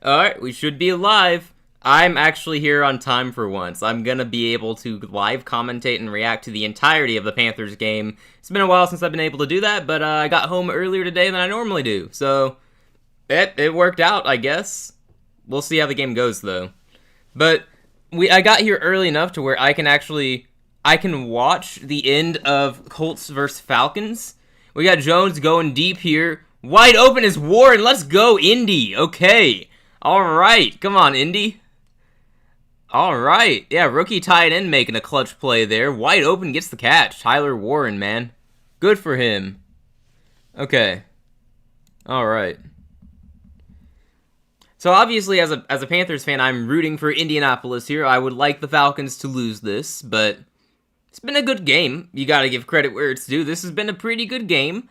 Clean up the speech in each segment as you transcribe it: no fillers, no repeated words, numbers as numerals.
Alright, we should be live. I'm actually here on time for once. I'm gonna be able to live commentate and react to the entirety of the Panthers game. It's been a while since I've been able to do that, but I got home earlier today than I normally do. So, it worked out, I guess. We'll see how the game goes, though. But I got here early enough to where I can watch the end of Colts versus Falcons. We got Jones going deep here. Wide open is Warren. Let's go, Indy. Okay. All right. Come on, Indy. All right. Yeah, rookie tight end making a clutch play there. Wide open gets the catch. Tyler Warren, man. Good for him. Okay. All right. So obviously, as a Panthers fan, I'm rooting for Indianapolis here. I would like the Falcons to lose this, but it's been a good game. You got to give credit where it's due. This has been a pretty good game.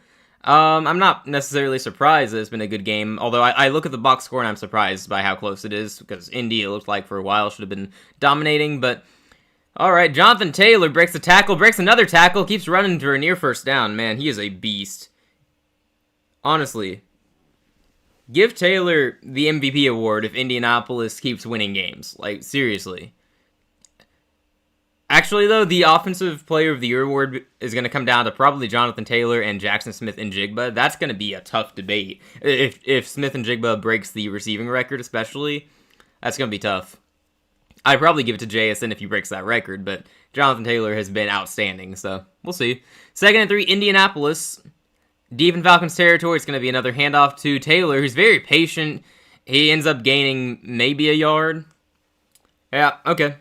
I'm not necessarily surprised that it's been a good game, although I look at the box score and I'm surprised by how close it is, because Indy, it looked like for a while, should have been dominating, but alright, Jonathan Taylor breaks a tackle, breaks another tackle, keeps running for a near first down. Man, he is a beast. Honestly. Give Taylor the MVP award if Indianapolis keeps winning games. Like, seriously. Actually, though, the Offensive Player of the Year award is going to come down to probably Jonathan Taylor and Jackson Smith-Njigba. That's going to be a tough debate. If Smith-Njigba breaks the receiving record, especially, that's going to be tough. I'd probably give it to JSN if he breaks that record, but Jonathan Taylor has been outstanding, so we'll see. 2nd and 3, Indianapolis. Deep in Falcons territory, it's going to be another handoff to Taylor, who's very patient. He ends up gaining maybe a yard. Yeah, okay.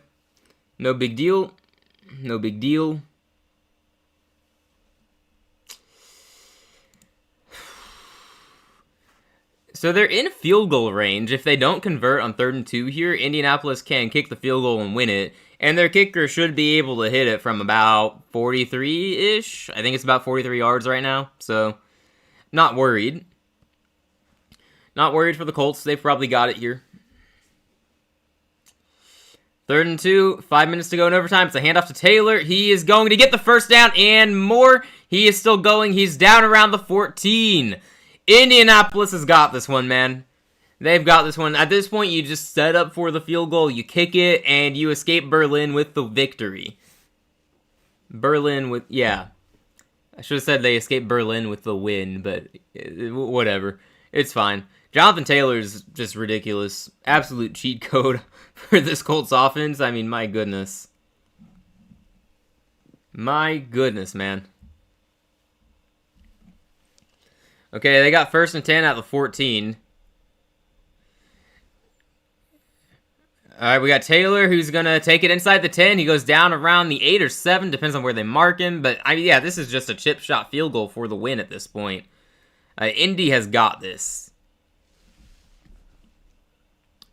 No big deal. No big deal. So they're in field goal range. If they don't convert on 3rd and 2 here, Indianapolis can kick the field goal and win it. And their kicker should be able to hit it from about 43-ish. I think it's about 43 yards right now. So, not worried. Not worried for the Colts. They've probably got it here. 3rd and 2, 5 minutes to go in overtime. It's a handoff to Taylor. He is going to get the first down and more. He is still going. He's down around the 14. Indianapolis has got this one, man. They've got this one. At this point, you just set up for the field goal. You kick it, and you escape Berlin with the victory. Berlin with, yeah. I should have said they escaped Berlin with the win, but whatever. It's fine. Jonathan Taylor's just ridiculous. Absolute cheat code for this Colts offense. I mean, my goodness. My goodness, man. Okay, they got 1st and 10 at the 14. Alright, we got Taylor, who's going to take it inside the 10. He goes down around the 8 or 7, depends on where they mark him. But, yeah, this is just a chip shot field goal for the win at this point. Indy has got this.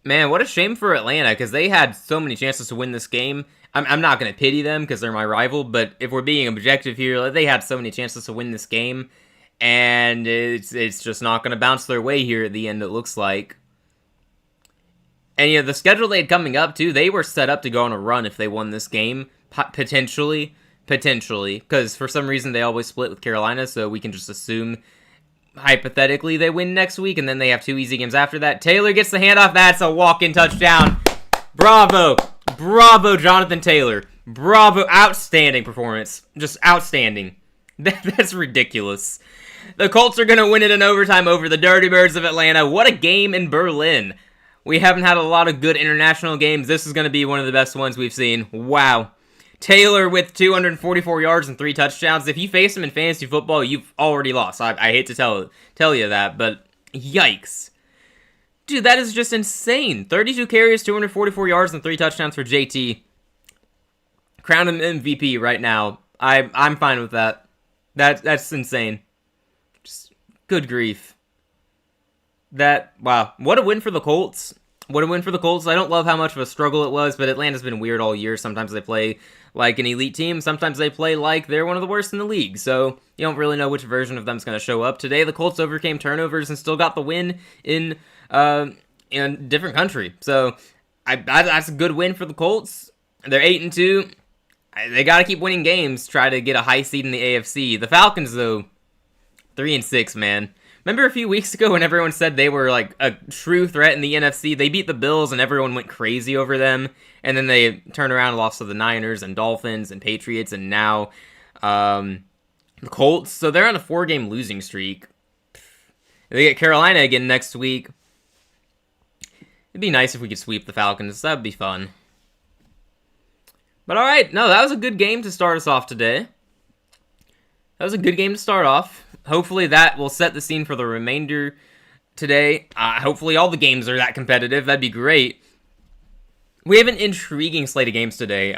Man, what a shame for Atlanta, because they had so many chances to win this game. I'm not going to pity them, because they're my rival, but if we're being objective here, they had so many chances to win this game, and it's just not going to bounce their way here at the end, it looks like. And, the schedule they had coming up, too, they were set up to go on a run if they won this game, potentially, because for some reason they always split with Carolina, so we can just assume hypothetically they win next week, and then they have 2 easy games after that. Taylor gets the handoff. That's a walk-in touchdown. Bravo. Bravo, Jonathan Taylor. Bravo. Outstanding performance. Just outstanding. That's ridiculous. The Colts are going to win it in overtime over the Dirty Birds of Atlanta. What a game in Berlin. We haven't had a lot of good international games. This is going to be one of the best ones we've seen. Wow. Taylor with 244 yards and 3 touchdowns. If you face him in fantasy football, you've already lost. I hate to tell you that, but yikes. Dude, that is just insane. 32 carries, 244 yards, and 3 touchdowns for JT. Crown him MVP right now. I'm fine with that. That's insane. Just good grief. Wow. What a win for the Colts. What a win for the Colts. I don't love how much of a struggle it was, but Atlanta's been weird all year. Sometimes they play like an elite team. Sometimes they play like they're one of the worst in the league. So you don't really know which version of them is going to show up. Today, the Colts overcame turnovers and still got the win in a different country. So that's a good win for the Colts. They're 8-2. They got to keep winning games, try to get a high seed in the AFC. The Falcons, though, 3-6, man. Remember a few weeks ago when everyone said they were like a true threat in the NFC? They beat the Bills and everyone went crazy over them. And then they turned around and lost to the Niners and Dolphins and Patriots and now the Colts. So they're on a 4-game losing streak. They get Carolina again next week. It'd be nice if we could sweep the Falcons. That'd be fun. But alright, no, that was a good game to start us off today. That was a good game to start off. Hopefully that will set the scene for the remainder today. Hopefully all the games are that competitive. That'd be great. We have an intriguing slate of games today.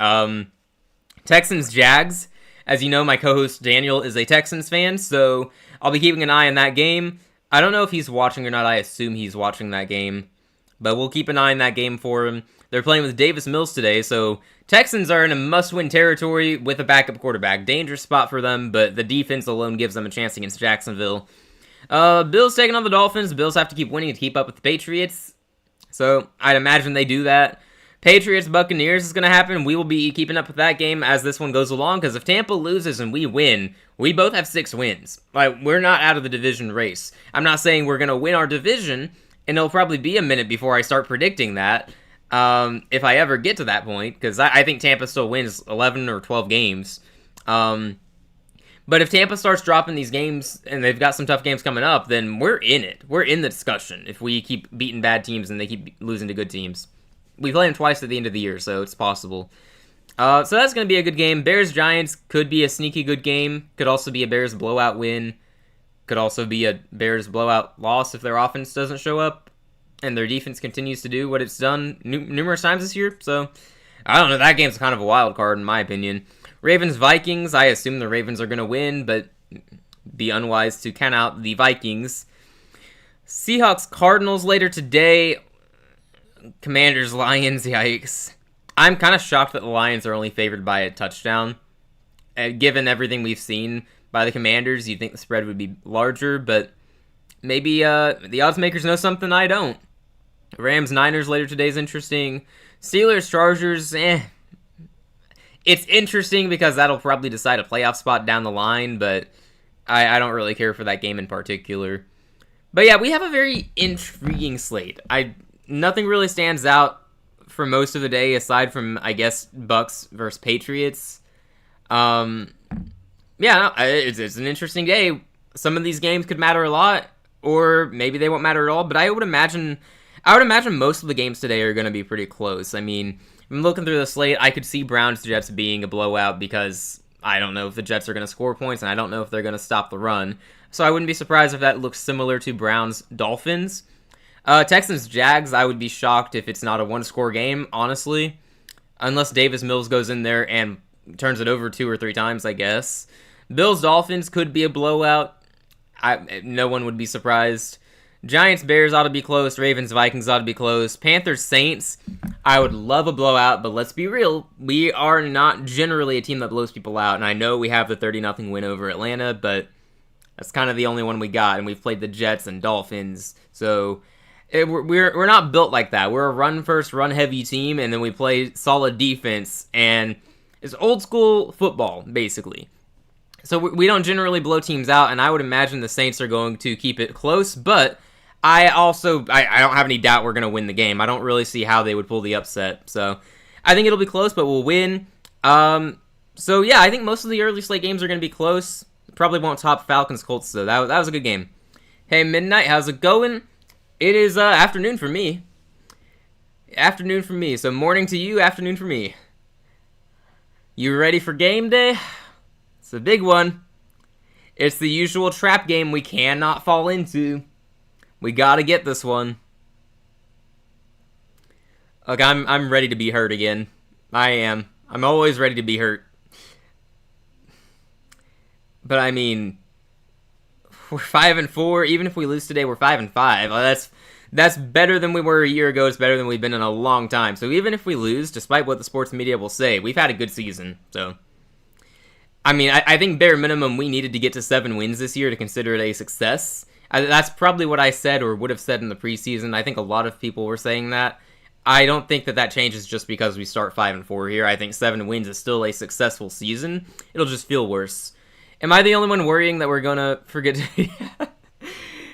Texans-Jags. As you know, my co-host Daniel is a Texans fan, so I'll be keeping an eye on that game. I don't know if he's watching or not. I assume he's watching that game. But we'll keep an eye on that game for him. They're playing with Davis Mills today, so Texans are in a must-win territory with a backup quarterback. Dangerous spot for them, but the defense alone gives them a chance against Jacksonville. Bills taking on the Dolphins. The Bills have to keep winning to keep up with the Patriots. So I'd imagine they do that. Patriots-Buccaneers is going to happen. We will be keeping up with that game as this one goes along, because if Tampa loses and we win, we both have 6 wins. Like, we're not out of the division race. I'm not saying we're going to win our division, and it'll probably be a minute before I start predicting that. If I ever get to that point, because I think Tampa still wins 11 or 12 games. But if Tampa starts dropping these games, and they've got some tough games coming up, then we're in it. We're in the discussion if we keep beating bad teams and they keep losing to good teams. We play them twice at the end of the year, so it's possible. So that's going to be a good game. Bears-Giants could be a sneaky good game. Could also be a Bears blowout win. Could also be a Bears blowout loss if their offense doesn't show up and their defense continues to do what it's done numerous times this year. So, I don't know. That game's kind of a wild card, in my opinion. Ravens-Vikings. I assume the Ravens are going to win, but be unwise to count out the Vikings. Seahawks-Cardinals later today. Commanders-Lions. Yikes. I'm kind of shocked that the Lions are only favored by a touchdown. Given everything we've seen by the Commanders, you'd think the spread would be larger, but maybe the odds makers know something I don't. Rams-Niners later today is interesting. Steelers-Chargers, It's interesting because that'll probably decide a playoff spot down the line, but I don't really care for that game in particular. But yeah, we have a very intriguing slate. Nothing really stands out for most of the day aside from, I guess, Bucks versus Patriots. Yeah, it's an interesting day. Some of these games could matter a lot, or maybe they won't matter at all, but I would imagine most of the games today are going to be pretty close. I mean, I'm looking through the slate, I could see Browns-Jets being a blowout because I don't know if the Jets are going to score points, and I don't know if they're going to stop the run. So I wouldn't be surprised if that looks similar to Browns-Dolphins. Texans-Jags, I would be shocked if it's not a one-score game, honestly. Unless Davis Mills goes in there and turns it over 2 or 3 times, I guess. Bills-Dolphins could be a blowout. No one would be surprised. Giants-Bears ought to be close. Ravens-Vikings ought to be close. Panthers-Saints, I would love a blowout, but let's be real. We are not generally a team that blows people out, and I know we have the 30-0 win over Atlanta, but that's kind of the only one we got, and we've played the Jets and Dolphins, so we're not built like that. We're a run-first, run-heavy team, and then we play solid defense, and it's old-school football, basically. So we don't generally blow teams out, and I would imagine the Saints are going to keep it close, but I don't have any doubt we're going to win the game. I don't really see how they would pull the upset, so I think it'll be close, but we'll win. So yeah, I think most of the early slate games are going to be close. Probably won't top Falcons-Colts, though. That was a good game. Hey, Midnight, how's it going? It is afternoon for me. Afternoon for me, so morning to you, afternoon for me. You ready for game day? It's a big one. It's the usual trap game we cannot fall into. We gotta get this one. Look, I'm ready to be hurt again. I am. I'm always ready to be hurt. But I mean, we're 5-4. Even if we lose today, we're 5-5. That's better than we were a year ago. It's better than we've been in a long time. So even if we lose, despite what the sports media will say, we've had a good season. So, I mean, I think bare minimum we needed to get to 7 wins this year to consider it a success. That's probably what I said or would have said in the preseason. I think a lot of people were saying that. I don't think that changes just because we start 5-4 here. I think 7 wins is still a successful season. It'll just feel worse. Am I the only one worrying that we're going to forget to...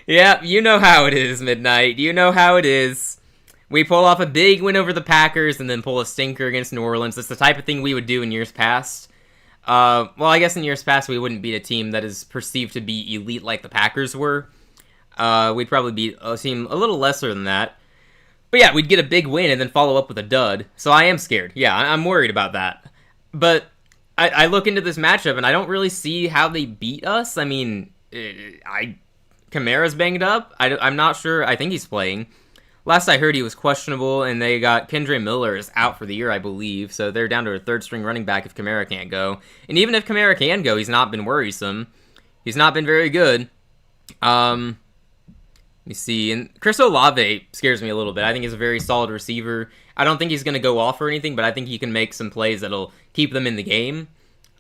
Yeah, you know how it is, Midnight. You know how it is. We pull off a big win over the Packers and then pull a stinker against New Orleans. It's the type of thing we would do in years past. Well, I guess in years past we wouldn't beat a team that is perceived to be elite like the Packers were. We'd probably beat a team a little lesser than that. But yeah, we'd get a big win and then follow up with a dud. So I am scared. Yeah, I'm worried about that. But I look into this matchup and I don't really see how they beat us. I mean, Kamara's banged up. I'm not sure. I think he's playing. Last I heard, he was questionable, and they got Kendre Miller is out for the year, I believe. So they're down to a third-string running back if Kamara can't go. And even if Kamara can go, he's not been worrisome. He's not been very good. Let me see. And Chris Olave scares me a little bit. I think he's a very solid receiver. I don't think he's going to go off or anything, but I think he can make some plays that'll keep them in the game.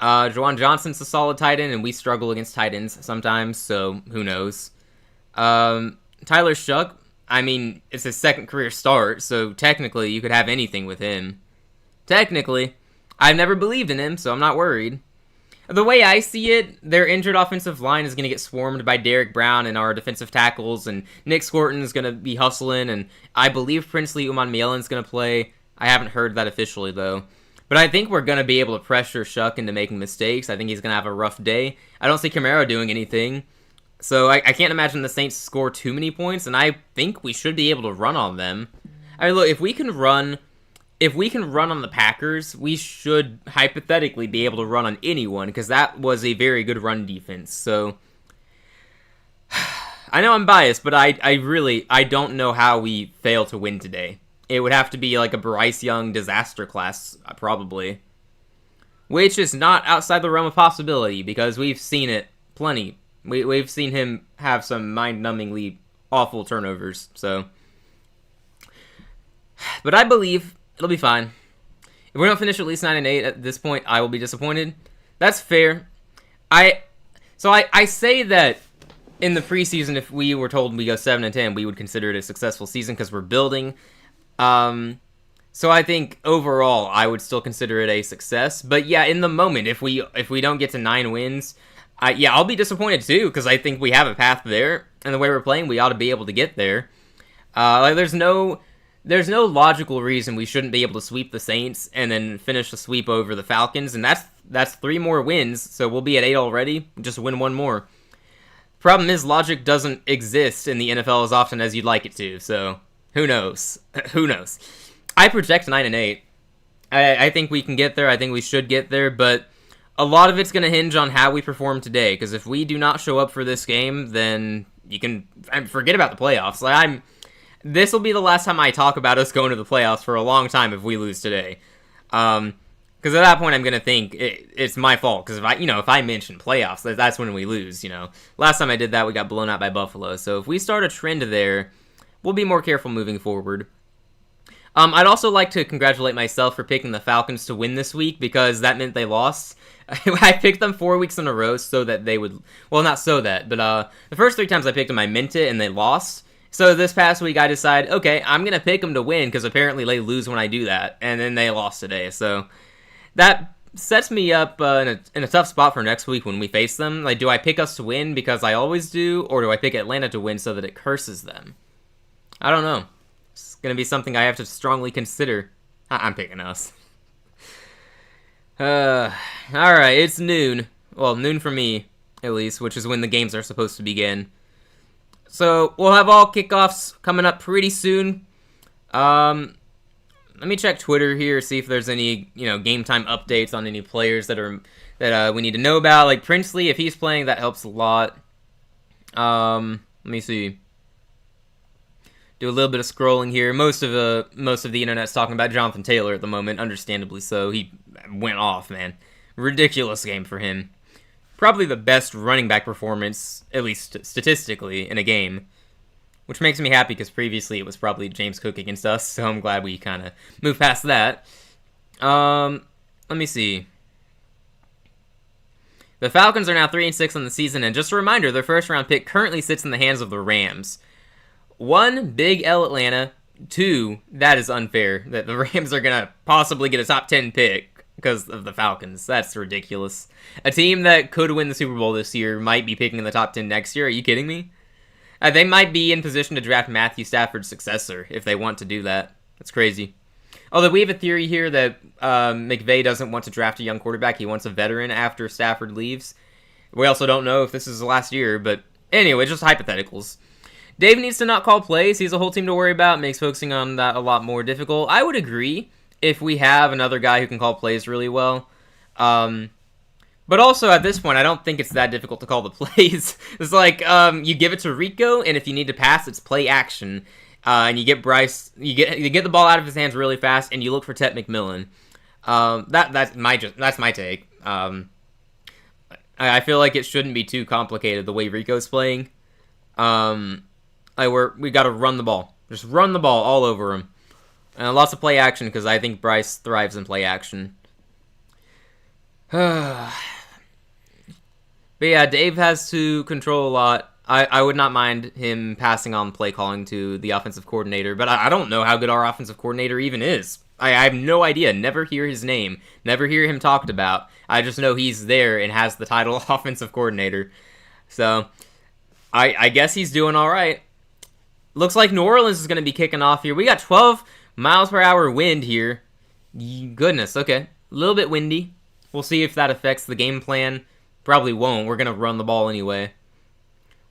Juwan Johnson's a solid tight end, and we struggle against tight ends sometimes, so who knows. Tyler Shuck, I mean, it's his second career start, so technically you could have anything with him. Technically. I've never believed in him, so I'm not worried. The way I see it, their injured offensive line is going to get swarmed by Derek Brown and our defensive tackles, and Nick Scorton is going to be hustling, and I believe Princely Umanmielen is going to play. I haven't heard that officially, though. But I think we're going to be able to pressure Shuck into making mistakes. I think he's going to have a rough day. I don't see Kamara doing anything. So I can't imagine the Saints score too many points, and I think we should be able to run on them. I mean, look, if we can run on the Packers, we should hypothetically be able to run on anyone, because that was a very good run defense. So I know I'm biased, but I don't know how we fail to win today. It would have to be like a Bryce Young disaster class, probably. Which is not outside the realm of possibility, because we've seen it plenty. We've seen him have some mind-numbingly awful turnovers, so. But I believe it'll be fine. If we don't finish at least 9-8 at this point, I will be disappointed. That's fair. I say that in the preseason, if we were told we go 7-10, we would consider it a successful season because we're building. So I think overall, I would still consider it a success. But yeah, in the moment, if we don't get to 9 wins, I'll be disappointed too, because I think we have a path there, and the way we're playing, we ought to be able to get there. There's no logical reason we shouldn't be able to sweep the Saints and then finish the sweep over the Falcons, and that's 3 more wins, so we'll be at 8 already. Just win 1 more. Problem is, logic doesn't exist in the NFL as often as you'd like it to, so who knows? Who knows? I project 9-8. I think we can get there. I think we should get there, but a lot of it's going to hinge on how we perform today, because if we do not show up for this game, then you can forget about the playoffs. This will be the last time I talk about us going to the playoffs for a long time if we lose today. Because at that point, I'm going to think it's my fault. Because if I mention playoffs, that's when we lose. Last time I did that, we got blown out by Buffalo. So if we start a trend there, we'll be more careful moving forward. I'd also like to congratulate myself for picking the Falcons to win this week, because that meant they lost. I picked them 4 weeks in a row so that they would... Well, not so that, but the first 3 times I picked them, I meant it, and they lost. So this past week, I decided, okay, I'm going to pick them to win, because apparently they lose when I do that, and then they lost today. So that sets me up in a tough spot for next week when we face them. Do I pick us to win because I always do, or do I pick Atlanta to win so that it curses them? I don't know. It's going to be something I have to strongly consider. I'm picking us. Alright, it's noon. Well, noon for me, at least, which is when the games are supposed to begin. So, we'll have all kickoffs coming up pretty soon. Let me check Twitter here, see if there's any, game time updates on any players that we need to know about. Like Princely, if he's playing, that helps a lot. Let me see. Do a little bit of scrolling here. Most of the internet's talking about Jonathan Taylor at the moment, understandably so. He went off, man. Ridiculous game for him. Probably the best running back performance, at least statistically, in a game. Which makes me happy, because previously it was probably James Cook against us, so I'm glad we kind of moved past that. Let me see. The Falcons are now 3-6 on the season, and just a reminder, their first-round pick currently sits in the hands of the Rams. 1, big L Atlanta. 2, that is unfair, that the Rams are going to possibly get a top 10 pick because of the Falcons. That's ridiculous. A team that could win the Super Bowl this year might be picking in the top 10 next year. Are you kidding me? They might be in position to draft Matthew Stafford's successor if they want to do that. That's crazy. Although we have a theory here that McVay doesn't want to draft a young quarterback. He wants a veteran after Stafford leaves. We also don't know if this is the last year, but anyway, just hypotheticals. Dave needs to not call plays. He's a whole team to worry about. Makes focusing on that a lot more difficult. I would agree if we have another guy who can call plays really well. But also, at this point, I don't think it's that difficult to call the plays. It's like, you give it to Rico, and if you need to pass, it's play action. And you get Bryce, you get the ball out of his hands really fast, and you look for Tet McMillan. That's my take. I feel like it shouldn't be too complicated the way Rico's playing. We got to run the ball. Just run the ball all over him. And lots of play action, because I think Bryce thrives in play action. But yeah, Dave has to control a lot. I would not mind him passing on play calling to the offensive coordinator, but I don't know how good our offensive coordinator even is. I have no idea. Never hear his name. Never hear him talked about. I just know he's there and has the title offensive coordinator. So, I guess he's doing all right. Looks like New Orleans is going to be kicking off here. We got 12 miles per hour wind here. Goodness, okay. A little bit windy. We'll see if that affects the game plan. Probably won't. We're going to run the ball anyway.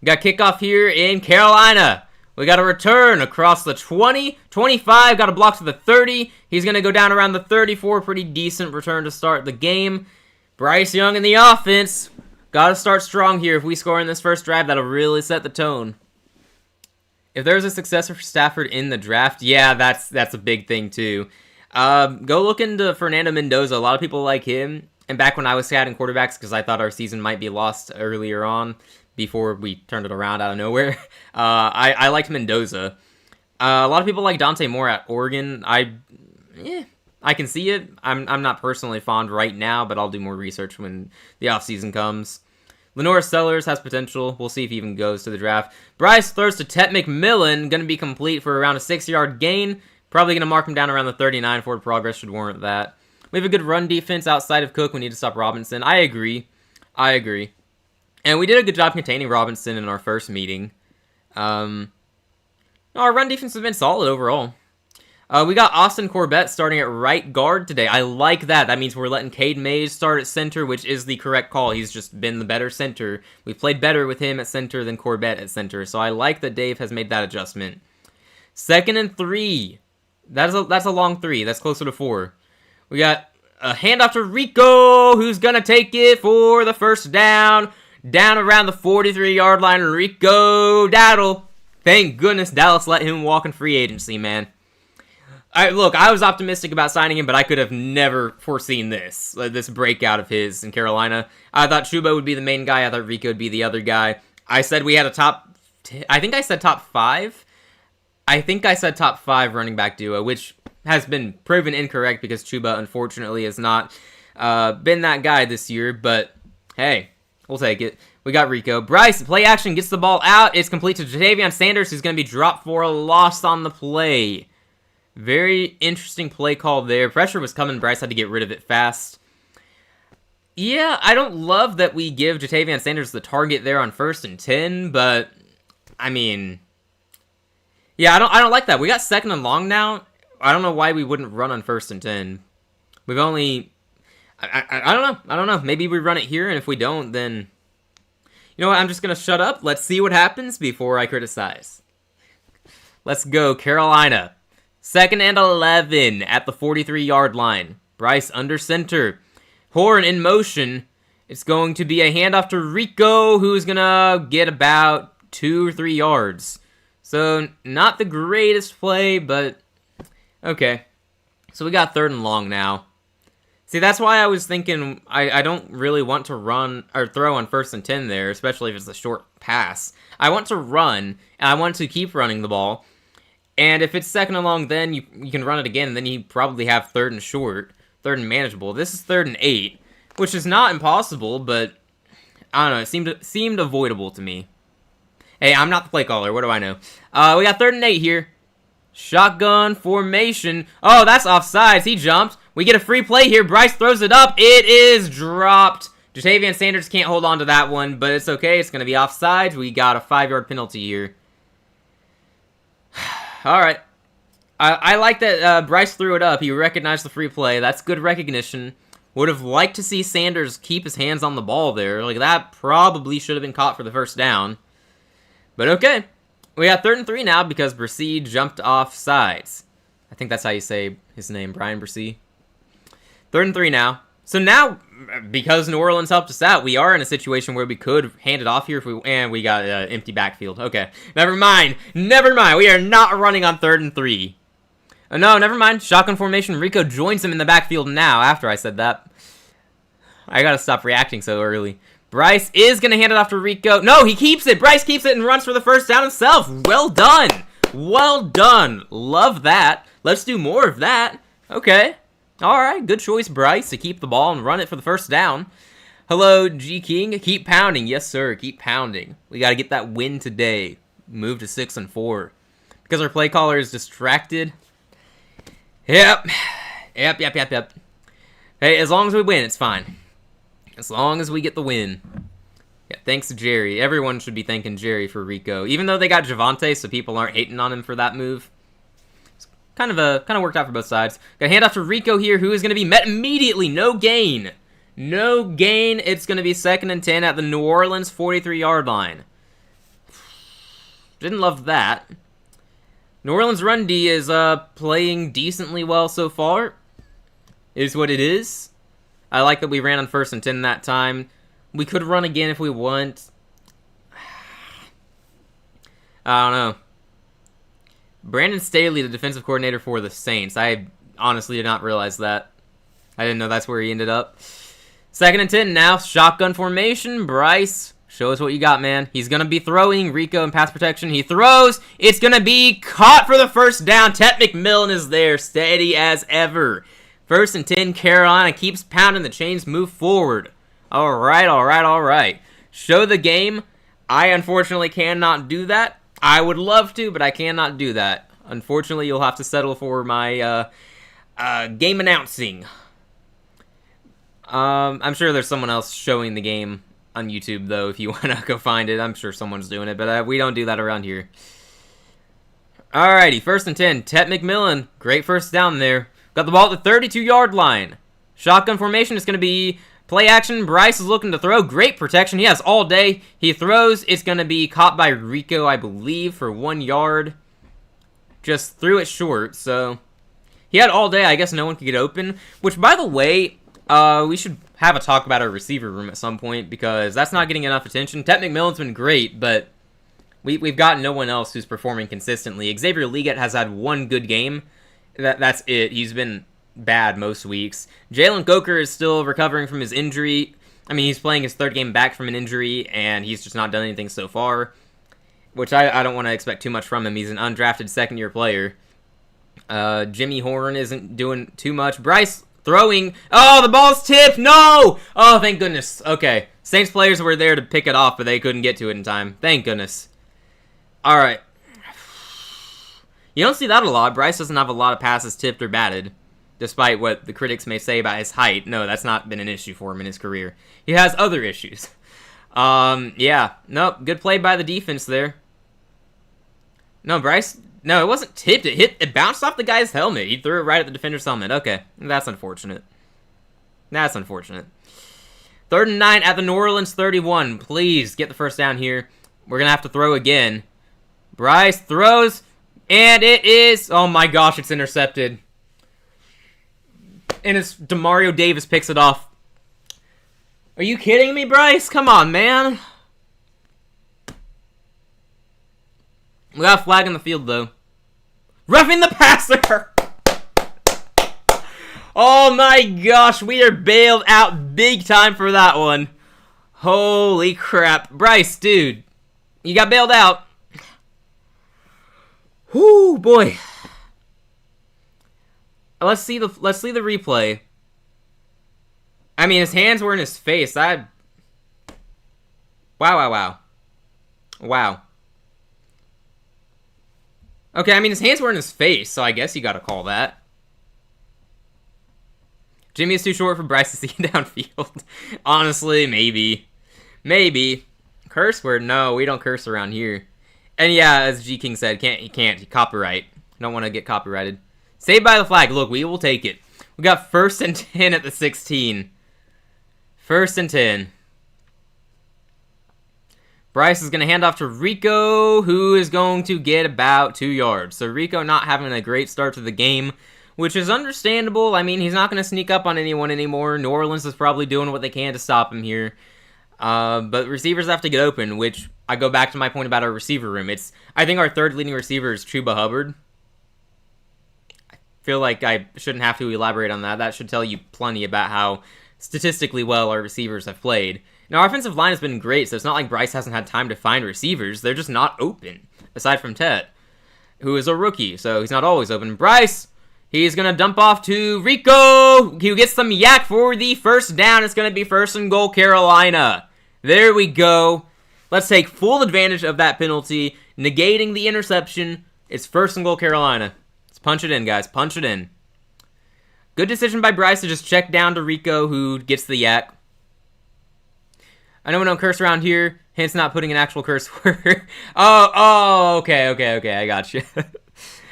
We got kickoff here in Carolina. We got a return across the 20, 25, got a block to the 30. He's going to go down around the 34. Pretty decent return to start the game. Bryce Young in the offense. Got to start strong here. If we score in this first drive, that'll really set the tone. If there's a successor for Stafford in the draft, yeah, that's a big thing too. Go look into Fernando Mendoza. A lot of people like him. And back when I was scouting quarterbacks, because I thought our season might be lost earlier on, before we turned it around out of nowhere, I liked Mendoza. A lot of people like Dante Moore at Oregon. I can see it. I'm not personally fond right now, but I'll do more research when the offseason comes. Lenore Sellers has potential. We'll see if he even goes to the draft. Bryce throws to Tet McMillan. Going to be complete for around a 6-yard gain. Probably going to mark him down around the 39. Forward progress should warrant that. We have a good run defense outside of Cook. We need to stop Robinson. I agree. And we did a good job containing Robinson in our first meeting. Our run defense has been solid overall. We got Austin Corbett starting at right guard today. I like that. That means we're letting Cade Mays start at center, which is the correct call. He's just been the better center. We played better with him at center than Corbett at center. So I like that Dave has made that adjustment. 2nd and 3. That's a long 3. That's closer to 4. We got a handoff to Rico, who's going to take it for the first down. Down around the 43-yard line, Rico Dowdle. Thank goodness Dallas let him walk in free agency, man. I was optimistic about signing him, but I could have never foreseen this breakout of his in Carolina. I thought Chuba would be the main guy. I thought Rico would be the other guy. I said we had a top 5. I think I said top 5 running back duo, which has been proven incorrect because Chuba, unfortunately, has not been that guy this year. But, hey, we'll take it. We got Rico. Bryce, play action, gets the ball out. It's complete to Jatavion Sanders, who's going to be dropped for a loss on the play. Very interesting play call there. Pressure was coming. Bryce had to get rid of it fast. Yeah, I don't love that we give Jatavion Sanders the target there on 1st and 10, but, I mean, yeah, I don't like that. We got 2nd and long now. I don't know why we wouldn't run on 1st and 10. We've only... I don't know. Maybe we run it here, and if we don't, then... You know what? I'm just going to shut up. Let's see what happens before I criticize. Let's go, Carolina. 2nd and 11 at the 43-yard line. Bryce under center. Horn in motion. It's going to be a handoff to Rico, who's going to get about 2 or 3 yards. So, not the greatest play, but... Okay. So we got 3rd and long now. See, that's why I was thinking I don't really want to run or throw on 1st and 10 there, especially if it's a short pass. I want to run, and I want to keep running the ball. And if it's 2nd and long, then you can run it again, and then you probably have 3rd and short, 3rd and manageable. This is 3rd and 8, which is not impossible, but I don't know, it seemed avoidable to me. Hey, I'm not the play caller, what do I know? We got 3rd and 8 here. Shotgun formation. Oh, that's offsides. He jumped. We get a free play here. Bryce throws it up. It is dropped. Jatavian Sanders can't hold on to that one, but it's okay. It's going to be offside. We got a 5-yard penalty here. All right. I like that Bryce threw it up. He recognized the free play. That's good recognition. Would have liked to see Sanders keep his hands on the ball there. Like, that probably should have been caught for the first down. But okay. We got 3rd and 3 now because Brissy jumped off sides. I think that's how you say his name, Brian Brissy. 3rd and 3 now. So now, because New Orleans helped us out, we are in a situation where we could hand it off here if we... And we got an empty backfield. Okay. Never mind. Never mind. We are not running on 3rd and 3. No, never mind. Shotgun formation. Rico joins him in the backfield now after I said that. I gotta stop reacting so early. Bryce is gonna hand it off to Rico. No, he keeps it. Bryce keeps it and runs for the first down himself. Well done. Well done. Love that. Let's do more of that. Okay. Alright, good choice, Bryce, to keep the ball and run it for the first down. Hello, G King. Keep pounding. Yes, sir. Keep pounding. We got to get that win today. Move to 6 and 4. Because our play caller is distracted. Yep. Hey, as long as we win, it's fine. As long as we get the win. Yeah, thanks to Jerry. Everyone should be thanking Jerry for Rico. Even though they got Javonte, so people aren't hating on him for that move. Kind of worked out for both sides. Got a handoff to Rico here, who is going to be met immediately. No gain. No gain. It's going to be 2nd and 10 at the New Orleans 43-yard line. Didn't love that. New Orleans run D is playing decently well so far. Is what it is. I like that we ran on 1st and 10 that time. We could run again if we want. I don't know. Brandon Staley, the defensive coordinator for the Saints. I honestly did not realize that. I didn't know that's where he ended up. 2nd and 10 now. Shotgun formation. Bryce, show us what you got, man. He's going to be throwing. Rico in pass protection. He throws. It's going to be caught for the first down. Tet McMillan is there. Steady as ever. 1st and 10. Carolina keeps pounding the chains. Move forward. All right. Show the game. I unfortunately cannot do that. I would love to, but I cannot do that. Unfortunately, you'll have to settle for my game announcing. I'm sure there's someone else showing the game on YouTube, though, if you want to go find it. I'm sure someone's doing it, but we don't do that around here. Alrighty, 1st and 10. Tet McMillan, great first down there. Got the ball at the 32-yard line. Shotgun formation is going to be... play action. Bryce is looking to throw. Great protection. He has all day. He throws. It's going to be caught by Rico, I believe, for 1 yard. Just threw it short, so... he had all day. I guess no one could get open. Which, by the way, we should have a talk about our receiver room at some point, because that's not getting enough attention. Tet McMillan's been great, but we've got no one else who's performing consistently. Xavier Leggett has had 1 good game. That's it. He's been... bad most weeks. Jalen Coker is still recovering from his injury. I mean, he's playing his 3rd game back from an injury, and he's just not done anything so far, which I don't want to expect too much from him. He's an undrafted 2nd-year player. Jimmy Horn isn't doing too much. Bryce throwing. Oh, the ball's tipped. No! Oh, thank goodness. Okay. Saints players were there to pick it off, but they couldn't get to it in time. Thank goodness. All right. You don't see that a lot. Bryce doesn't have a lot of passes tipped or batted. Despite what the critics may say about his height. No, that's not been an issue for him in his career. He has other issues. Yeah. Nope. Good play by the defense there. No, Bryce... no, it wasn't tipped. It bounced off the guy's helmet. He threw it right at the defender's helmet. Okay. That's unfortunate. 3rd and 9 at the New Orleans 31. Please get the first down here. We're going to have to throw again. Bryce throws. And it is... oh my gosh, it's intercepted. And it's Demario Davis picks it off. Are you kidding me, Bryce? Come on, man. We got a flag in the field, though. Roughing the passer! Oh my gosh, we are bailed out big time for that one. Holy crap. Bryce, dude. You got bailed out. Whoo, boy. Let's see the replay. I mean, his hands were in his face. Wow. Okay, I mean, his hands were in his face, so I guess you gotta call that. Jimmy is too short for Bryce to see downfield. Honestly, maybe. Maybe. Curse word? No, we don't curse around here. And yeah, as G King said, he can't. Copyright. Don't want to get copyrighted. Saved by the flag. Look, we will take it. We got 1st and 10 at the 16. 1st and 10. Bryce is going to hand off to Rico, who is going to get about 2 yards. So Rico not having a great start to the game, which is understandable. I mean, he's not going to sneak up on anyone anymore. New Orleans is probably doing what they can to stop him here. But receivers have to get open, which I go back to my point about our receiver room. I think our 3rd leading receiver is Chuba Hubbard. I feel like I shouldn't have to elaborate on that. That should tell you plenty about how statistically well our receivers have played. Now, our offensive line has been great, so it's not like Bryce hasn't had time to find receivers. They're just not open, aside from Tet, who is a rookie, so he's not always open. Bryce, he's going to dump off to Rico, who gets some yak for the 1st down. It's going to be 1st and goal, Carolina. There we go. Let's take full advantage of that penalty, negating the interception. It's 1st and goal, Carolina. Let's punch it in, guys. Punch it in. Good decision by Bryce to just check down to Rico, who gets the yak. I know we don't curse around here, hence not putting an actual curse word. Okay, I got you.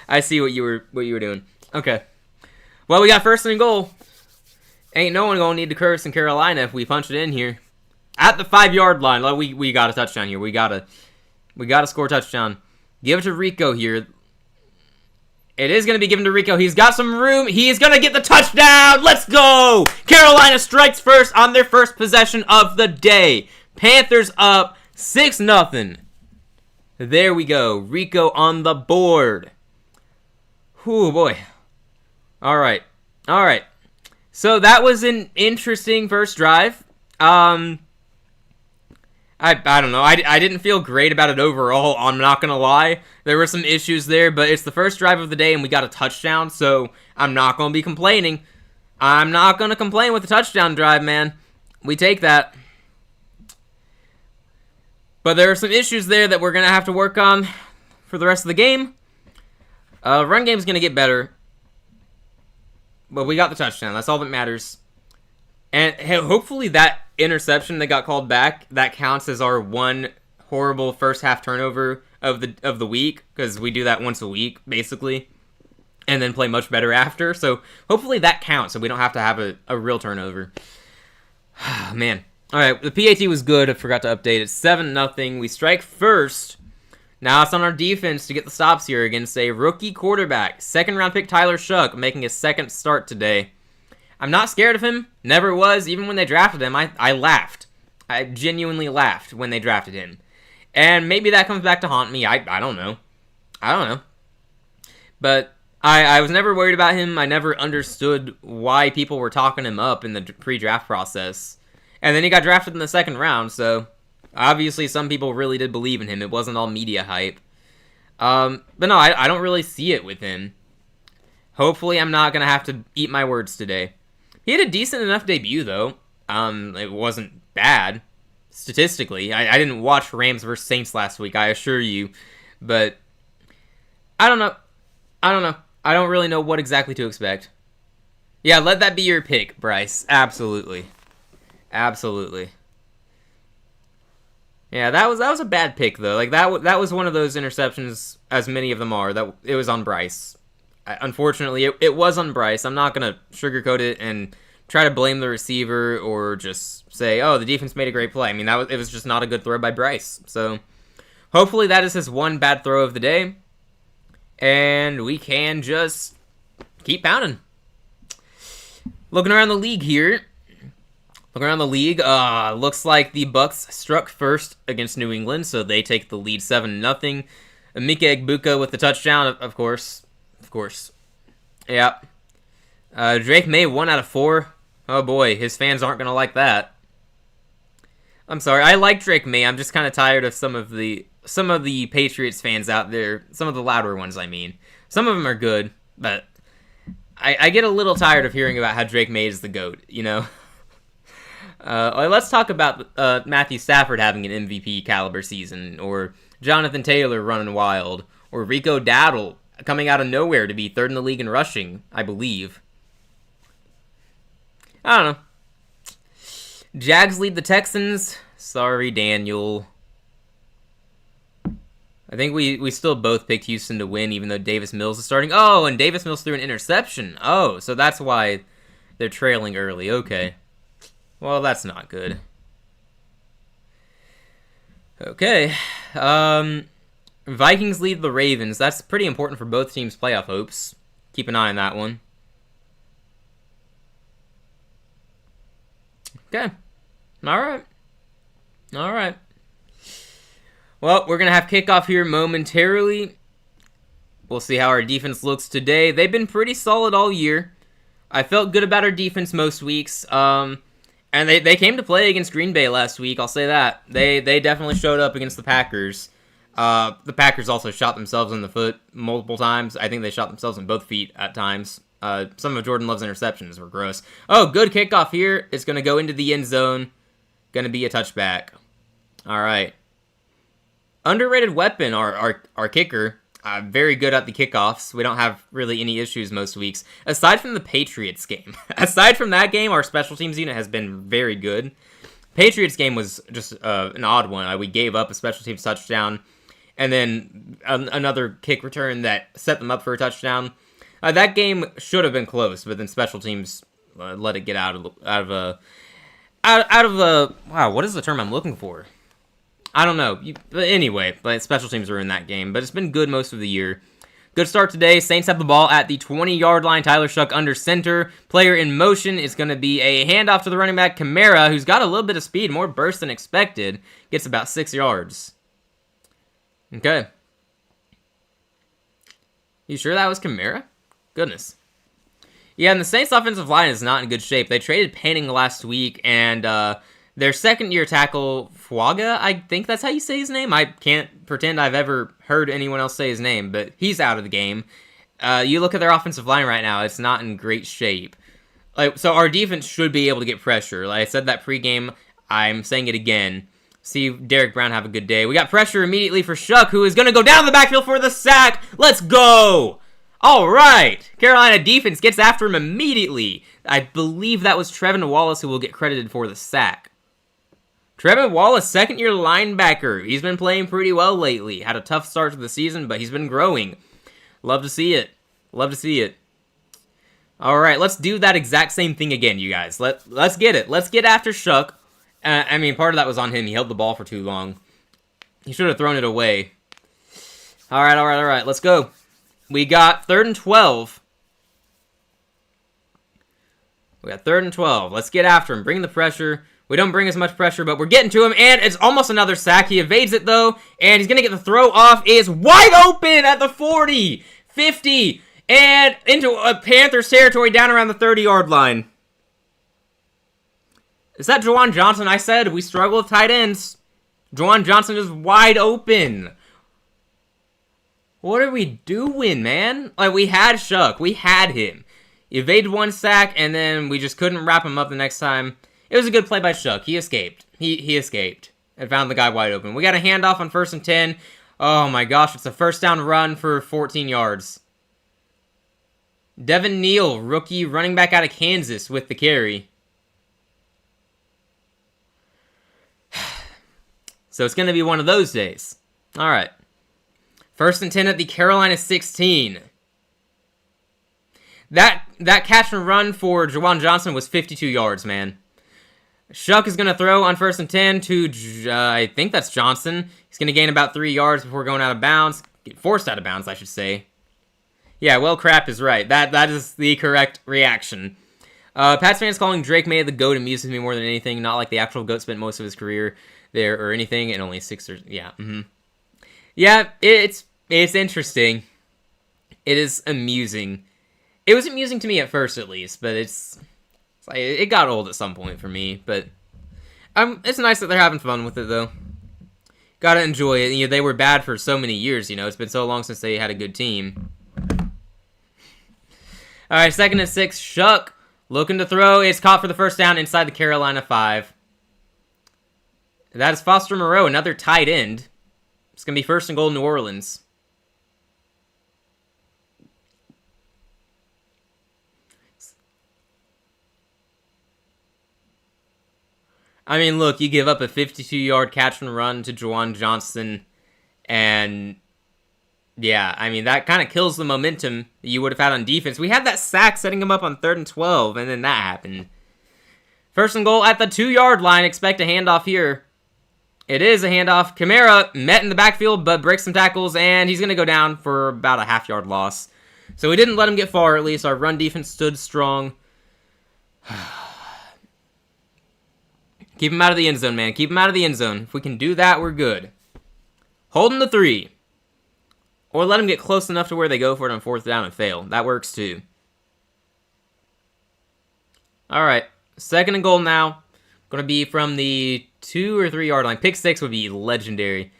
I see what you were doing. Okay. Well, we got 1st and goal. Ain't no one gonna need to curse in Carolina if we punch it in here. At the 5-yard line, like we got a touchdown here. We gotta score a touchdown. Give it to Rico here. It is going to be given to Rico. He's got some room. He's going to get the touchdown. Let's go. Carolina strikes first on their 1st possession of the day. Panthers up 6-0. There we go. Rico on the board. Whew, boy. All right. So that was an interesting first drive. I don't know. I didn't feel great about it overall, I'm not going to lie. There were some issues there, but it's the first drive of the day and we got a touchdown, so I'm not going to be complaining. I'm not going to complain with the touchdown drive, man. We take that. But there are some issues there that we're going to have to work on for the rest of the game. Run game's going to get better. But we got the touchdown. That's all that matters. And hopefully that interception that got called back, that counts as our one horrible first half turnover of the week, because we do that once a week, basically, and then play much better after. So hopefully that counts, so we don't have to have a real turnover. Man. All right, the PAT was good. I forgot to update it. 7-0. We strike first. Now it's on our defense to get the stops here against a rookie quarterback. 2nd-round pick Tyler Shuck making his 2nd start today. I'm not scared of him. Never was. Even when they drafted him, I laughed. I genuinely laughed when they drafted him. And maybe that comes back to haunt me. I don't know. But I was never worried about him. I never understood why people were talking him up in the pre-draft process. And then he got drafted in the 2nd round, so obviously some people really did believe in him. It wasn't all media hype. But no, I don't really see it with him. Hopefully I'm not going to have to eat my words today. He had a decent enough debut, though. It wasn't bad, statistically. I didn't watch Rams vs. Saints last week, I assure you. But I don't know. I don't really know what exactly to expect. Yeah, let that be your pick, Bryce. Absolutely. Yeah, that was a bad pick, though. Like that was one of those interceptions, as many of them are, that it was on Bryce. Unfortunately, it was on Bryce. I'm not going to sugarcoat it and try to blame the receiver or just say, oh, the defense made a great play. I mean, it was just not a good throw by Bryce. So hopefully that is his one bad throw of the day. And we can just keep pounding. Looking around the league here. Looks like the Bucks struck first against New England, so they take the lead 7-0. Emeka Egbuka with the touchdown, of course. Yeah. Drake May, 1 out of 4. Oh boy, his fans aren't going to like that. I'm sorry, I like Drake May. I'm just kind of tired of some of the Patriots fans out there. Some of the louder ones, I mean. Some of them are good, but I get a little tired of hearing about how Drake May is the GOAT, you know? Let's talk about Matthew Stafford having an MVP caliber season, or Jonathan Taylor running wild, or Rico Dowdle coming out of nowhere to be 3rd in the league in rushing, I believe. I don't know. Jags lead the Texans. Sorry, Daniel. I think we still both picked Houston to win, even though Davis Mills is starting. Oh, and Davis Mills threw an interception. Oh, so that's why they're trailing early. Okay. Well, that's not good. Okay. Vikings lead the Ravens. That's pretty important for both teams' playoff hopes. Keep an eye on that one. Okay. All right. Well, we're going to have kickoff here momentarily. We'll see how our defense looks today. They've been pretty solid all year. I felt good about our defense most weeks. And they came to play against Green Bay last week, I'll say that. They definitely showed up against the Packers. The Packers also shot themselves in the foot multiple times. I think they shot themselves in both feet at times. Some of Jordan Love's interceptions were gross. Oh, good kickoff here. It's going to go into the end zone. Going to be a touchback. All right. Underrated weapon, our kicker. Very good at the kickoffs. We don't have really any issues most weeks. Aside from the Patriots game. Aside from that game, our special teams unit has been very good. Patriots game was just an odd one. We gave up a special teams touchdown. And then another kick return that set them up for a touchdown. That game should have been close, but then special teams let it get out of a wow, what is the term I'm looking for? I don't know. But anyway, special teams were in that game. But it's been good most of the year. Good start today. Saints have the ball at the 20-yard line. Tyler Shuck under center. Player in motion is going to be a handoff to the running back, Kamara, who's got a little bit of speed, more burst than expected. Gets about 6 yards. Okay. You sure that was Kamara? Goodness. Yeah, and the Saints offensive line is not in good shape. They traded Panning last week, and their second-year tackle, Fuaga, I think that's how you say his name. I can't pretend I've ever heard anyone else say his name, but he's out of the game. You look at their offensive line right now, it's not in great shape. So our defense should be able to get pressure. Like I said that pregame, I'm saying it again. See Derek Brown have a good day. We got pressure immediately for Shuck, who is going to go down the backfield for the sack. Let's go! All right. Carolina defense gets after him immediately. I believe that was Trevin Wallace who will get credited for the sack. Trevin Wallace, second-year linebacker. He's been playing pretty well lately. Had a tough start to the season, but he's been growing. Love to see it. Love to see it. All right, let's do that exact same thing again, you guys. Let's get it. Let's get after Shuck. I mean, part of that was on him. He held the ball for too long. He should have thrown it away. All right. Let's go. We got 3rd and 12. Let's get after him. Bring the pressure. We don't bring as much pressure, but we're getting to him, and it's almost another sack. He evades it, though, and he's going to get the throw off. Is wide open at the 40, 50, and into a Panthers territory down around the 30-yard line. Is that Juwan Johnson? I said we struggle with tight ends. Juwan Johnson is wide open. What are we doing, man? Like, we had Shuck. We had him. He evaded one sack, and then we just couldn't wrap him up the next time. It was a good play by Shuck. He escaped. He escaped and found the guy wide open. We got a handoff on 1st and 10. Oh, my gosh. It's a first down run for 14 yards. Devin Neal, rookie running back out of Kansas with the carry. So it's going to be one of those days. All right. 1st and 10 at the Carolina 16. That catch and run for Juwan Johnson was 52 yards, man. Shuck is going to throw on 1st and 10 to, I think that's Johnson. He's going to gain about 3 yards before going out of bounds. Get forced out of bounds, I should say. Yeah, well, crap is right. That is the correct reaction. Pats fans calling Drake May the GOAT amuses me more than anything. Not like the actual GOAT spent most of his career there or anything, and only 6 years. Yeah, Yeah, it's interesting. It is amusing. It was amusing to me at first, at least, but it got old at some point for me. But it's nice that they're having fun with it, though. Gotta enjoy it. You know, they were bad for so many years. You know, it's been so long since they had a good team. All right, 2nd and 6. Shuck looking to throw. It's caught for the first down inside the Carolina 5. That is Foster Moreau, another tight end. It's gonna be 1st and goal, New Orleans. I mean, look, you give up a 52-yard catch and run to Juwan Johnson, and yeah, I mean, that kind of kills the momentum that you would have had on defense. We had that sack setting him up on 3rd and 12, and then that happened. 1st and goal at the 2-yard line. Expect a handoff here. It is a handoff. Kamara met in the backfield, but breaks some tackles, and he's going to go down for about a half-yard loss. So we didn't let him get far, at least. Our run defense stood strong. Keep him out of the end zone, man. Keep him out of the end zone. If we can do that, we're good. Holding the 3. Or let them get close enough to where they go for it on 4th down and fail. That works too. Alright. 2nd and goal now. Going to be from the 2 or 3 yard line. Pick 6 would be legendary.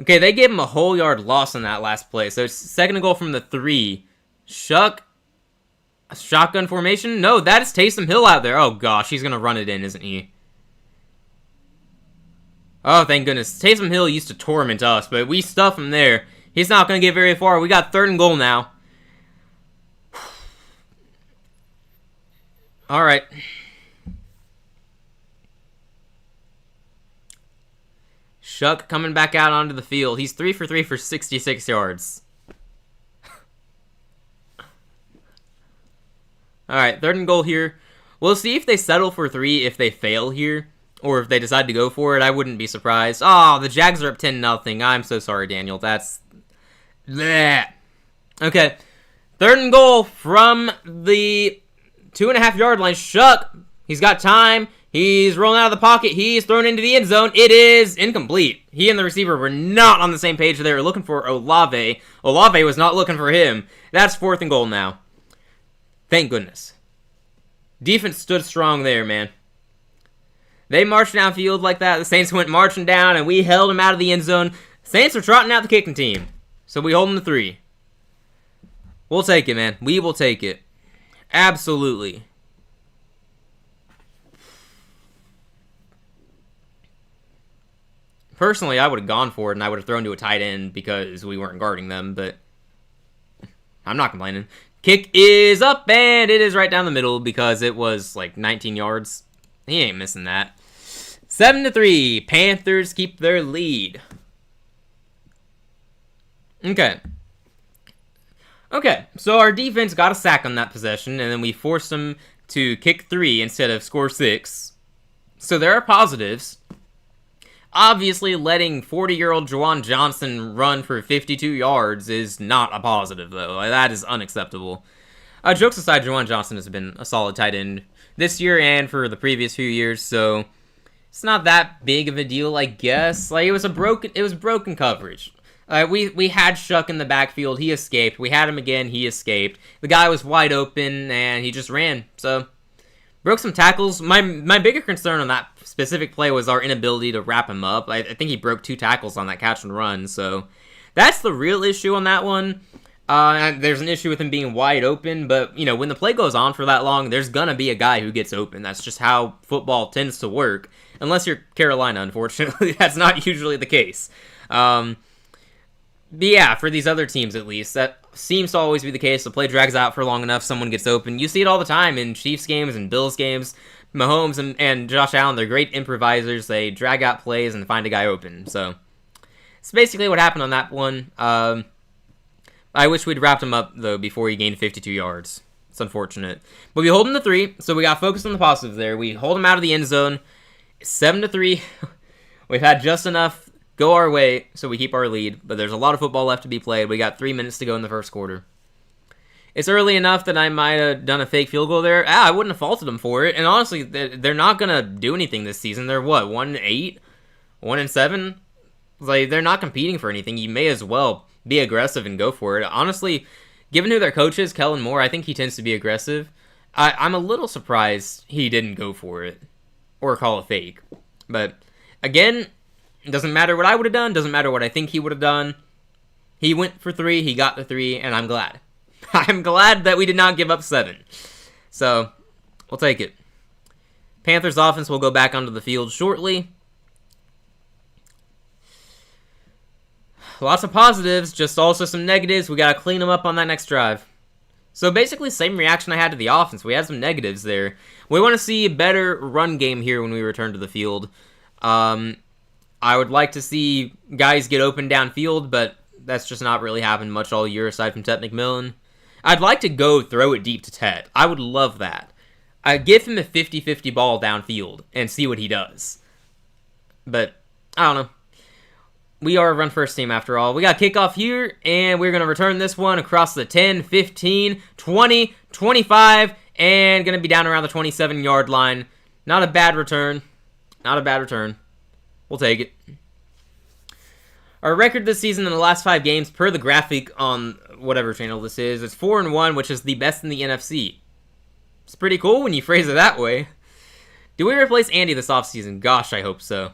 Okay, they gave him a whole yard loss on that last play. So it's 2nd and goal from the 3. Shuck. Shotgun formation? No, that is Taysom Hill out there. Oh gosh, he's going to run it in, isn't he? Oh, thank goodness. Taysom Hill used to torment us, but we stuff him there. He's not going to get very far. We got 3rd and goal now. All right. Shuck coming back out onto the field. He's 3 for 3 for 66 yards. All right, 3rd and goal here. We'll see if they settle for 3 if they fail here. Or if they decide to go for it. I wouldn't be surprised. Oh, the Jags are up 10-0. I'm so sorry, Daniel. That's... bleh. Okay. 3rd and goal from the 2.5 yard line. Shuck. He's got time. He's rolling out of the pocket. He's thrown into the end zone. It is incomplete. He and the receiver were not on the same page. They were looking for Olave. Olave was not looking for him. That's 4th and goal now. Thank goodness. Defense stood strong there, man. They marched downfield like that. The Saints went marching down, and we held them out of the end zone. Saints are trotting out the kicking team. So we hold them to 3. We'll take it, man. We will take it. Absolutely. Personally, I would have gone for it, and I would have thrown to a tight end because we weren't guarding them, but I'm not complaining. Kick is up, and it is right down the middle because it was like 19 yards. He ain't missing that. 7-3. Panthers keep their lead. Okay. Okay, so our defense got a sack on that possession, and then we forced them to kick 3 instead of score 6. So there are positives. Obviously, letting 40-year-old Juwan Johnson run for 52 yards is not a positive, though. That is unacceptable. Jokes aside, Juwan Johnson has been a solid tight end this year and for the previous few years, so it's not that big of a deal, I guess. Like, it was broken coverage. We had Shuck in the backfield. He escaped. We had him again. He escaped. The guy was wide open, and he just ran. So, broke some tackles. My bigger concern on that specific play was our inability to wrap him up. I think he broke 2 tackles on that catch and run. So, that's the real issue on that one. There's an issue with him being wide open, but, you know, when the play goes on for that long, there's gonna be a guy who gets open. That's just how football tends to work. Unless you're Carolina, unfortunately. That's not usually the case. But yeah, for these other teams at least, that seems to always be the case. The play drags out for long enough, someone gets open. You see it all the time in Chiefs games and Bills games. Mahomes and Josh Allen, they're great improvisers. They drag out plays and find a guy open. So, it's basically what happened on that one. I wish we'd wrapped him up, though, before he gained 52 yards. It's unfortunate. But we hold him to 3, so we got focused on the positives there. We hold him out of the end zone. 7-3. We've had just enough go our way, so we keep our lead. But there's a lot of football left to be played. We got 3 minutes to go in the first quarter. It's early enough that I might have done a fake field goal there. I wouldn't have faulted them for it. And honestly, they're not going to do anything this season. They're what, 1-8? 1-7? Like, they're not competing for anything. You may as well be aggressive and go for it. Honestly, given who their coach is, Kellen Moore, I think he tends to be aggressive. I'm a little surprised he didn't go for it or call a fake. But again, it doesn't matter what I would have done, doesn't matter what I think he would have done. He went for 3, he got the 3, and I'm glad. I'm glad that we did not give up 7. So, we'll take it. Panthers offense will go back onto the field shortly. Lots of positives, just also some negatives. We got to clean them up on that next drive. So basically, same reaction I had to the offense. We had some negatives there. We want to see a better run game here when we return to the field. I would like to see guys get open downfield, but that's just not really happened much all year aside from Tet McMillan. I'd like to go throw it deep to Tet. I would love that. I'd give him a 50-50 ball downfield and see what he does. But, I don't know. We are a run-first team after all. We got kickoff here, and we're going to return this one across the 10, 15, 20, 25, and going to be down around the 27-yard line. Not a bad return. Not a bad return. We'll take it. Our record this season in the last 5 games, per the graphic on whatever channel this is, it's 4-1, which is the best in the NFC. It's pretty cool when you phrase it that way. Do we replace Andy this offseason? Gosh, I hope so.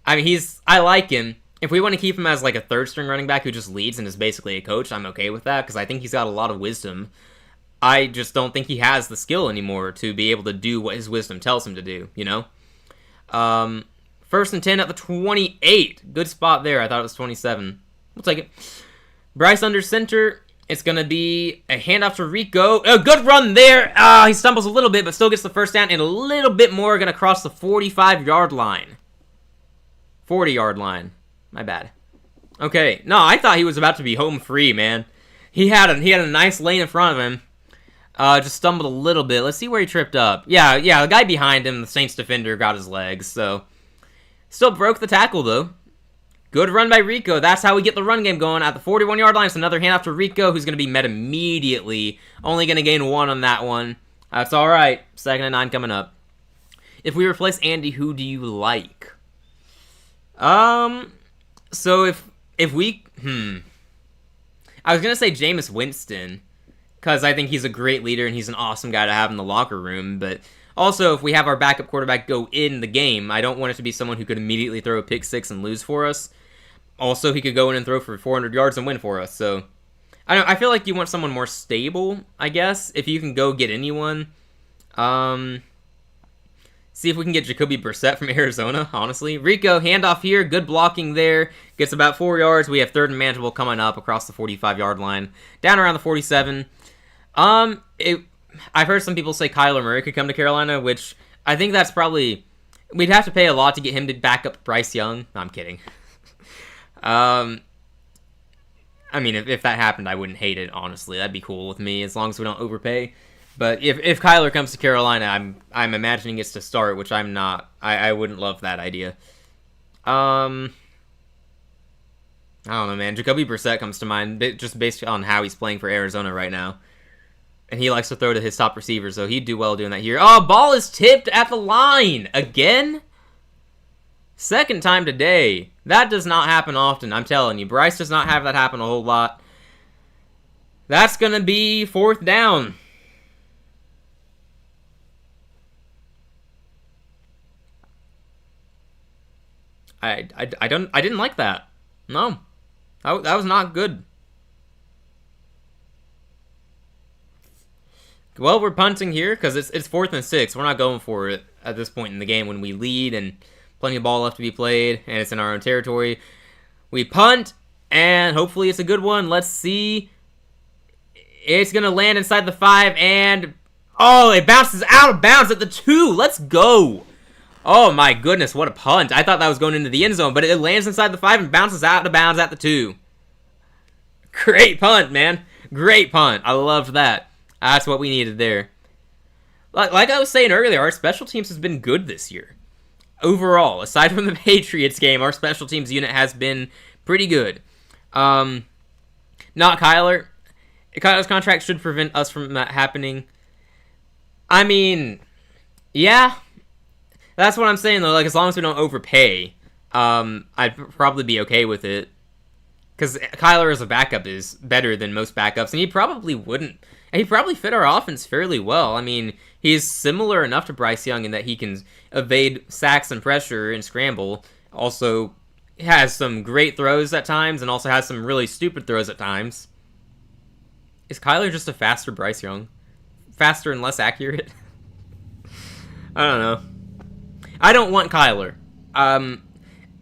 I mean, I like him. If we want to keep him as like a third-string running back who just leads and is basically a coach, I'm okay with that, because I think he's got a lot of wisdom. I just don't think he has the skill anymore to be able to do what his wisdom tells him to do, you know? 1st and 10 at the 28. Good spot there. I thought it was 27. We'll take it. Bryce under center. It's going to be a handoff to Rico. A good run there. He stumbles a little bit, but still gets the first down, and a little bit more going to cross the 45-yard line. 40-yard line. My bad. Okay. No, I thought he was about to be home free, man. He had a nice lane in front of him. Just stumbled a little bit. Let's see where he tripped up. Yeah, the guy behind him, the Saints defender, got his legs, so... Still broke the tackle, though. Good run by Rico. That's how we get the run game going. At the 41-yard line, it's another handoff to Rico, who's going to be met immediately. Only going to gain 1 on that one. That's all right. 2nd and 9 coming up. If we replace Andy, who do you like? So if we... I was going to say Jameis Winston, because I think he's a great leader and he's an awesome guy to have in the locker room, but... Also, if we have our backup quarterback go in the game, I don't want it to be someone who could immediately throw a pick 6 and lose for us. Also, he could go in and throw for 400 yards and win for us. So, I feel like you want someone more stable, I guess, if you can go get anyone. See if we can get Jacoby Brissett from Arizona, honestly. Rico, handoff here, good blocking there. Gets about 4 yards. We have 3rd and manageable coming up across the 45-yard line. Down around the 47. I've heard some people say Kyler Murray could come to Carolina, which I think that's probably... We'd have to pay a lot to get him to back up Bryce Young. No, I'm kidding. I mean, if that happened, I wouldn't hate it, honestly. That'd be cool with me, as long as we don't overpay. But if Kyler comes to Carolina, I'm imagining it's to start, which I'm not. I wouldn't love that idea. I don't know, man. Jacoby Brissett comes to mind, just based on how he's playing for Arizona right now. And he likes to throw to his top receiver, so he'd do well doing that here. Oh, ball is tipped at the line! Again? 2nd time today. That does not happen often, I'm telling you. Bryce does not have that happen a whole lot. That's going to be 4th down. I didn't like that. No. That was not good. Well, we're punting here because it's 4th and 6. We're not going for it at this point in the game when we lead and plenty of ball left to be played and it's in our own territory. We punt and hopefully it's a good one. Let's see. It's going to land inside the 5 and... Oh, it bounces out of bounds at the 2. Let's go. Oh my goodness, what a punt. I thought that was going into the end zone, but it lands inside the 5 and bounces out of bounds at the 2. Great punt, man. Great punt. I loved that. That's what we needed there. Like I was saying earlier, our special teams has been good this year. Overall, aside from the Patriots game, our special teams unit has been pretty good. Not Kyler. Kyler's contract should prevent us from that happening. I mean, yeah. That's what I'm saying, though. Like, as long as we don't overpay, I'd probably be okay with it. Because Kyler as a backup is better than most backups, and he probably wouldn't. And he probably fit our offense fairly well. I mean, he's similar enough to Bryce Young in that he can evade sacks and pressure and scramble. Also, has some great throws at times, and also has some really stupid throws at times. Is Kyler just a faster Bryce Young? Faster and less accurate? I don't know. I don't want Kyler. And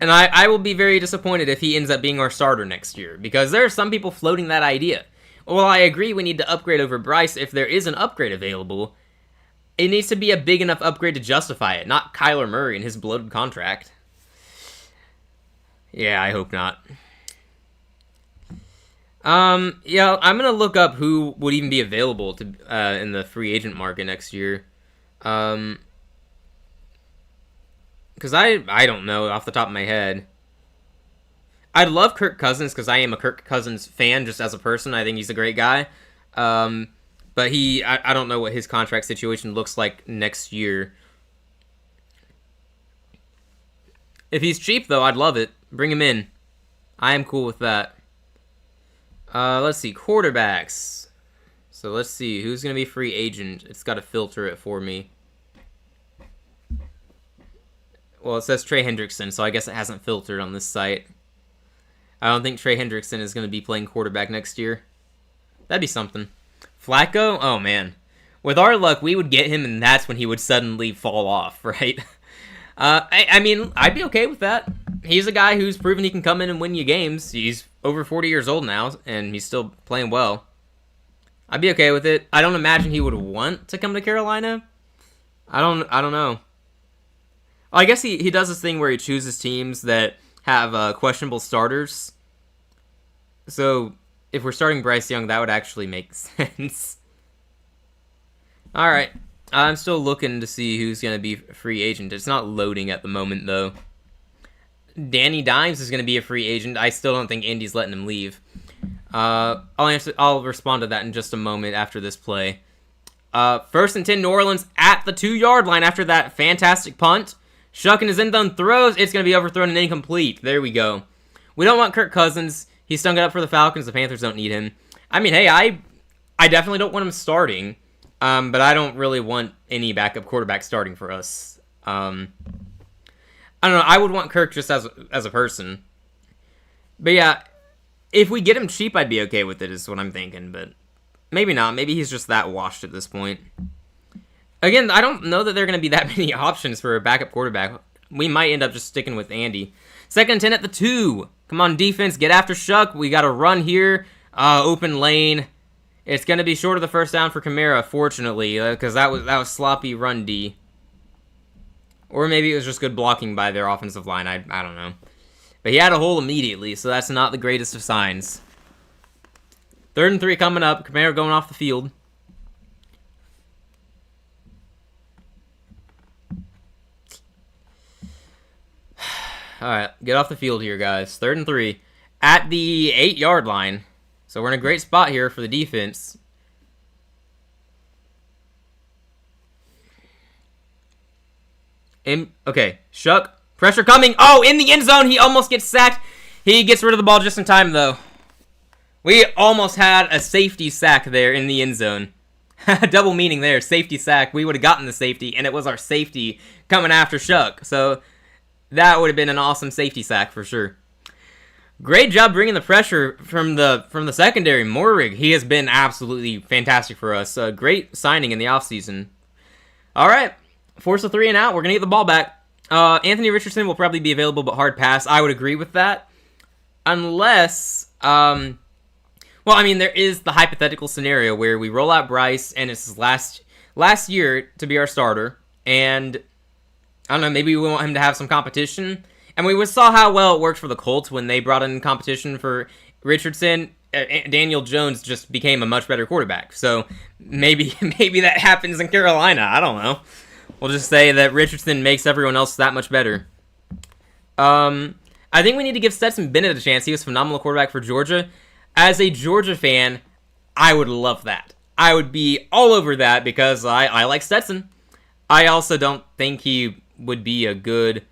I will be very disappointed if he ends up being our starter next year, because there are some people floating that idea. Well, I agree we need to upgrade over Bryce if there is an upgrade available. It needs to be a big enough upgrade to justify it, not Kyler Murray and his bloated contract. Yeah, I hope not. Yeah, I'm gonna look up who would even be available to in the free agent market next year. Because I don't know off the top of my head. I'd love Kirk Cousins because I am a Kirk Cousins fan just as a person. I think he's a great guy. But I don't know what his contract situation looks like next year. If he's cheap, though, I'd love it. Bring him in. I am cool with that. Let's see. Quarterbacks. So let's see. Who's going to be free agent? It's got to filter it for me. Well, it says Trey Hendrickson, so I guess it hasn't filtered on this site. I don't think Trey Hendrickson is going to be playing quarterback next year. That'd be something. Flacco? Oh, man. With our luck, we would get him, and that's when he would suddenly fall off, right? I mean, I'd be okay with that. He's a guy who's proven he can come in and win you games. He's over 40 years old now, and he's still playing well. I'd be okay with it. I don't imagine he would want to come to Carolina. I don't know. I guess he does this thing where he chooses teams that have questionable starters. So if we're starting Bryce Young, that would actually make sense. All right. I'm still looking to see who's going to be free agent. It's not loading at the moment, though. Danny Dimes is going to be a free agent. I still don't think Indy's letting him leave. I'll respond to that in just a moment after this play. 1st and 10, New Orleans at the 2-yard line after that fantastic punt. Shuck in his end zone throws. It's going to be overthrown and incomplete. There we go. We don't want Kirk Cousins. He stung it up for the Falcons. The Panthers don't need him. I mean, hey, I definitely don't want him starting. But I don't really want any backup quarterback starting for us. I don't know. I would want Kirk just as a person. But yeah, if we get him cheap, I'd be okay with it, is what I'm thinking. But maybe not. Maybe he's just that washed at this point. Again, I don't know that there are going to be that many options for a backup quarterback. We might end up just sticking with Andy. 2nd and 10 at the 2. Come on, defense. Get after Shuck. We got a run here. Open lane. It's going to be short of the first down for Kamara, fortunately, because that was sloppy run D. Or maybe it was just good blocking by their offensive line. I don't know. But he had a hole immediately, so that's not the greatest of signs. 3rd and 3 coming up. Kamara going off the field. All right, get off the field here, guys. 3rd and 3 at the 8-yard line. So we're in a great spot here for the defense. Okay, Shuck. Pressure coming. Oh, in the end zone. He almost gets sacked. He gets rid of the ball just in time, though. We almost had a safety sack there in the end zone. Double meaning there. Safety sack. We would have gotten the safety, and it was our safety coming after Shuck. So that would have been an awesome safety sack for sure. Great job bringing the pressure from the secondary. Morrig, he has been absolutely fantastic for us. Great signing in the offseason. All right, force a 3 and out. We're going to get the ball back. Anthony Richardson will probably be available, but hard pass. I would agree with that. Unless, well, I mean, there is the hypothetical scenario where we roll out Bryce, and it's his last year to be our starter, and I don't know, maybe we want him to have some competition. And we saw how well it worked for the Colts when they brought in competition for Richardson. Daniel Jones just became a much better quarterback. So maybe that happens in Carolina. I don't know. We'll just say that Richardson makes everyone else that much better. I think we need to give Stetson Bennett a chance. He was a phenomenal quarterback for Georgia. As a Georgia fan, I would love that. I would be all over that because I like Stetson. I also don't think he would be a good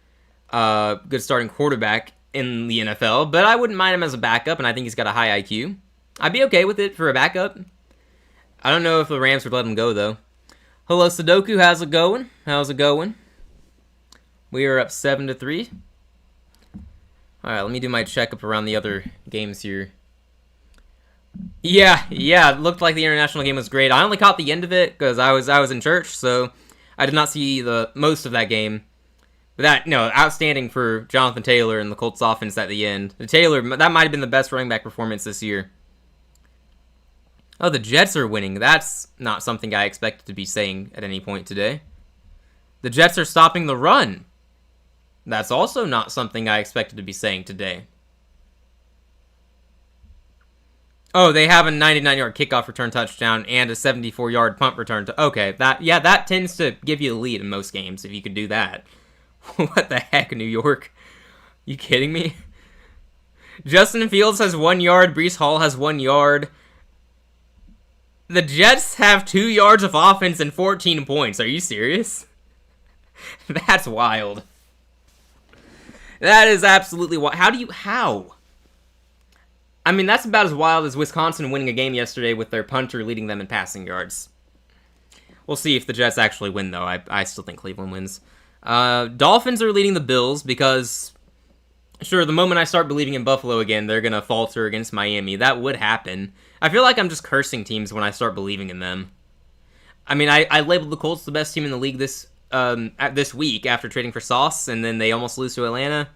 starting quarterback in the NFL, but I wouldn't mind him as a backup, and I think he's got a high IQ. I'd be okay with it for a backup. I don't know if the Rams would let him go, though. Hello, Sudoku. How's it going? We are up 7-3. All right, let me do my checkup around the other games here. Yeah, it looked like the international game was great. I only caught the end of it because I was in church, so I did not see the most of that game. But outstanding for Jonathan Taylor and the Colts offense at the end. That might have been the best running back performance this year. Oh, the Jets are winning. That's not something I expected to be saying at any point today. The Jets are stopping the run. That's also not something I expected to be saying today. Oh, they have a 99-yard kickoff return touchdown and a 74-yard punt return. Okay, that tends to give you the lead in most games if you could do that. What the heck, New York? You kidding me? Justin Fields has 1 yard. Breece Hall has 1 yard. The Jets have 2 yards of offense and 14 points. Are you serious? That's wild. That is absolutely wild. How? I mean, that's about as wild as Wisconsin winning a game yesterday with their punter leading them in passing yards. We'll see if the Jets actually win, though. I still think Cleveland wins. Dolphins are leading the Bills because, sure, the moment I start believing in Buffalo again, they're going to falter against Miami. That would happen. I feel like I'm just cursing teams when I start believing in them. I mean, I labeled the Colts the best team in the league this week after trading for Sauce, and then they almost lose to Atlanta.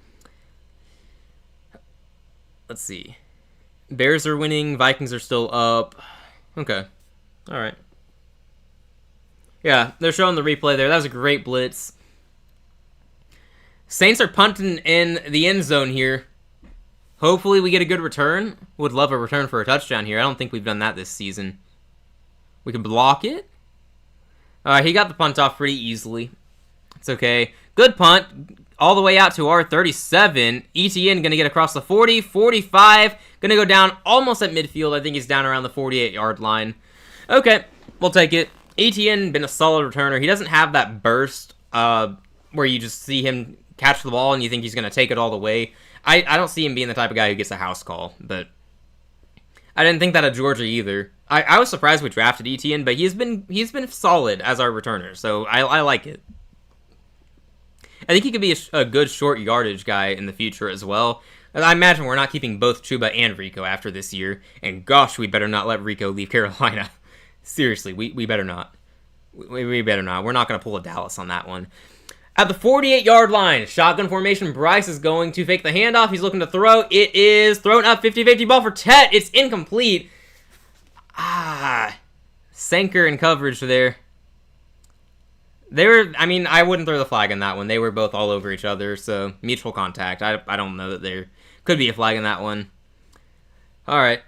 Let's see. Bears are winning. Vikings are still up. Okay. All right. Yeah, they're showing the replay there. That was a great blitz. Saints are punting in the end zone here. Hopefully we get a good return. Would love a return for a touchdown here. I don't think we've done that this season. We can block it. He got the punt off pretty easily. It's okay. Good punt. All the way out to our 37. ETN going to get across the 40, 45. Going to go down almost at midfield. I think he's down around the 48-yard line. Okay, we'll take it. ETN been a solid returner. He doesn't have that burst where you just see him catch the ball and you think he's going to take it all the way. I don't see him being the type of guy who gets a house call, but I didn't think that of Georgia either. I was surprised we drafted ETN, but he's been solid as our returner, so I like it. I think he could be a good short yardage guy in the future as well. I imagine we're not keeping both Chuba and Rico after this year, and gosh, we better not let Rico leave Carolina. Seriously, we better not. We better not. We're not going to pull a Dallas on that one. At the 48-yard line, shotgun formation, Bryce is going to fake the handoff. He's looking to throw. It is thrown up, 50-50 ball for Tet. It's incomplete. Sanker in coverage there. I wouldn't throw the flag on that one. They were both all over each other, so mutual contact. I don't know that there could be a flag in that one. All right.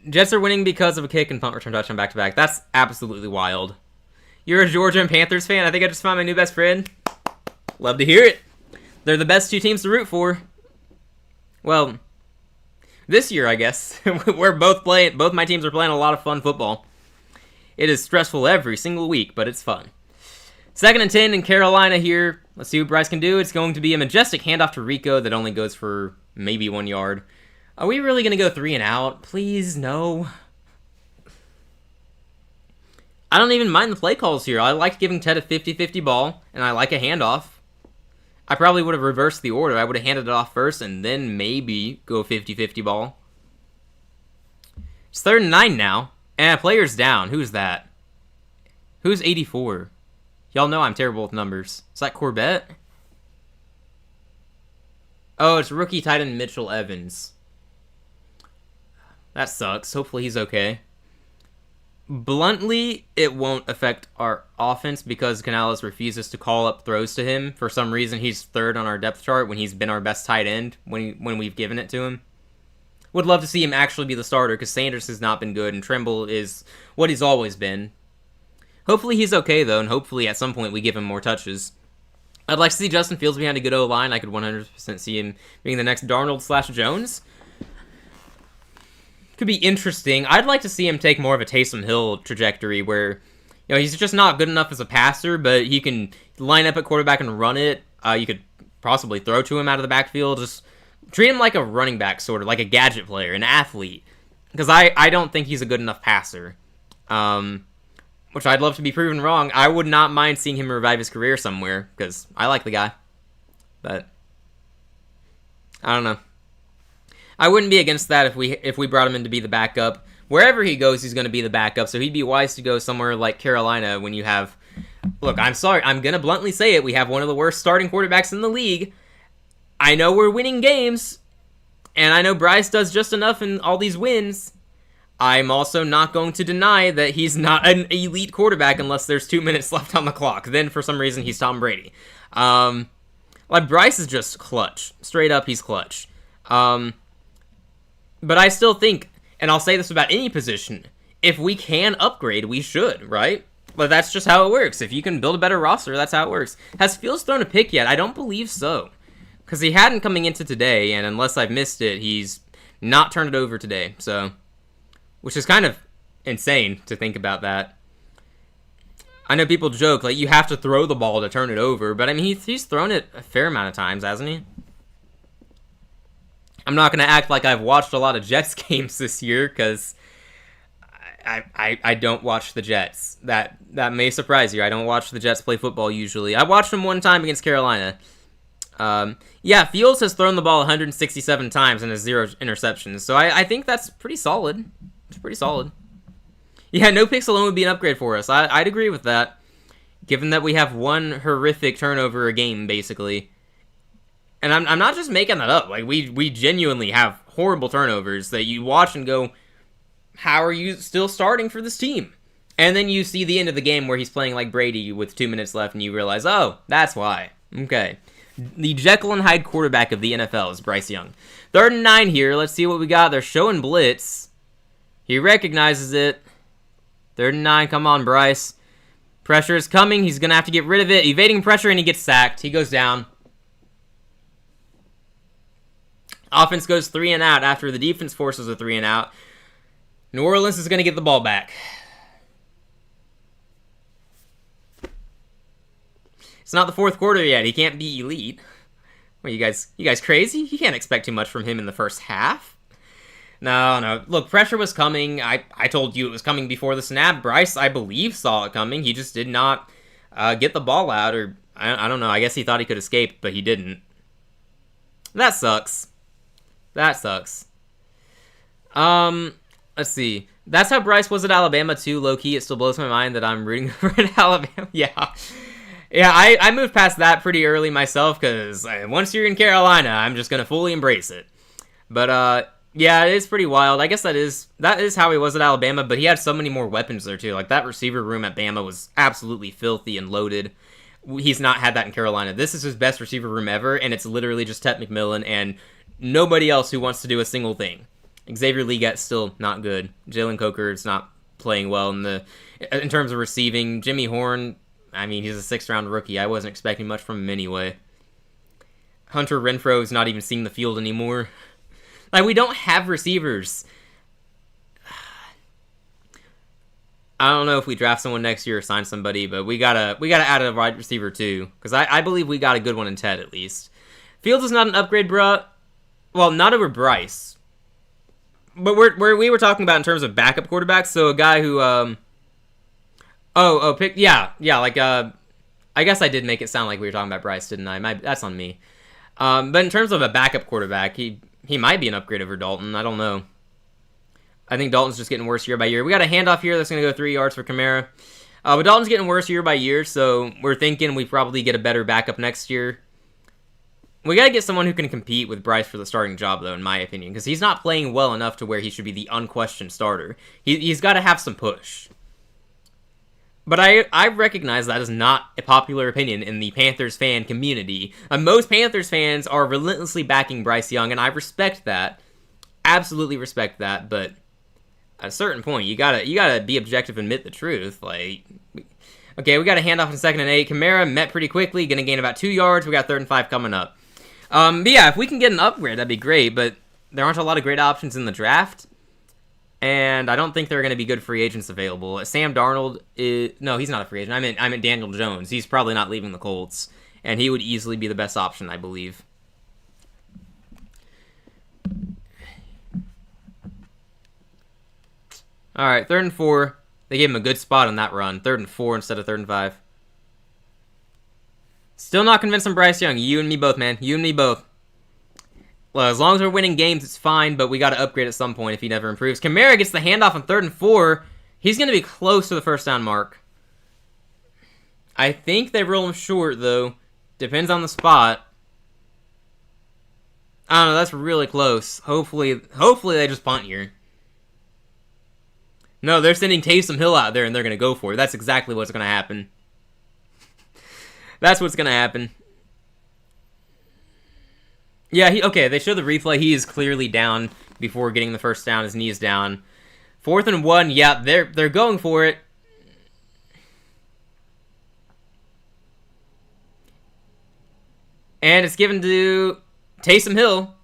Jets are winning because of a kick and punt return touchdown back-to-back. That's absolutely wild. You're a Georgia and Panthers fan? I think I just found my new best friend. Love to hear it. They're the best two teams to root for. Well, this year, I guess. Both my teams are playing a lot of fun football. It is stressful every single week, but it's fun. 2nd and 10 in Carolina here. Let's see what Bryce can do. It's going to be a majestic handoff to Rico that only goes for maybe 1 yard. Are we really going to go 3 and out? Please, no. I don't even mind the play calls here. I like giving Ted a 50-50 ball, and I like a handoff. I probably would have reversed the order. I would have handed it off first and then maybe go 50-50 ball. It's 3rd and 9 now. And player's down. Who's that? Who's 84? Y'all know I'm terrible with numbers. Is that Corbett? Oh, it's rookie tight end Mitchell Evans. That sucks. Hopefully he's okay. Bluntly, it won't affect our offense because Canales refuses to call up throws to him. For some reason, he's 3rd on our depth chart when he's been our best tight end when we've given it to him. Would love to see him actually be the starter because Sanders has not been good and Trimble is what he's always been. Hopefully he's okay, though, and hopefully at some point we give him more touches. I'd like to see Justin Fields behind a good O-line. I could 100% see him being the next Darnold/Jones. Could be interesting. I'd like to see him take more of a Taysom Hill trajectory where, he's just not good enough as a passer, but he can line up at quarterback and run it. You could possibly throw to him out of the backfield. Just treat him like a running back, sort of, like a gadget player, an athlete. Because I don't think he's a good enough passer. Which I'd love to be proven wrong. I would not mind seeing him revive his career somewhere, because I like the guy. But I don't know. I wouldn't be against that if we brought him in to be the backup. Wherever he goes, he's going to be the backup, so he'd be wise to go somewhere like Carolina when you have... Look, I'm sorry, I'm going to bluntly say it. We have one of the worst starting quarterbacks in the league. I know we're winning games, and I know Bryce does just enough in all these wins. I'm also not going to deny that he's not an elite quarterback unless there's 2 minutes left on the clock. Then, for some reason, he's Tom Brady. Like, Bryce is just clutch. Straight up, he's clutch. But I still think, and I'll say this about any position, if we can upgrade, we should, right? But that's just how it works. If you can build a better roster, that's how it works. Has Fields thrown a pick yet? I don't believe so. Because he hadn't coming into today, and unless I've missed it, he's not turned it over today. So, which is kind of insane to think about that. I know people joke, like, you have to throw the ball to turn it over, but I mean, he's thrown it a fair amount of times, hasn't he? I'm not going to act like I've watched a lot of Jets games this year, because I don't watch the Jets. That may surprise you. I don't watch the Jets play football usually. I watched them one time against Carolina. Yeah, Fields has thrown the ball 167 times and has 0 interceptions, so I think that's pretty solid. It's pretty solid. Yeah, no picks alone would be an upgrade for us. I'd agree with that, given that we have one horrific turnover a game, basically. And I'm not just making that up. Like, we genuinely have horrible turnovers that you watch and go, how are you still starting for this team? And then you see the end of the game where he's playing like Brady with 2 minutes left, and you realize, oh, that's why. Okay. The Jekyll and Hyde quarterback of the NFL is Bryce Young. 3rd and 9 here. Let's see what we got. They're showing blitz. He recognizes it. 3rd and 9. Come on, Bryce. Pressure is coming. He's going to have to get rid of it. Evading pressure, and he gets sacked. He goes down. Offense goes 3 and out after the defense forces a 3 and out. New Orleans is going to get the ball back. It's not the 4th quarter yet. He can't be elite. What, you guys crazy? You can't expect too much from him in the first half. No. Look, pressure was coming. I told you it was coming before the snap. Bryce, I believe, saw it coming. He just did not get the ball out, or I don't know. I guess he thought he could escape, but he didn't. That sucks. That sucks. Let's see. That's how Bryce was at Alabama, too, low-key. It still blows my mind that I'm rooting for at Alabama. Yeah. Yeah, I moved past that pretty early myself, because once you're in Carolina, I'm just going to fully embrace it. But, yeah, it is pretty wild. I guess that is how he was at Alabama, but he had so many more weapons there, too. Like, that receiver room at Bama was absolutely filthy and loaded. He's not had that in Carolina. This is his best receiver room ever, and it's literally just Ted McMillan and nobody else who wants to do a single thing. Xavier Legat's still not good. Jalen Coker's not playing well in terms of receiving. Jimmy Horn, I mean, he's a 6th-round rookie. I wasn't expecting much from him anyway. Hunter Renfrow is not even seeing the field anymore. Like, we don't have receivers. I don't know if we draft someone next year or sign somebody, but we gotta add a wide receiver too, because I believe we got a good one in Ted at least. Fields is not an upgrade, bruh. Well, not over Bryce. But we were talking about in terms of backup quarterbacks, so a guy who like I guess I did make it sound like we were talking about Bryce, didn't I? That's on me. But in terms of a backup quarterback, he might be an upgrade over Dalton. I don't know. I think Dalton's just getting worse year by year. We got a handoff here that's going to go 3 yards for Kamara. But Dalton's getting worse year by year, so we're thinking we probably get a better backup next year. We got to get someone who can compete with Bryce for the starting job, though, in my opinion, because he's not playing well enough to where he should be the unquestioned starter. He's got to have some push. But I recognize that is not a popular opinion in the Panthers fan community. Most Panthers fans are relentlessly backing Bryce Young, and I respect that. Absolutely respect that, but at a certain point, you gotta be objective and admit the truth. Like, okay, we got a handoff in 2nd and 8. Kamara met pretty quickly, gonna gain about 2 yards. We got 3rd and 5 coming up. But yeah, if we can get an upgrade, that'd be great, but there aren't a lot of great options in the draft, and I don't think there are going to be good free agents available. Sam Darnold no, he's not a free agent. I meant Daniel Jones. He's probably not leaving the Colts, and he would easily be the best option, I believe. All right, 3rd and 4. They gave him a good spot on that run. 3rd and 4 instead of 3rd and 5. Still not convinced on Bryce Young. You and me both, man. You and me both. Well, as long as we're winning games, it's fine, but we got to upgrade at some point if he never improves. Kamara gets the handoff on 3rd and 4. He's going to be close to the 1st down mark. I think they roll him short, though. Depends on the spot. I don't know. That's really close. Hopefully they just punt here. No, they're sending Taysom Hill out there and they're going to go for it. That's exactly what's going to happen. That's what's going to happen. Yeah, okay, they show the replay. He is clearly down before getting the first down. His knee is down. 4th and 1, yeah, they're going for it. And it's given to Taysom Hill.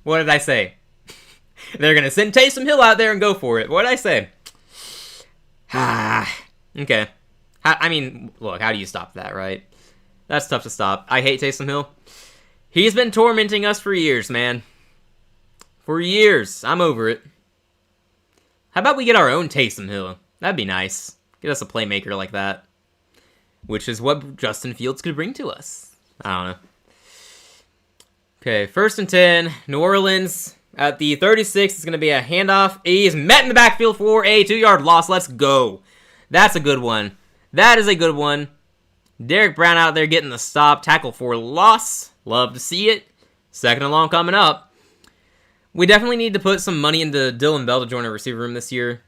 What did I say? They're going to send Taysom Hill out there and go for it. What did I say? Okay. I mean, look, how do you stop that, right? That's tough to stop. I hate Taysom Hill. He's been tormenting us for years, man. For years. I'm over it. How about we get our own Taysom Hill? That'd be nice. Get us a playmaker like that. Which is what Justin Fields could bring to us. I don't know. Okay, 1st and 10. New Orleans at the 36. It's going to be a handoff. He's met in the backfield for a 2-yard loss. Let's go. That's a good one. That is a good one. Derek Brown out there getting the stop. Tackle for loss. Love to see it. 2nd and long coming up. We definitely need to put some money into Dylan Bell to join our receiver room this year.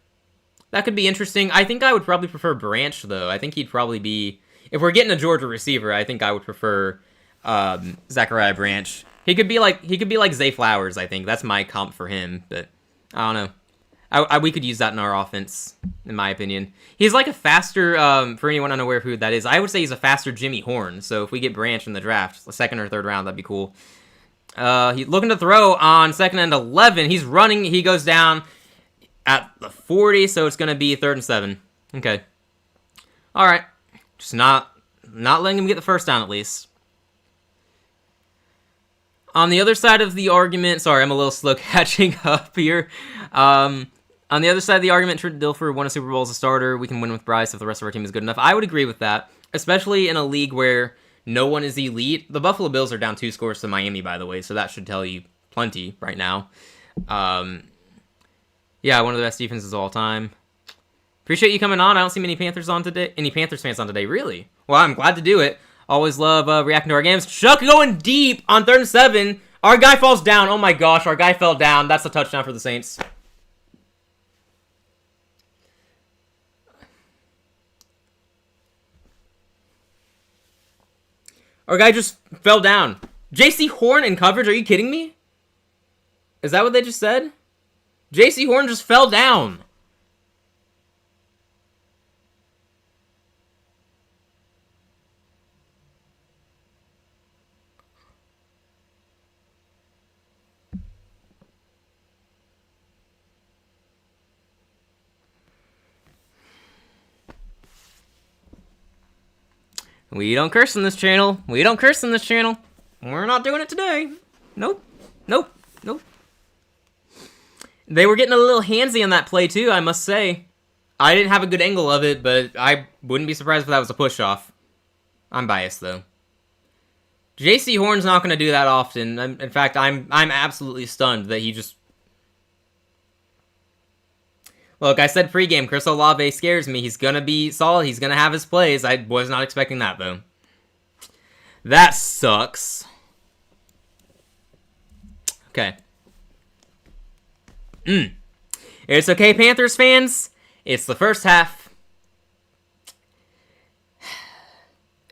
That could be interesting. I think I would probably prefer Branch, though. I think he'd probably be... If we're getting a Georgia receiver, I think I would prefer Zachariah Branch. He could be like Zay Flowers, I think. That's my comp for him, but I don't know. We could use that in our offense, in my opinion. He's like a faster, for anyone unaware of who that is, I would say he's a faster Jimmy Horn. So if we get Branch in the draft, the 2nd or 3rd round, that'd be cool. He's looking to throw on 2nd and 11. He's running. He goes down at the 40, so it's going to be 3rd and 7. Okay. All right. Just not letting him get the first down, at least. On the other side of the argument, sorry, I'm a little slow catching up here. On the other side of the argument, Trent Dilfer won a Super Bowl as a starter. We can win with Bryce if the rest of our team is good enough. I would agree with that, especially in a league where no one is elite. The Buffalo Bills are down 2 scores to Miami, by the way, so that should tell you plenty right now. Yeah, one of the best defenses of all time. Appreciate you coming on. I don't see many Panthers on today. Any Panthers fans on today, really? Well, I'm glad to do it. Always love reacting to our games. Chuck going deep on 3rd and 7. Our guy falls down. Oh my gosh, our guy fell down. That's a touchdown for the Saints. Our guy just fell down. JC Horn in coverage? Are you kidding me? Is that what they just said? JC Horn just fell down. We don't curse on this channel. We don't curse on this channel. We're not doing it today. Nope. Nope. Nope. They were getting a little handsy on that play, too, I must say. I didn't have a good angle of it, but I wouldn't be surprised if that was a push-off. I'm biased, though. JC Horn's not going to do that often. In fact, I'm absolutely stunned that he just... Look, I said pregame, Chris Olave scares me. He's going to be solid. He's going to have his plays. I was not expecting that, though. That sucks. Okay. It's okay, Panthers fans. It's the first half.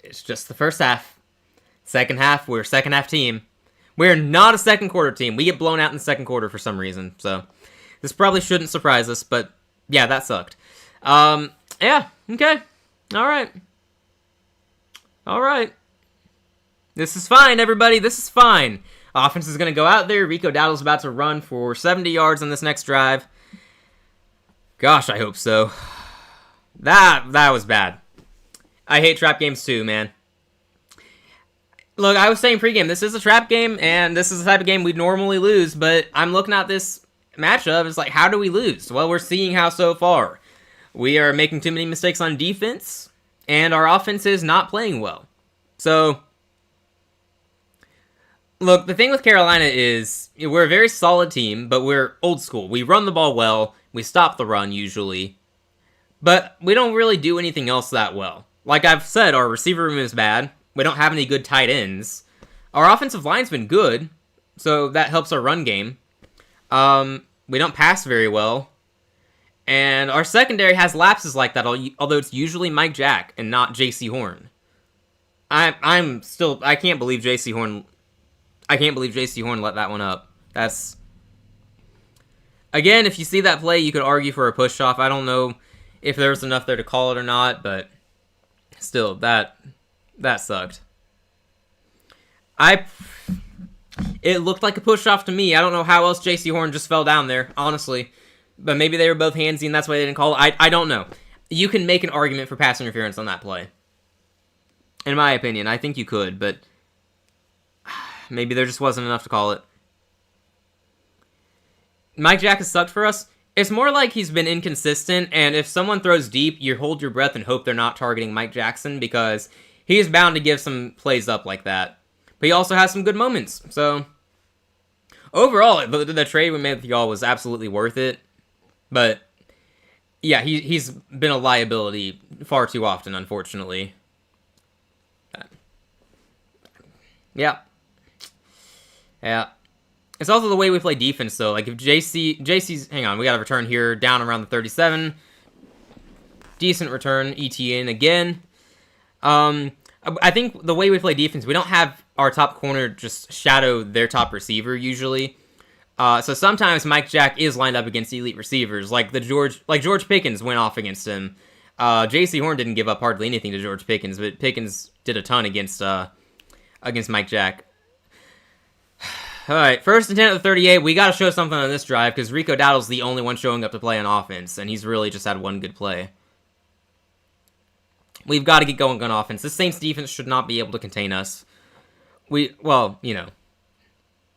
It's just the first half. Second half, we're a second half team. We're not a second quarter team. We get blown out in the second quarter for some reason. So, this probably shouldn't surprise us, but yeah, that sucked. Yeah, okay. Alright. Alright. This is fine, everybody. This is fine. Offense is going to go out there. Rico Dowdle's about to run for 70 yards on this next drive. Gosh, I hope so. That was bad. I hate trap games too, man. Look, I was saying pregame, this is a trap game, and this is the type of game we'd normally lose, but I'm looking at this matchup, it's like, how do we lose? Well, we're seeing how so far. We are making too many mistakes on defense, and our offense is not playing well. So, look, the thing with Carolina is, we're a very solid team, but we're old school. We run the ball well, we stop the run usually, but we don't really do anything else that well. Like I've said, our receiver room is bad. We don't have any good tight ends. Our offensive line's been good, so that helps our run game. We don't pass very well. And our secondary has lapses like that, although it's usually Mike Jack and not J.C. Horn. I can't believe J.C. Horn let that one up. That's... Again, if you see that play, you could argue for a push-off. I don't know if there's enough there to call it or not, but still, that sucked. It looked like a push-off to me. I don't know how else J.C. Horn just fell down there, honestly. But maybe they were both handsy and that's why they didn't call it. I don't know. You can make an argument for pass interference on that play. In my opinion, I think you could, but maybe there just wasn't enough to call it. Mike Jack has sucked for us. It's more like he's been inconsistent, and if someone throws deep, you hold your breath and hope they're not targeting Mike Jackson, because he is bound to give some plays up like that. But he also has some good moments, so... Overall, the trade we made with y'all was absolutely worth it. But, yeah, he's been a liability far too often, unfortunately. Yeah. It's also the way we play defense, though. Like, if JC's... Hang on, we got a return here, down around the 37. Decent return, ETN again. I think the way we play defense, we don't have our top corner just shadow their top receiver, usually. So sometimes Mike Jack is lined up against elite receivers, like George Pickens went off against him. J.C. Horn didn't give up hardly anything to George Pickens, but Pickens did a ton against Mike Jack. All right, 1st and 10 at the 38. We got to show something on this drive because Rico Dowdle's the only one showing up to play on offense, and he's really just had one good play. We've got to get going on offense. This Saints defense should not be able to contain us. Well, you know,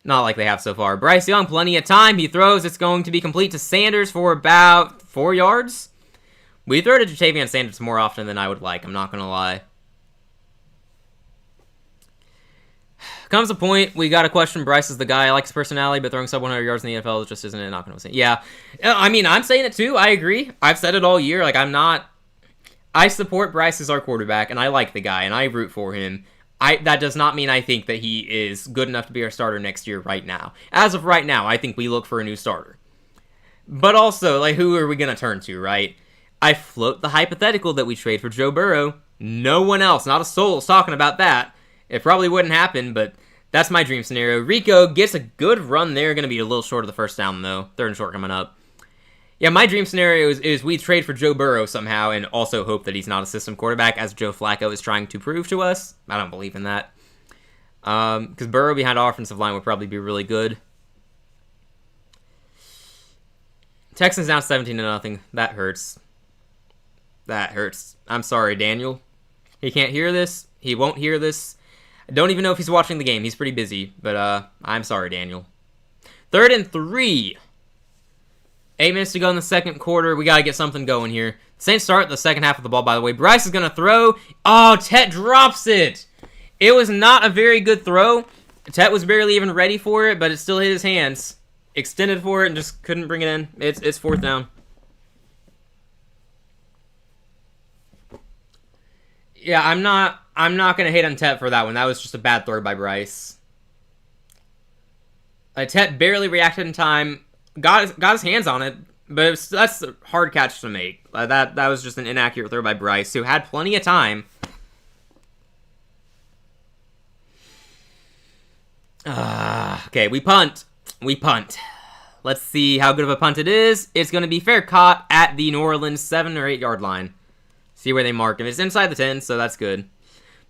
not like they have so far. Bryce Young, plenty of time. He throws. It's going to be complete to Sanders for about 4 yards. We throw to Jatavian Sanders more often than I would like. I'm not going to lie. Comes a point, we got to question Bryce as the guy. I like his personality, but throwing sub 100 yards in the NFL just isn't it. Not going to say. Yeah, I mean, I'm saying it too. I agree. I've said it all year. Like, I support Bryce as our quarterback, and I like the guy, and I root for him. That does not mean I think that he is good enough to be our starter next year right now. As of right now, I think we look for a new starter. But also, like, who are we going to turn to, right? I float the hypothetical that we trade for Joe Burrow. No one else, not a soul, is talking about that. It probably wouldn't happen, but that's my dream scenario. Rico gets a good run there. Going to be a little short of the first down, though. 3rd and short coming up. Yeah, my dream scenario is we trade for Joe Burrow somehow and also hope that he's not a system quarterback, as Joe Flacco is trying to prove to us. I don't believe in that. Because Burrow behind our offensive line would probably be really good. Texans down 17-0. That hurts. That hurts. I'm sorry, Daniel. He can't hear this. He won't hear this. I don't even know if he's watching the game. He's pretty busy. But I'm sorry, Daniel. 3rd and 3. 8 minutes to go in the second quarter. We got to get something going here. Saints start the second half of the ball, by the way. Bryce is going to throw. Oh, Tet drops it. It was not a very good throw. Tet was barely even ready for it, but it still hit his hands. Extended for it and just couldn't bring it in. It's 4th down. Yeah, I'm not going to hate on Tet for that one. That was just a bad throw by Bryce. Tet barely reacted in time. Got his hands on it, but that's a hard catch to make. That was just an inaccurate throw by Bryce, who had plenty of time. Okay, we punt. Let's see how good of a punt it is. It's going to be fair caught at the New Orleans 7 or 8 yard line. See where they mark him. It's inside the 10, so that's good.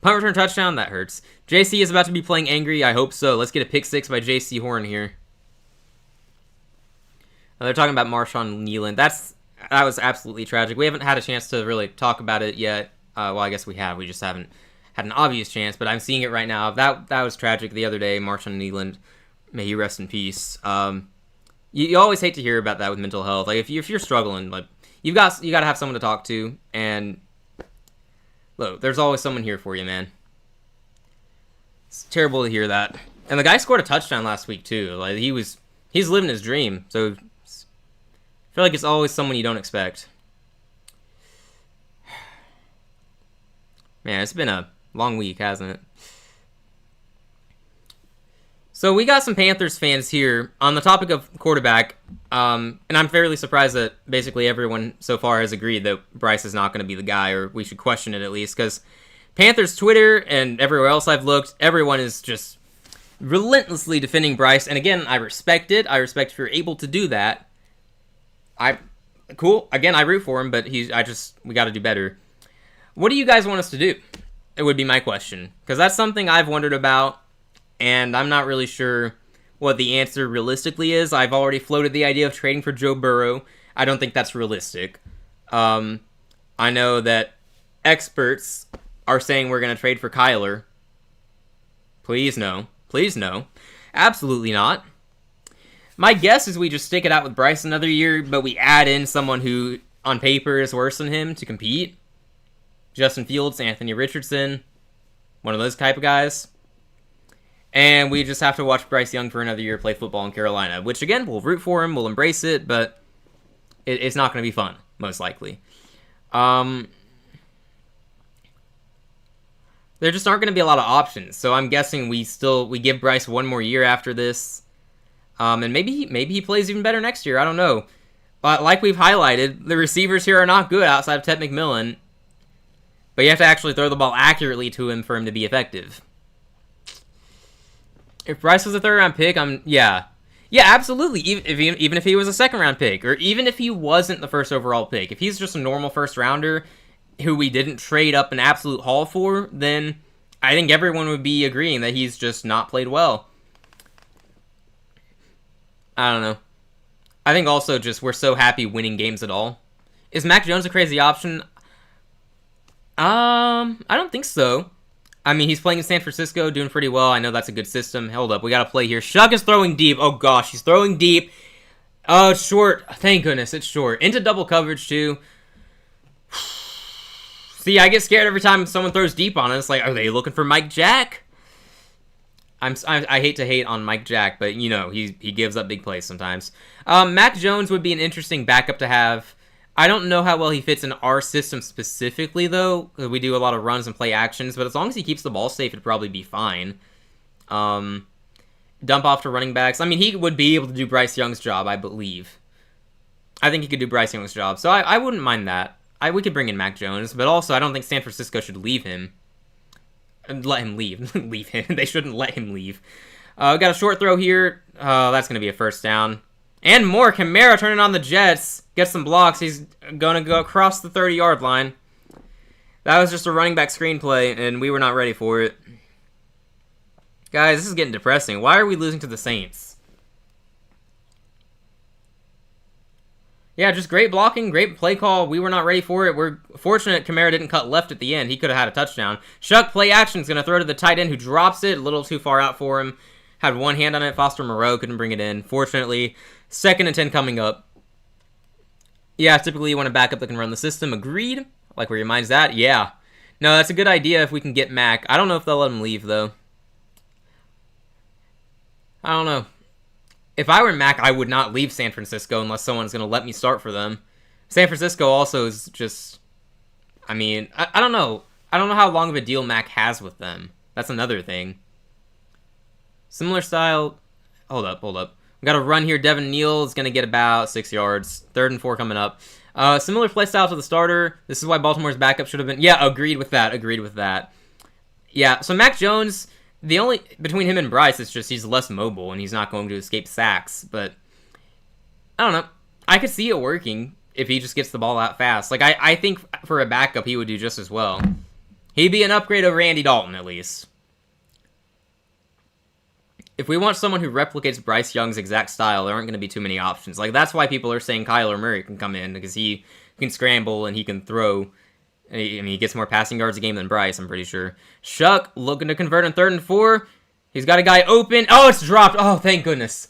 Punt return touchdown, that hurts. JC is about to be playing angry. I hope so. Let's get a pick 6 by JC Horn here. They're talking about Marshawn Nealon. That was absolutely tragic. We haven't had a chance to really talk about it yet. Well, I guess we have. We just haven't had an obvious chance, but I'm seeing it right now. That was tragic the other day. Marshawn Nealon, may he rest in peace. You always hate to hear about that with mental health. Like if you're struggling, like you got to have someone to talk to, and look, there's always someone here for you, man. It's terrible to hear that. And the guy scored a touchdown last week too. Like he's living his dream. So I feel like it's always someone you don't expect. Man, it's been a long week, hasn't it? So we got some Panthers fans here on the topic of quarterback, and I'm fairly surprised that basically everyone so far has agreed that Bryce is not going to be the guy, or we should question it at least, because Panthers Twitter and everywhere else I've looked, everyone is just relentlessly defending Bryce, and again, I respect it. I respect if you're able to do that. Cool. Again, I root for him, but we got to do better. What do you guys want us to do? It would be my question, because that's something I've wondered about. And I'm not really sure what the answer realistically is. I've already floated the idea of trading for Joe Burrow. I don't think that's realistic. I know that experts are saying we're going to trade for Kyler. Please no. Please no. Absolutely not. My guess is we just stick it out with Bryce another year, but we add in someone who, on paper, is worse than him to compete. Justin Fields, Anthony Richardson, one of those type of guys. And we just have to watch Bryce Young for another year play football in Carolina, which, again, we'll root for him, we'll embrace it, but it's not going to be fun, most likely. There just aren't going to be a lot of options, so I'm guessing we give Bryce one more year after this, and maybe he plays even better next year, I don't know. But like we've highlighted, the receivers here are not good outside of Ted McMillan, but you have to actually throw the ball accurately to him for him to be effective. If Bryce was a third-round pick, yeah, absolutely. Even if he was a second-round pick, or even if he wasn't the first overall pick, if he's just a normal first-rounder who we didn't trade up an absolute haul for, then I think everyone would be agreeing that he's just not played well. I don't know. I think also just we're so happy winning games at all. Is Mac Jones a crazy option? I don't think so. I mean, he's playing in San Francisco, doing pretty well. I know that's a good system. Hold up, we got to play here. Shuck is throwing deep. Oh, gosh, he's throwing deep. Oh, it's short. Thank goodness, it's short. Into double coverage, too. See, I get scared every time someone throws deep on us. Like, are they looking for Mike Jack? I hate to hate on Mike Jack, but, you know, he gives up big plays sometimes. Mac Jones would be an interesting backup to have. I don't know how well he fits in our system specifically, though. We do a lot of runs and play actions, but as long as he keeps the ball safe, it'd probably be fine. Dump off to running backs. I mean, he would be able to do Bryce Young's job, I believe. I think he could do Bryce Young's job, so I wouldn't mind that. We could bring in Mac Jones, but also I don't think San Francisco should leave him. Let him leave. Leave him. They shouldn't let him leave. We got a short throw here. That's going to be a first down. And more. Kamara turning on the Jets. Gets some blocks. He's going to go across the 30-yard line. That was just a running back screenplay, and we were not ready for it. Guys, this is getting depressing. Why are we losing to the Saints? Yeah, just great blocking, great play call. We were not ready for it. We're fortunate Kamara didn't cut left at the end. He could have had a touchdown. Shuck, play action, is going to throw to the tight end who drops it. A little too far out for him. Had one hand on it. Foster Moreau couldn't bring it in. Fortunately, 2nd and 10 coming up. Yeah, typically you want a backup that can run the system. Agreed. Like where your mind's at. Yeah. No, that's a good idea if we can get Mac. I don't know if they'll let him leave, though. I don't know. If I were Mac, I would not leave San Francisco unless someone's going to let me start for them. San Francisco also is just... I mean, I don't know. I don't know how long of a deal Mac has with them. That's another thing. Similar style... Hold up. We got a run here. Devin Neal is going to get about 6 yards. 3rd and 4 coming up. Similar play style to the starter. This is why Baltimore's backup should have been... Yeah, agreed with that. Yeah, so Mac Jones... The only... Between him and Bryce, it's just he's less mobile and he's not going to escape sacks. But... I don't know. I could see it working if he just gets the ball out fast. Like, I think for a backup, he would do just as well. He'd be an upgrade over Andy Dalton, at least. If we want someone who replicates Bryce Young's exact style, there aren't going to be too many options. Like, that's why people are saying Kyler Murray can come in, because he can scramble and he can throw. I mean, he gets more passing yards a game than Bryce, I'm pretty sure. Shuck, looking to convert on 3rd and 4. He's got a guy open. Oh, it's dropped. Oh, thank goodness.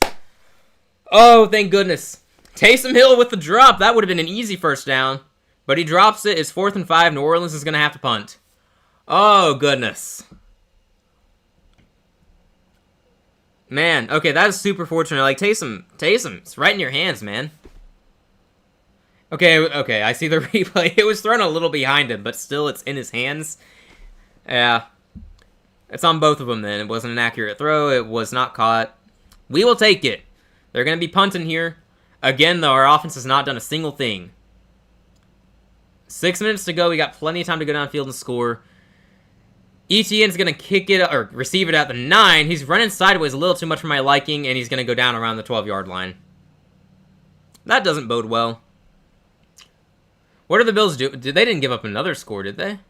Taysom Hill with the drop. That would have been an easy first down. But he drops it. It's 4th and 5. New Orleans is going to have to punt. Oh, goodness. Man, okay, that is super fortunate. Like, Taysom, it's right in your hands, man. Okay, I see the replay. It was thrown a little behind him, but still, it's in his hands. Yeah. It's on both of them then. It wasn't an accurate throw. It was not caught. We will take it. They're going to be punting here. Again, though, our offense has not done a single thing. 6 minutes to go. We got plenty of time to go downfield and score. Etienne's going to kick it, or receive it at the 9. He's running sideways a little too much for my liking, and he's going to go down around the 12-yard line. That doesn't bode well. What are the Bills doing? They didn't give up another score, did they?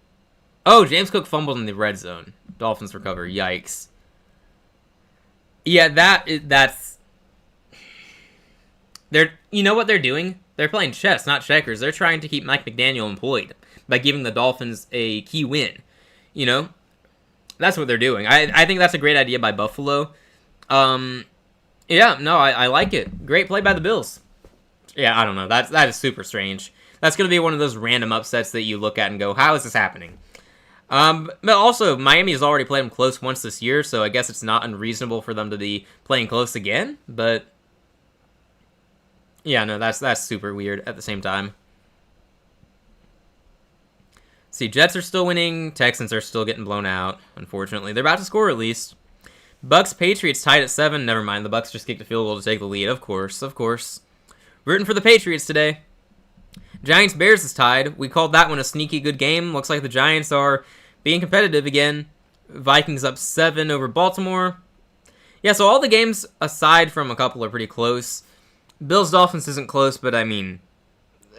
Oh, James Cook fumbled in the red zone. Dolphins recover. Yikes. Yeah, that's... You know what they're doing? They're playing chess, not checkers. They're trying to keep Mike McDaniel employed by giving the Dolphins a key win. You know? That's what they're doing. I think that's a great idea by Buffalo. Yeah, no, I like it. Great play by the Bills. Yeah, I don't know. That is super strange. That's going to be one of those random upsets that you look at and go, how is this happening? But also, Miami has already played them close once this year, so I guess it's not unreasonable for them to be playing close again. But, yeah, no, that's super weird at the same time. See, Jets are still winning. Texans are still getting blown out, unfortunately. They're about to score at least. Bucks-Patriots tied at 7. Never mind, the Bucks just kicked a field goal to take the lead. Of course, of course. Rooting for the Patriots today. Giants-Bears is tied. We called that one a sneaky good game. Looks like the Giants are being competitive again. Vikings up 7 over Baltimore. Yeah, so all the games, aside from a couple, are pretty close. Bills-Dolphins isn't close, but I mean,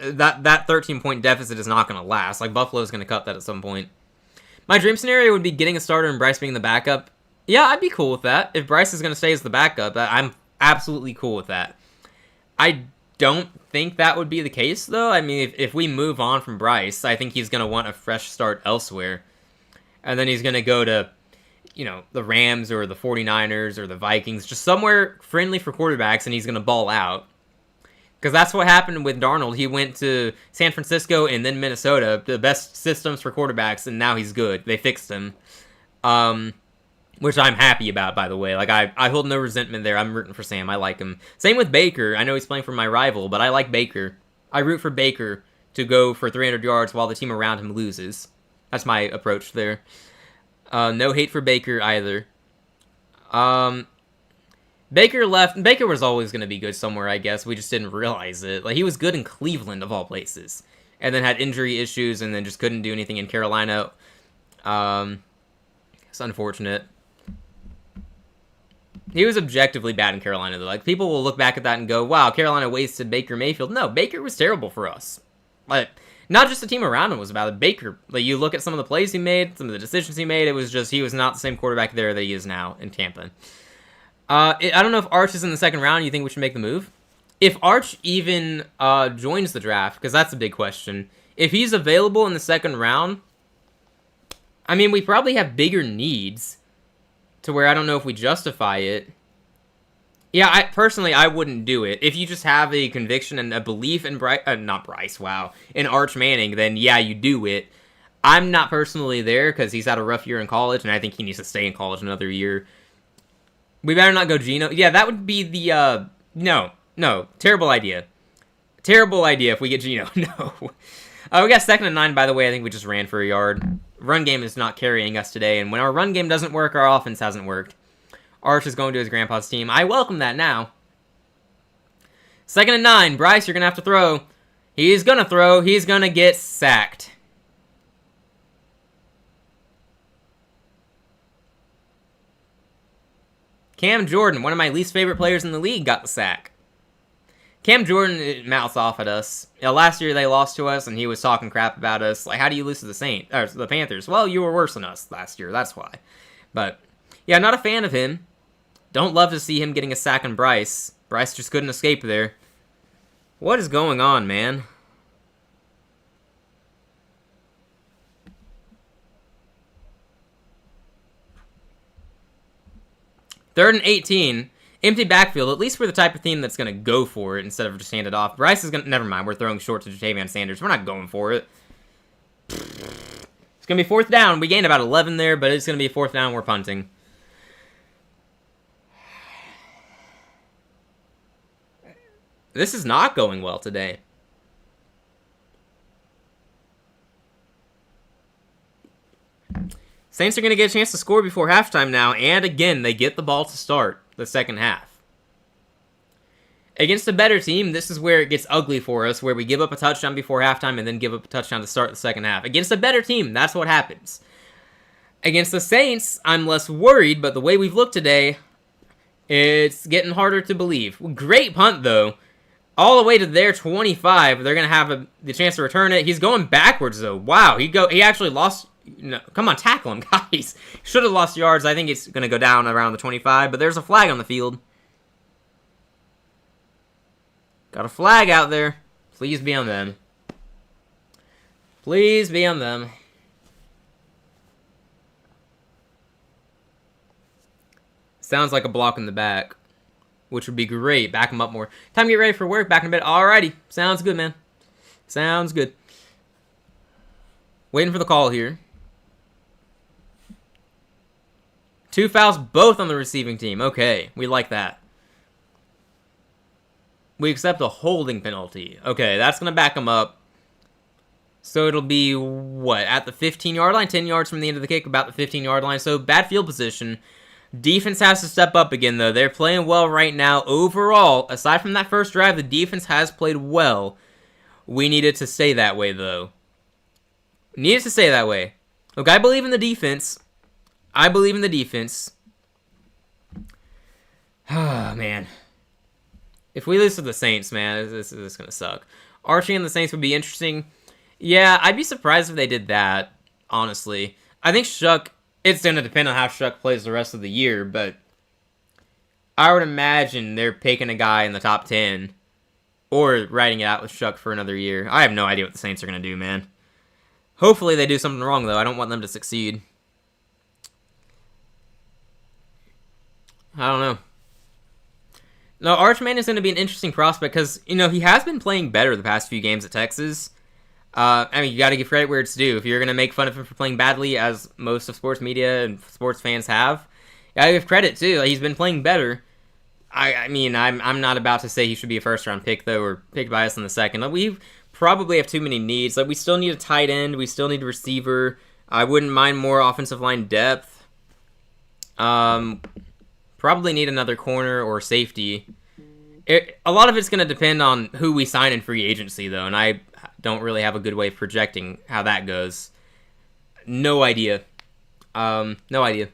that 13-point deficit is not going to last. Like, Buffalo's going to cut that at some point. My dream scenario would be getting a starter and Bryce being the backup. Yeah, I'd be cool with that. If Bryce is going to stay as the backup, I'm absolutely cool with that. I don't think that would be the case, though. I mean, if we move on from Bryce, I think he's going to want a fresh start elsewhere. And then he's going to go to, the Rams or the 49ers or the Vikings, just somewhere friendly for quarterbacks, and he's going to ball out. Because that's what happened with Darnold. He went to San Francisco and then Minnesota, the best systems for quarterbacks, and now he's good. They fixed him. Which I'm happy about, by the way. Like, I hold no resentment there. I'm rooting for Sam. I like him. Same with Baker. I know he's playing for my rival, but I like Baker. I root for Baker to go for 300 yards while the team around him loses. That's my approach there. No hate for Baker either. Baker left. Baker was always going to be good somewhere, I guess. We just didn't realize it. Like, he was good in Cleveland, of all places. And then had injury issues and then just couldn't do anything in Carolina. It's unfortunate. He was objectively bad in Carolina, though. Like, people will look back at that and go, wow, Carolina wasted Baker Mayfield. No, Baker was terrible for us. Like, not just the team around him was about it. Baker, like, you look at some of the plays he made, some of the decisions he made, it was just, he was not the same quarterback there that he is now in Tampa. I don't know if Arch is in the second round. You think we should make the move? If Arch even joins the draft, because that's a big question. If he's available in the second round, I mean, we probably have bigger needs to where I don't know if we justify it. Yeah, personally, I wouldn't do it. If you just have a conviction and a belief in in Arch Manning, then yeah, you do it. I'm not personally there because he's had a rough year in college, and I think he needs to stay in college another year. We better not go Geno. Yeah, that would be the, no, terrible idea. Terrible idea if we get Geno, no. We got 2nd and 9, by the way. I think we just ran for a yard. Run game is not carrying us today, and when our run game doesn't work, our offense hasn't worked. Arch is going to his grandpa's team. I welcome that now. 2nd and 9. Bryce, you're going to have to throw. He's going to throw. He's going to get sacked. Cam Jordan, one of my least favorite players in the league, got the sack. Cam Jordan mouths off at us. Last year they lost to us, and he was talking crap about us. Like, how do you lose to the Panthers? Well, you were worse than us last year. That's why. But yeah, not a fan of him. Don't love to see him getting a sack on Bryce. Bryce just couldn't escape there. What is going on, man? Third and 18. Empty backfield. At least we're the type of team that's going to go for it instead of just hand it off. Bryce is going to... Never mind. We're throwing short to Jatavion Sanders. We're not going for it. It's going to be 4th down. We gained about 11 there, but it's going to be 4th down. We're punting. This is not going well today. Saints are going to get a chance to score before halftime now, and again, they get the ball to start the second half. Against a better team, this is where it gets ugly for us, where we give up a touchdown before halftime and then give up a touchdown to start the second half. Against a better team, that's what happens. Against the Saints, I'm less worried, but the way we've looked today, it's getting harder to believe. Great punt, though. All the way to their 25. They're going to have the chance to return it. He's going backwards, though. Wow, he actually lost... No, come on, tackle him, guys. Should have lost yards. I think it's going to go down around the 25, but there's a flag on the field. Got a flag out there. Please be on them. Please be on them. Sounds like a block in the back, which would be great. Back him up more. Time to get ready for work. Back in bed. Alrighty. Sounds good, man. Sounds good. Waiting for the call here. 2 fouls, both on the receiving team. Okay, we like that. We accept a holding penalty. Okay, that's going to back him up. So it'll be, what, at the 15-yard line? 10 yards from the end of the kick, about the 15-yard line. So bad field position. Defense has to step up again, though. They're playing well right now. Overall, aside from that first drive, the defense has played well. We need it to stay that way, though. Need it to stay that way. Look, I believe in the defense. I believe in the defense. Ah, man. If we lose to the Saints, man, this is going to suck. Archie and the Saints would be interesting. Yeah, I'd be surprised if they did that, honestly. I think Shuck, it's going to depend on how Shuck plays the rest of the year, but I would imagine they're picking a guy in the top 10 or riding it out with Shuck for another year. I have no idea what the Saints are going to do, man. Hopefully they do something wrong, though. I don't want them to succeed. I don't know. No, Archman is going to be an interesting prospect because, you know, he has been playing better the past few games at Texas. I mean, you got to give credit where it's due. If you're going to make fun of him for playing badly, as most of sports media and sports fans have, you got to give credit, too. He's been playing better. I mean, I'm not about to say he should be a first-round pick, though, or picked by us in the second. We probably have too many needs. Like, we still need a tight end. We still need a receiver. I wouldn't mind more offensive line depth. Probably need another corner or safety. A lot of it's going to depend on who we sign in free agency, though, and I don't really have a good way of projecting how that goes. No idea. No idea.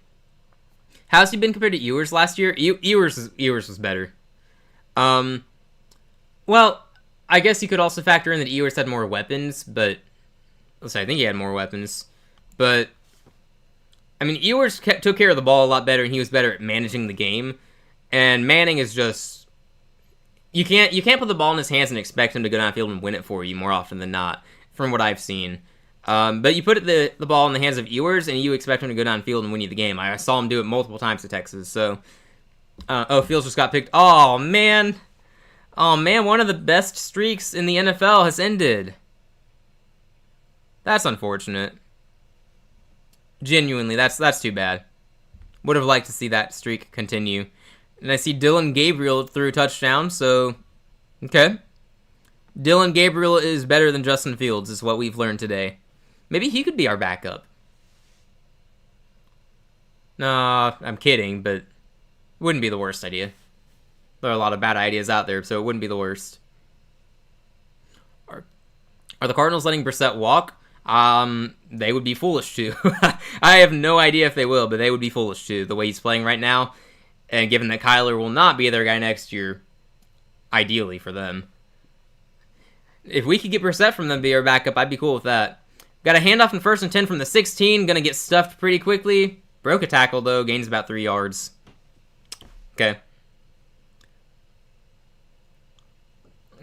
How's he been compared to Ewers last year? Ewers was better. Well, I guess you could also factor in that Ewers had more weapons, but... Let's say, I think he had more weapons. But... I mean, Ewers took care of the ball a lot better, and he was better at managing the game. And Manning is just... You can't put the ball in his hands and expect him to go downfield and win it for you more often than not, from what I've seen. But you put the ball in the hands of Ewers, and you expect him to go downfield and win you the game. I saw him do it multiple times at Texas. So, Fields just got picked. Oh man, one of the best streaks in the NFL has ended. That's unfortunate. Genuinely, that's too bad. Would have liked to see that streak continue. And I see Dylan Gabriel threw a touchdown, so... Okay. Dylan Gabriel is better than Justin Fields, is what we've learned today. Maybe he could be our backup. No, I'm kidding, but... It wouldn't be the worst idea. There are a lot of bad ideas out there, so it wouldn't be the worst. Are the Cardinals letting Brissett walk? They would be foolish to. I have no idea if they will, but they would be foolish to, the way he's playing right now. And given that Kyler will not be their guy next year, ideally for them. If we could get Brissett from them to be our backup, I'd be cool with that. Got a handoff in 1st and 10 from the 16. Gonna get stuffed pretty quickly. Broke a tackle, though. Gains about 3 yards. Okay.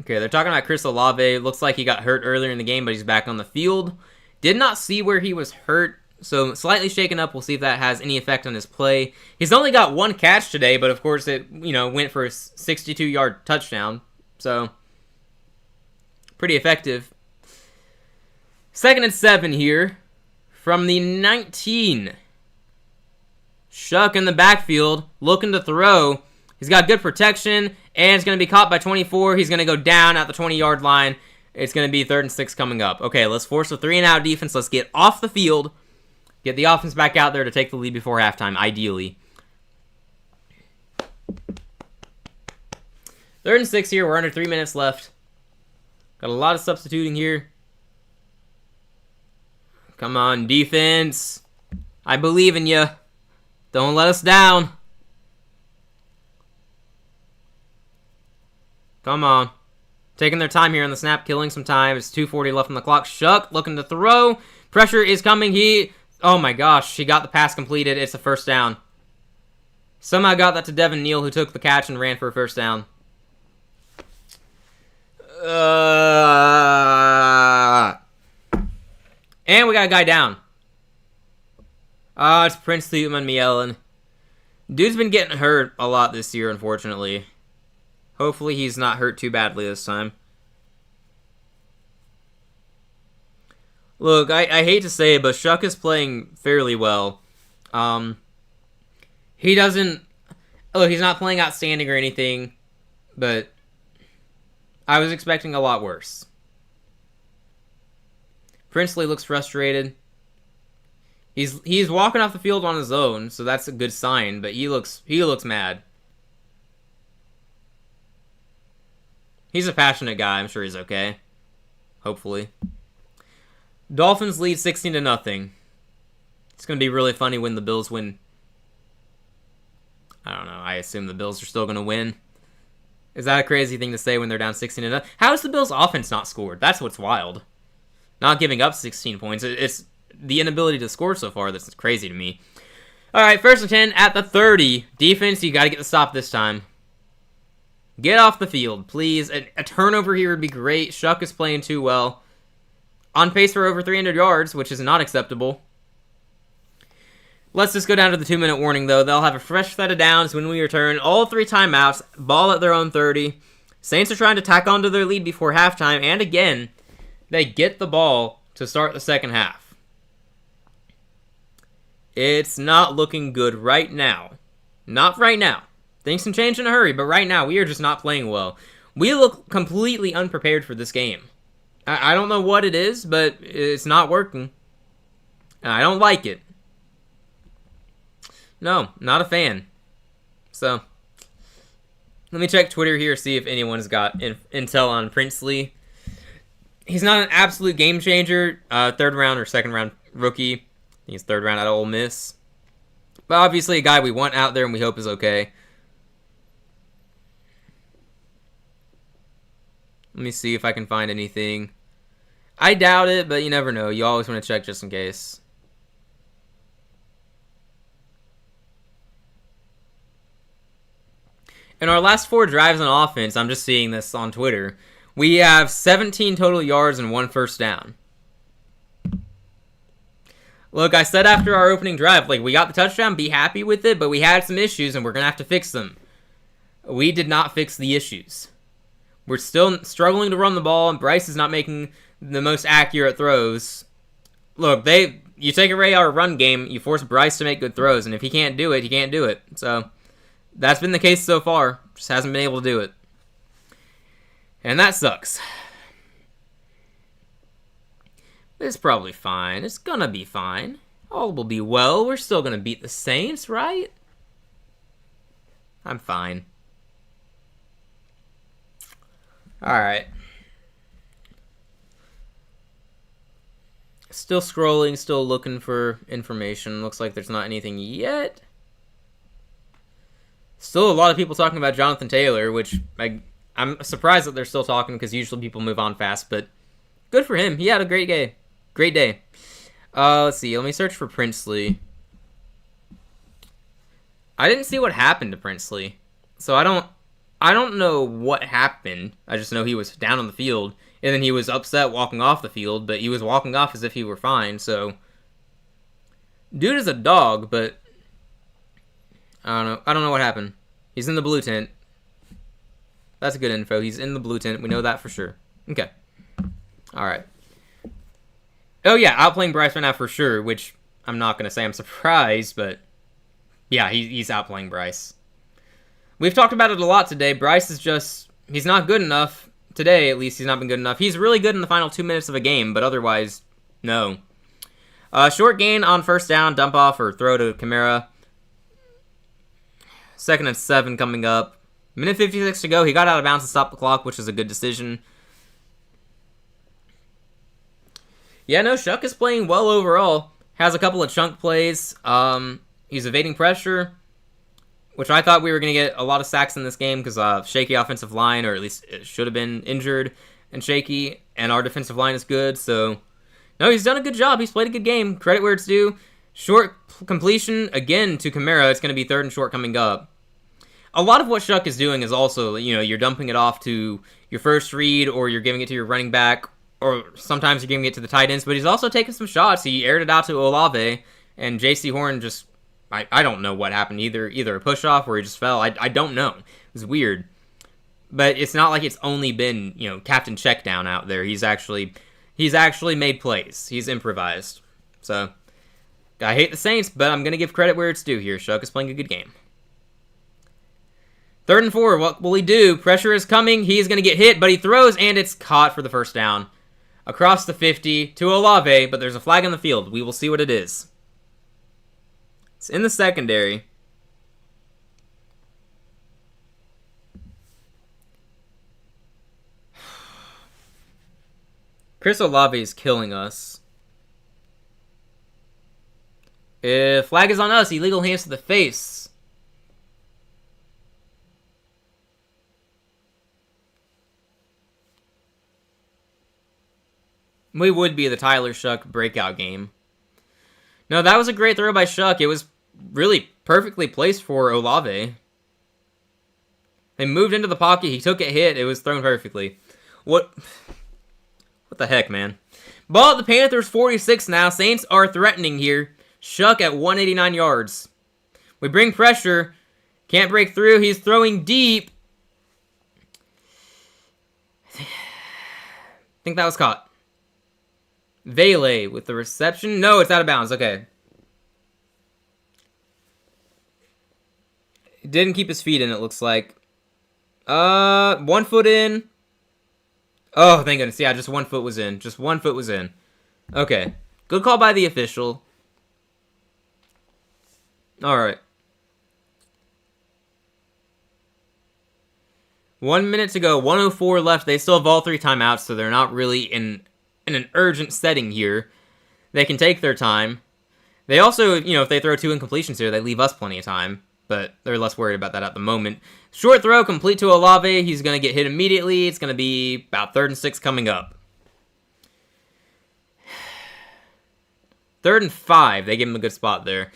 Okay, they're talking about Chris Olave. Looks like he got hurt earlier in the game, but he's back on the field. Did not see where he was hurt, so slightly shaken up. We'll see if that has any effect on his play. He's only got 1 catch today, but of course it, went for a 62-yard touchdown. So, pretty effective. 2nd and 7 here from the 19. Shuck in the backfield, looking to throw. He's got good protection, and it's going to be caught by 24. He's going to go down at the 20-yard line. It's going to be 3rd and 6 coming up. Okay, let's force a 3-and-out defense. Let's get off the field. Get the offense back out there to take the lead before halftime, ideally. 3rd and 6 here. We're under 3 minutes left. Got a lot of substituting here. Come on, defense. I believe in you. Don't let us down. Come on. Taking their time here on the snap, killing some time. It's 2:40 left on the clock. Shuck looking to throw. Pressure is coming. Oh my gosh, he got the pass completed. It's a first down. Somehow got that to Devin Neal, who took the catch and ran for a first down. And we got a guy down. It's Princely Umanmielen. Dude's been getting hurt a lot this year, unfortunately. Hopefully he's not hurt too badly this time. Look, I hate to say it, but Shuck is playing fairly well. He doesn't... Look, he's not playing outstanding or anything, but I was expecting a lot worse. Princely looks frustrated. He's walking off the field on his own, so that's a good sign, but he looks mad. He's a passionate guy. I'm sure he's okay. Hopefully. Dolphins lead 16-0. It's going to be really funny when the Bills win. I don't know. I assume the Bills are still going to win. Is that a crazy thing to say when they're down 16-0? How is the Bills' offense not scored? That's what's wild. Not giving up 16 points. It's the inability to score so far that's crazy to me. All right, 1st and 10 at the 30. Defense, you got to get the stop this time. Get off the field, please. A turnover here would be great. Shuck is playing too well. On pace for over 300 yards, which is not acceptable. Let's just go down to the 2-minute warning, though. They'll have a fresh set of downs when we return. All 3 timeouts. Ball at their own 30. Saints are trying to tack onto their lead before halftime. And again, they get the ball to start the second half. It's not looking good right now. Not right now. Things can change in a hurry, but right now, we are just not playing well. We look completely unprepared for this game. I don't know what it is, but it's not working. I don't like it. No, not a fan. So, let me check Twitter here, see if anyone's got intel on Princely. He's not an absolute game changer. 3rd round or 2nd round rookie. I think he's 3rd round out of Ole Miss. But obviously a guy we want out there and we hope is okay. Let me see if I can find anything. I doubt it, but you never know. You always want to check just in case. In our last 4 drives on offense, I'm just seeing this on Twitter, we have 17 total yards and 1 first down. Look, I said after our opening drive, we got the touchdown, be happy with it, but we had some issues and we're going to have to fix them. We did not fix the issues. We're still struggling to run the ball, and Bryce is not making the most accurate throws. Look, you take away our run game, you force Bryce to make good throws, and if he can't do it, he can't do it. So, that's been the case so far. Just hasn't been able to do it. And that sucks. It's probably fine. It's gonna be fine. All will be well. We're still gonna beat the Saints, right? I'm fine. Alright. Still scrolling, still looking for information. Looks like there's not anything yet. Still a lot of people talking about Jonathan Taylor, which I'm surprised that they're still talking because usually people move on fast, but good for him. He had a great day. Great day. Let's see. Let me search for Princely. I didn't see what happened to Princely, so I don't know what happened. I just know he was down on the field, and then he was upset walking off the field, but he was walking off as if he were fine, so dude is a dog, but I don't know what happened. He's in the blue tent. That's good info. He's in the blue tent. We know that for sure. Okay. All right. Oh, yeah, outplaying Bryce right now for sure, which I'm not going to say I'm surprised, but yeah, he's outplaying Bryce. We've talked about it a lot today. Bryce is just, he's not good enough. Today, at least, he's not been good enough. He's really good in the final 2 minutes of a game, but otherwise, no. Short gain on first down, dump off or throw to Kamara. 2nd and 7 coming up. Minute 56 to go. He got out of bounds to stop the clock, which is a good decision. Yeah, no, Shuck is playing well overall. Has a couple of chunk plays. He's evading pressure, which I thought we were going to get a lot of sacks in this game because shaky offensive line, or at least it should have been injured and shaky, and our defensive line is good, so... No, he's done a good job. He's played a good game. Credit where it's due. Short completion, again, to Kamara. It's going to be 3rd and short coming up. A lot of what Shuck is doing is also, you're dumping it off to your first read, or you're giving it to your running back, or sometimes you're giving it to the tight ends, but he's also taking some shots. He aired it out to Olave, and J.C. Horn just... I don't know what happened. Either a push-off or he just fell. I don't know. It was weird. But it's not like it's only been, Captain Checkdown out there. He's actually made plays. He's improvised. So, I hate the Saints, but I'm going to give credit where it's due here. Shuck is playing a good game. 3rd and 4, what will he do? Pressure is coming. He's going to get hit, but he throws, and it's caught for the first down. Across the 50 to Olave, but there's a flag on the field. We will see what it is. It's in the secondary. Chris Olave is killing us. If flag is on us, illegal hands to the face. We would be the Tyler Shuck breakout game. No, that was a great throw by Shuck. It was really perfectly placed for Olave. They moved into the pocket. He took a hit. It was thrown perfectly. What the heck, man? Ball at the Panthers, 46 now. Saints are threatening here. Shuck at 189 yards. We bring pressure. Can't break through. He's throwing deep. I think that was caught. Vele with the reception. No, it's out of bounds. Okay. Didn't keep his feet in, it looks like. 1 foot in. Oh, thank goodness. Yeah, just 1 foot was in. Just 1 foot was in. Okay. Good call by the official. Alright. 1 minute to go. 1:04 left. They still have all 3 timeouts, so they're not really in an urgent setting here. They can take their time. They also, if they throw 2 incompletions here, they leave us plenty of time. But they're less worried about that at the moment. Short throw, complete to Olave. He's going to get hit immediately. It's going to be about 3rd and 6 coming up. 3rd and 5. They give him a good spot there.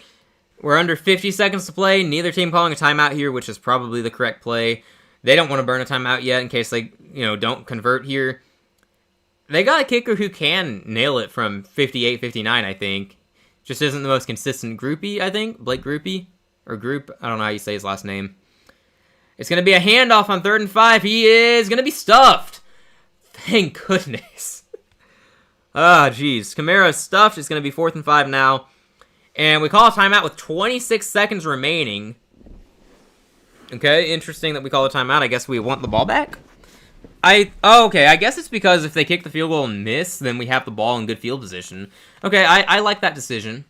We're under 50 seconds to play. Neither team calling a timeout here, which is probably the correct play. They don't want to burn a timeout yet in case they, don't convert here. They got a kicker who can nail it from 58, 59, I think. Just isn't the most consistent. Groupie, I think. Blake Groupie. Or Group. I don't know how you say his last name. It's going to be a handoff on 3rd and 5. He is going to be stuffed. Thank goodness. Jeez. Kamara is stuffed. It's going to be 4th and 5 now. And we call a timeout with 26 seconds remaining. Okay, interesting that we call a timeout. I guess we want the ball back? Okay, I guess it's because if they kick the field goal and miss, then we have the ball in good field position. Okay, I like that decision.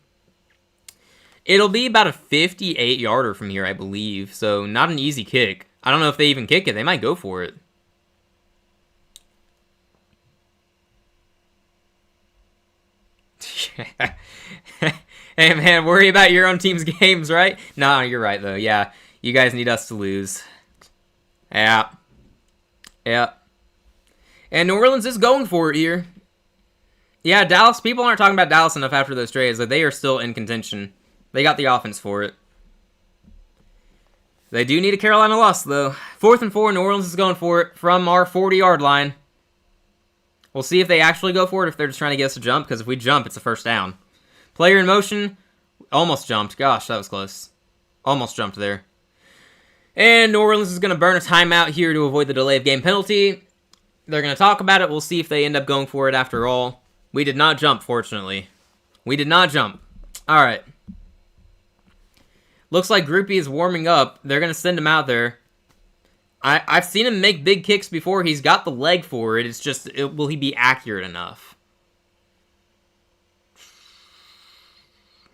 It'll be about a 58-yarder from here, I believe, so not an easy kick. I don't know if they even kick it. They might go for it. Hey, man, worry about your own team's games, right? No, you're right, though. Yeah, you guys need us to lose. Yeah. And New Orleans is going for it here. Yeah, Dallas, people aren't talking about Dallas enough after those trades. Like, they are still in contention. They got the offense for it. They do need a Carolina loss, though. 4th and 4, New Orleans is going for it from our 40-yard line. We'll see if they actually go for it, if they're just trying to get us to jump, because if we jump, it's a first down. Player in motion. Almost jumped. Gosh, that was close. Almost jumped there. And New Orleans is going to burn a timeout here to avoid the delay of game penalty. They're going to talk about it. We'll see if they end up going for it after all. We did not jump, fortunately. We did not jump. All right. Looks like Groupie is warming up. They're going to send him out there. I've seen him make big kicks before. He's got the leg for it. It's just, will he be accurate enough?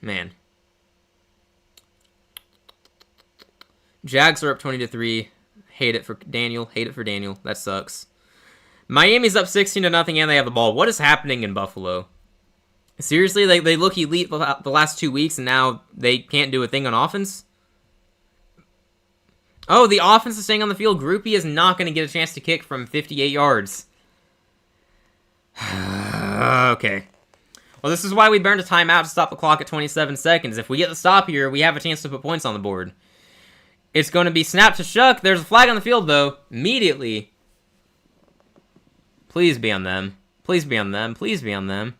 man. Jags are up 20-3. Hate it for Daniel. Hate it for Daniel. That sucks. Miami's up 16-0, and they have the ball. What is happening in Buffalo? Seriously, they look elite the last 2 weeks, and now they can't do a thing on offense? Oh, the offense is staying on the field. Groupie is not going to get a chance to kick from 58 yards. Okay. Well, this is why we burned a timeout to stop the clock at 27 seconds. If we get the stop here, we have a chance to put points on the board. It's going to be snap to Shuck. There's a flag on the field, though. Immediately. Please be on them. Please be on them. Please be on them.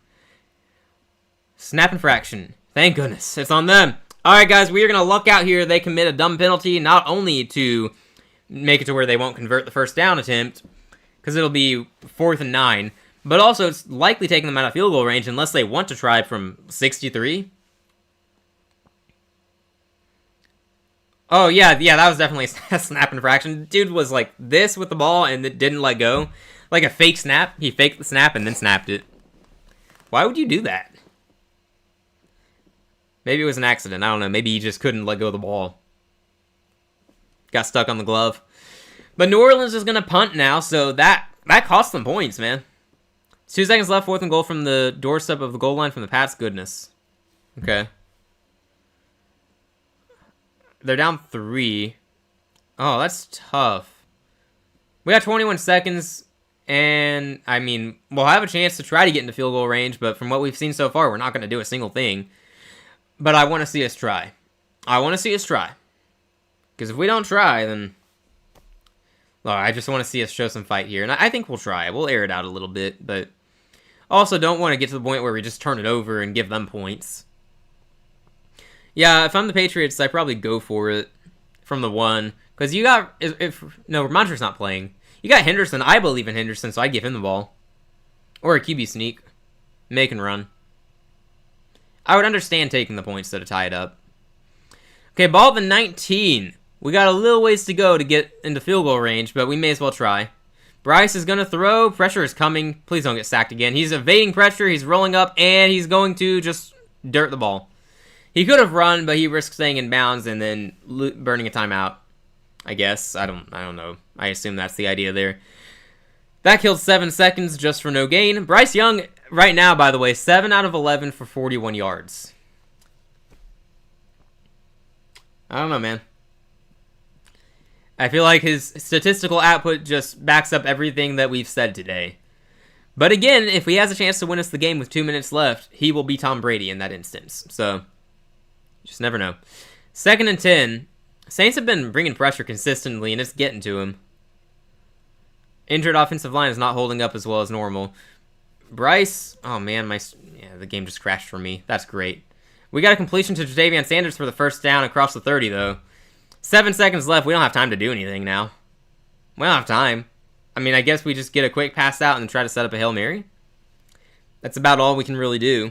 Snap infraction. Thank goodness. It's on them. Alright, guys. We are going to luck out here. They commit a dumb penalty, not only to make it to where they won't convert the first down attempt, because it'll be 4th and 9, but also it's likely taking them out of field goal range unless they want to try from 63. Oh, yeah, that was definitely a snap infraction. Dude was like this with the ball and it didn't let go. Like a fake snap. He faked the snap and then snapped it. Why would you do that? Maybe it was an accident. I don't know. Maybe he just couldn't let go of the ball. Got stuck on the glove. But New Orleans is going to punt now, so that cost them points, man. 2 seconds left, 4th and goal from the doorstep of the goal line from the Pats. Goodness. Okay. They're down 3. Oh, that's tough. We got 21 seconds, and, I mean, we'll have a chance to try to get into field goal range, but from what we've seen so far, we're not going to do a single thing. But I want to see us try. I want to see us try. Because if we don't try, then... Well, I just want to see us show some fight here, and I think we'll try. We'll air it out a little bit, but... Also, don't want to get to the point where we just turn it over and give them points. Yeah, if I'm the Patriots, I probably go for it from the 1. Because you got... No, Ramondra's not playing. You got Henderson. I believe in Henderson, so I give him the ball. Or a QB sneak. Make and run. I would understand taking the points to tie it up. Okay, ball at the 19. We got a little ways to go to get into field goal range, but we may as well try. Bryce is going to throw. Pressure is coming. Please don't get sacked again. He's evading pressure. He's rolling up, and he's going to just dirt the ball. He could have run, but he risked staying in bounds and then burning a timeout. I guess. I don't know. I assume that's the idea there. That killed 7 seconds just for no gain. Bryce Young, right now, by the way, 7 out of 11 for 41 yards. I don't know, man. I feel like his statistical output just backs up everything that we've said today. But again, if he has a chance to win us the game with 2 minutes left, he will be Tom Brady in that instance. So, just never know. 2nd and 10. Saints have been bringing pressure consistently, and it's getting to him. Injured offensive line is not holding up as well as normal. Bryce, oh man, the game just crashed for me. That's great. We got a completion to Jadavion Sanders for the first down across the 30, though. 7 seconds left. We don't have time to do anything now. We don't have time. I mean, I guess we just get a quick pass out and try to set up a Hail Mary. That's about all we can really do.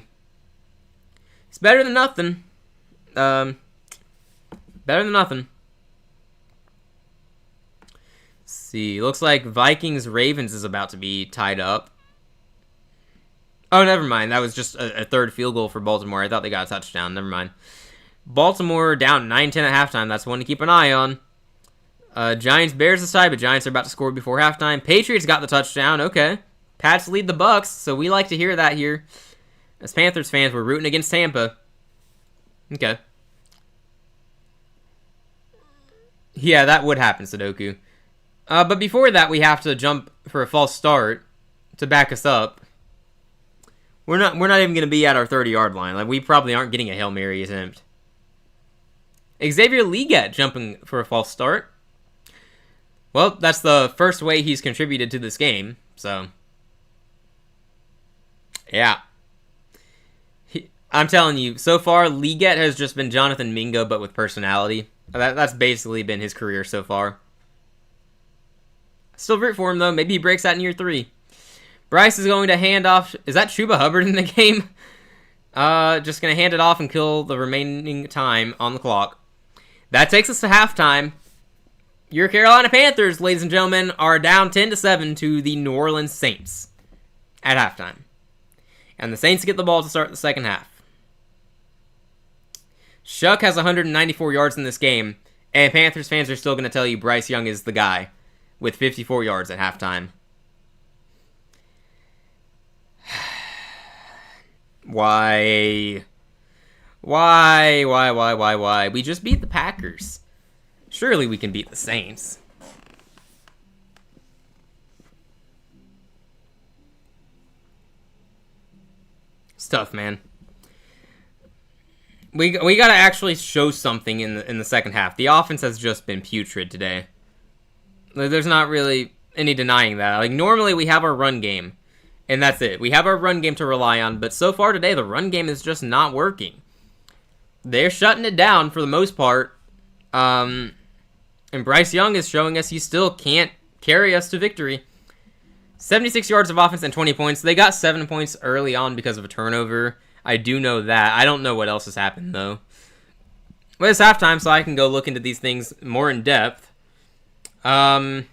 It's better than nothing. Better than nothing. Let's see. Looks like Vikings-Ravens is about to be tied up. Oh, never mind. That was just a third field goal for Baltimore. I thought they got a touchdown. Never mind. Baltimore down 9-10 at halftime. That's one to keep an eye on. Giants-Bears this time, but Giants are about to score before halftime. Patriots got the touchdown. Okay. Pats lead the Bucks, so we like to hear that here. As Panthers fans, we're rooting against Tampa. Okay. Yeah, that would happen, Sudoku. But before that, we have to jump for a false start to back us up. We're not even going to be at our 30-yard line. Like, we probably aren't getting a Hail Mary attempt. Xavier Leggett jumping for a false start. Well, that's the first way he's contributed to this game, so... Yeah. I'm telling you, so far, Leggett has just been Jonathan Mingo, but with personality. That's basically been his career so far. Still root for him, though. Maybe he breaks out in year 3. Bryce is going to hand off... Is that Chuba Hubbard in the game? Just going to hand it off and kill the remaining time on the clock. That takes us to halftime. Your Carolina Panthers, ladies and gentlemen, are down 10-7 to the New Orleans Saints at halftime. And the Saints get the ball to start the second half. Shuck has 194 yards in this game, and Panthers fans are still going to tell you Bryce Young is the guy with 54 yards at halftime. Why? Why? We just beat the Packers. Surely we can beat the Saints. It's tough, man. We got to actually show something in the second half. The offense has just been putrid today. There's not really any denying that. Like, normally we have our run game, and that's it. We have our run game to rely on, but so far today, the run game is just not working. They're shutting it down for the most part, and Bryce Young is showing us he still can't carry us to victory. 76 yards of offense and 20 points. They got 7 points early on because of a turnover. I do know that. I don't know what else has happened, though. But it's halftime, so I can go look into these things more in depth. The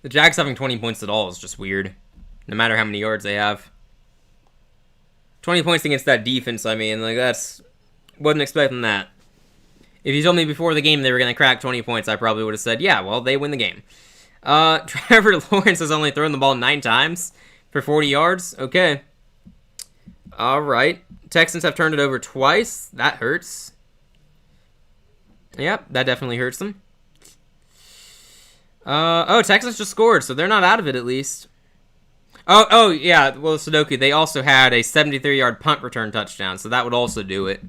Jags having 20 points at all is just weird, no matter how many yards they have. 20 points against that defense, I mean, like, wasn't expecting that. If you told me before the game they were going to crack 20 points, I probably would have said, yeah, well, they win the game. Trevor Lawrence has only thrown the ball 9 times for 40 yards. Okay. All right. Texans have turned it over twice. That hurts. Yep, that definitely hurts them. Texans just scored, so they're not out of it at least. Oh, yeah. Well, Sudoku, they also had a 73-yard punt return touchdown, so that would also do it.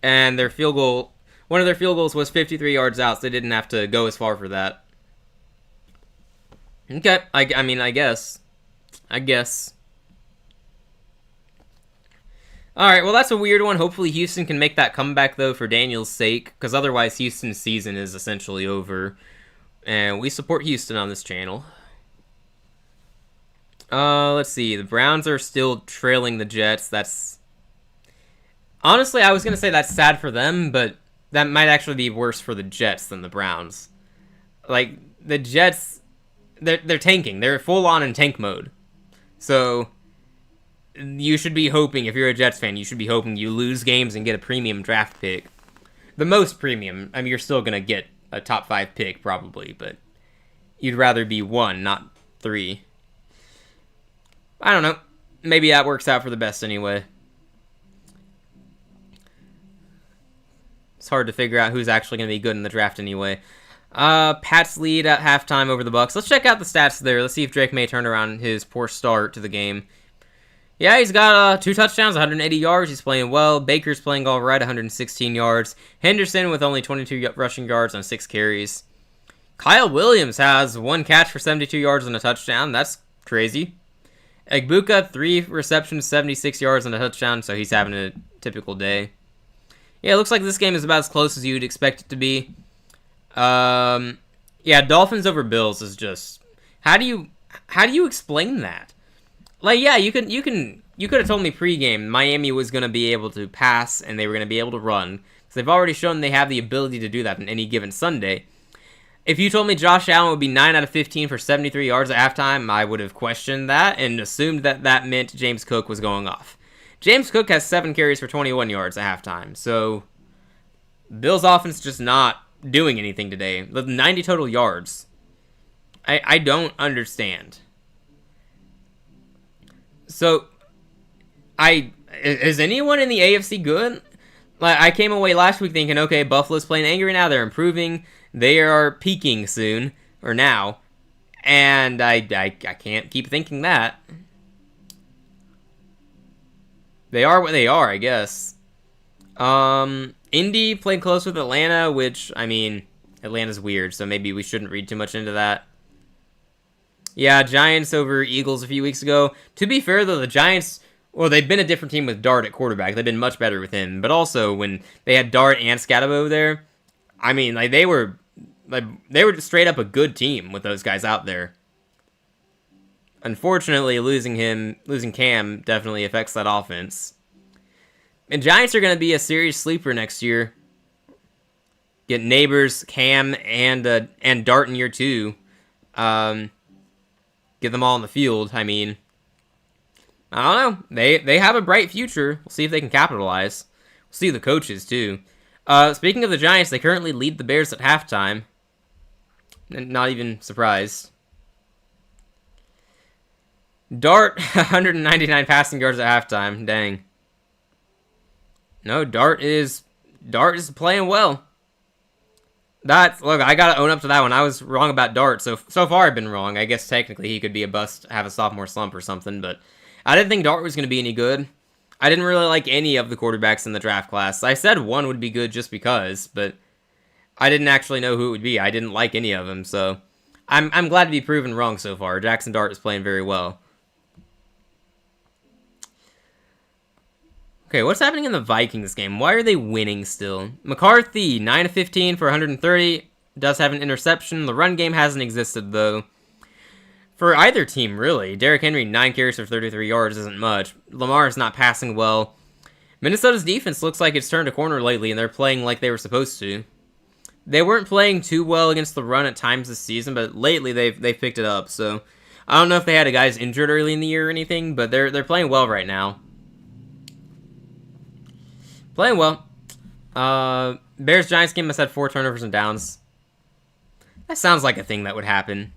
And their field goal, one of their field goals was 53 yards out, so they didn't have to go as far for that. Okay, I mean, I guess. Alright, well, that's a weird one. Hopefully Houston can make that comeback, though, for Daniel's sake, because otherwise Houston's season is essentially over. And we support Houston on this channel. Let's see. The Browns are still trailing the Jets. That's... Honestly, I was going to say that's sad for them, but that might actually be worse for the Jets than the Browns. Like, the Jets... They're tanking. They're full-on in tank mode. So, you should be hoping, if you're a Jets fan, you should be hoping you lose games and get a premium draft pick. The most premium. I mean, you're still going to get a top 5 pick, probably, but you'd rather be 1, not 3. I don't know. Maybe that works out for the best anyway. It's hard to figure out who's actually going to be good in the draft anyway. Pats lead at halftime over the Bucs. Let's check out the stats there. Let's see if Drake May turned around his poor start to the game. Yeah, he's got 2 touchdowns, 180 yards. He's playing well. Baker's playing all right, 116 yards. Henderson with only 22 rushing yards on 6 carries. Kyle Williams has 1 catch for 72 yards and a touchdown. That's crazy. Egbuka, 3 receptions, 76 yards and a touchdown, so he's having a typical day. Yeah, it looks like this game is about as close as you'd expect it to be. Yeah, Dolphins over Bills is just... How do you explain that? Like, yeah, you could have told me pregame Miami was going to be able to pass and they were going to be able to run. Because they've already shown they have the ability to do that on any given Sunday. If you told me Josh Allen would be 9 out of 15 for 73 yards at halftime, I would have questioned that and assumed that that meant James Cook was going off. James Cook has 7 carries for 21 yards at halftime. So, Bills offense just not doing anything today. With 90 total yards. I don't understand. So, is anyone in the AFC good? Like, I came away last week thinking, okay, Buffalo's playing angry now. They're improving. They are peaking soon, or now. And I can't keep thinking that. They are what they are, I guess. Indy played close with Atlanta, which, I mean, Atlanta's weird, so maybe we shouldn't read too much into that. Yeah, Giants over Eagles a few weeks ago. To be fair, though, the Giants, well, they've been a different team with Dart at quarterback. They've been much better with him. But also, when they had Dart and Scatabo there, I mean, they were straight up a good team with those guys out there. Unfortunately, losing Cam definitely affects that offense. And Giants are going to be a serious sleeper next year. Get Neighbors, Cam, and Dart in year 2. Get them all on the field. I mean, I don't know. They have a bright future. We'll see if they can capitalize. We'll See the coaches, too. Speaking of the Giants, they currently lead the Bears at halftime. Not even surprised. Dart, 199 passing yards at halftime. Dang. No, Dart is playing well. Look, I gotta own up to that one. I was wrong about Dart, so far I've been wrong. I guess technically he could be a bust, have a sophomore slump or something, but I didn't think Dart was gonna be any good. I didn't really like any of the quarterbacks in the draft class. I said one would be good just because, but I didn't actually know who it would be. I didn't like any of them, so I'm glad to be proven wrong so far. Jackson Dart is playing very well. Okay, what's happening in the Vikings game? Why are they winning still? McCarthy, 9 of 15 for 130. Does have an interception. The run game hasn't existed, though. For either team, really. Derrick Henry, 9 carries for 33 yards isn't much. Lamar is not passing well. Minnesota's defense looks like it's turned a corner lately, and they're playing like they were supposed to. They weren't playing too well against the run at times this season, but lately they've picked it up. So I don't know if they had a guys injured early in the year or anything, but they're playing well right now. Playing well. Bears-Giants game must have 4 turnovers and downs. That sounds like a thing that would happen.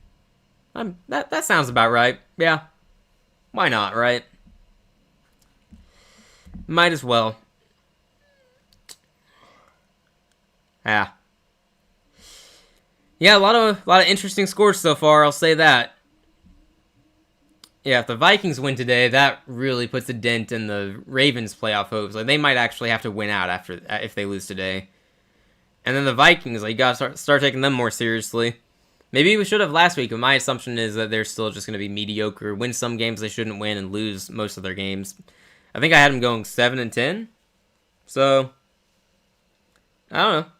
That sounds about right. Yeah. Why not, right? Might as well. Yeah. Yeah, a lot of interesting scores so far, I'll say that. Yeah, if the Vikings win today, that really puts a dent in the Ravens' playoff hopes. Like, they might actually have to win out if they lose today. And then the Vikings, like, you gotta start taking them more seriously. Maybe we should have last week, but my assumption is that they're still just gonna be mediocre, win some games they shouldn't win, and lose most of their games. I think I had them going 7-10. So, I don't know.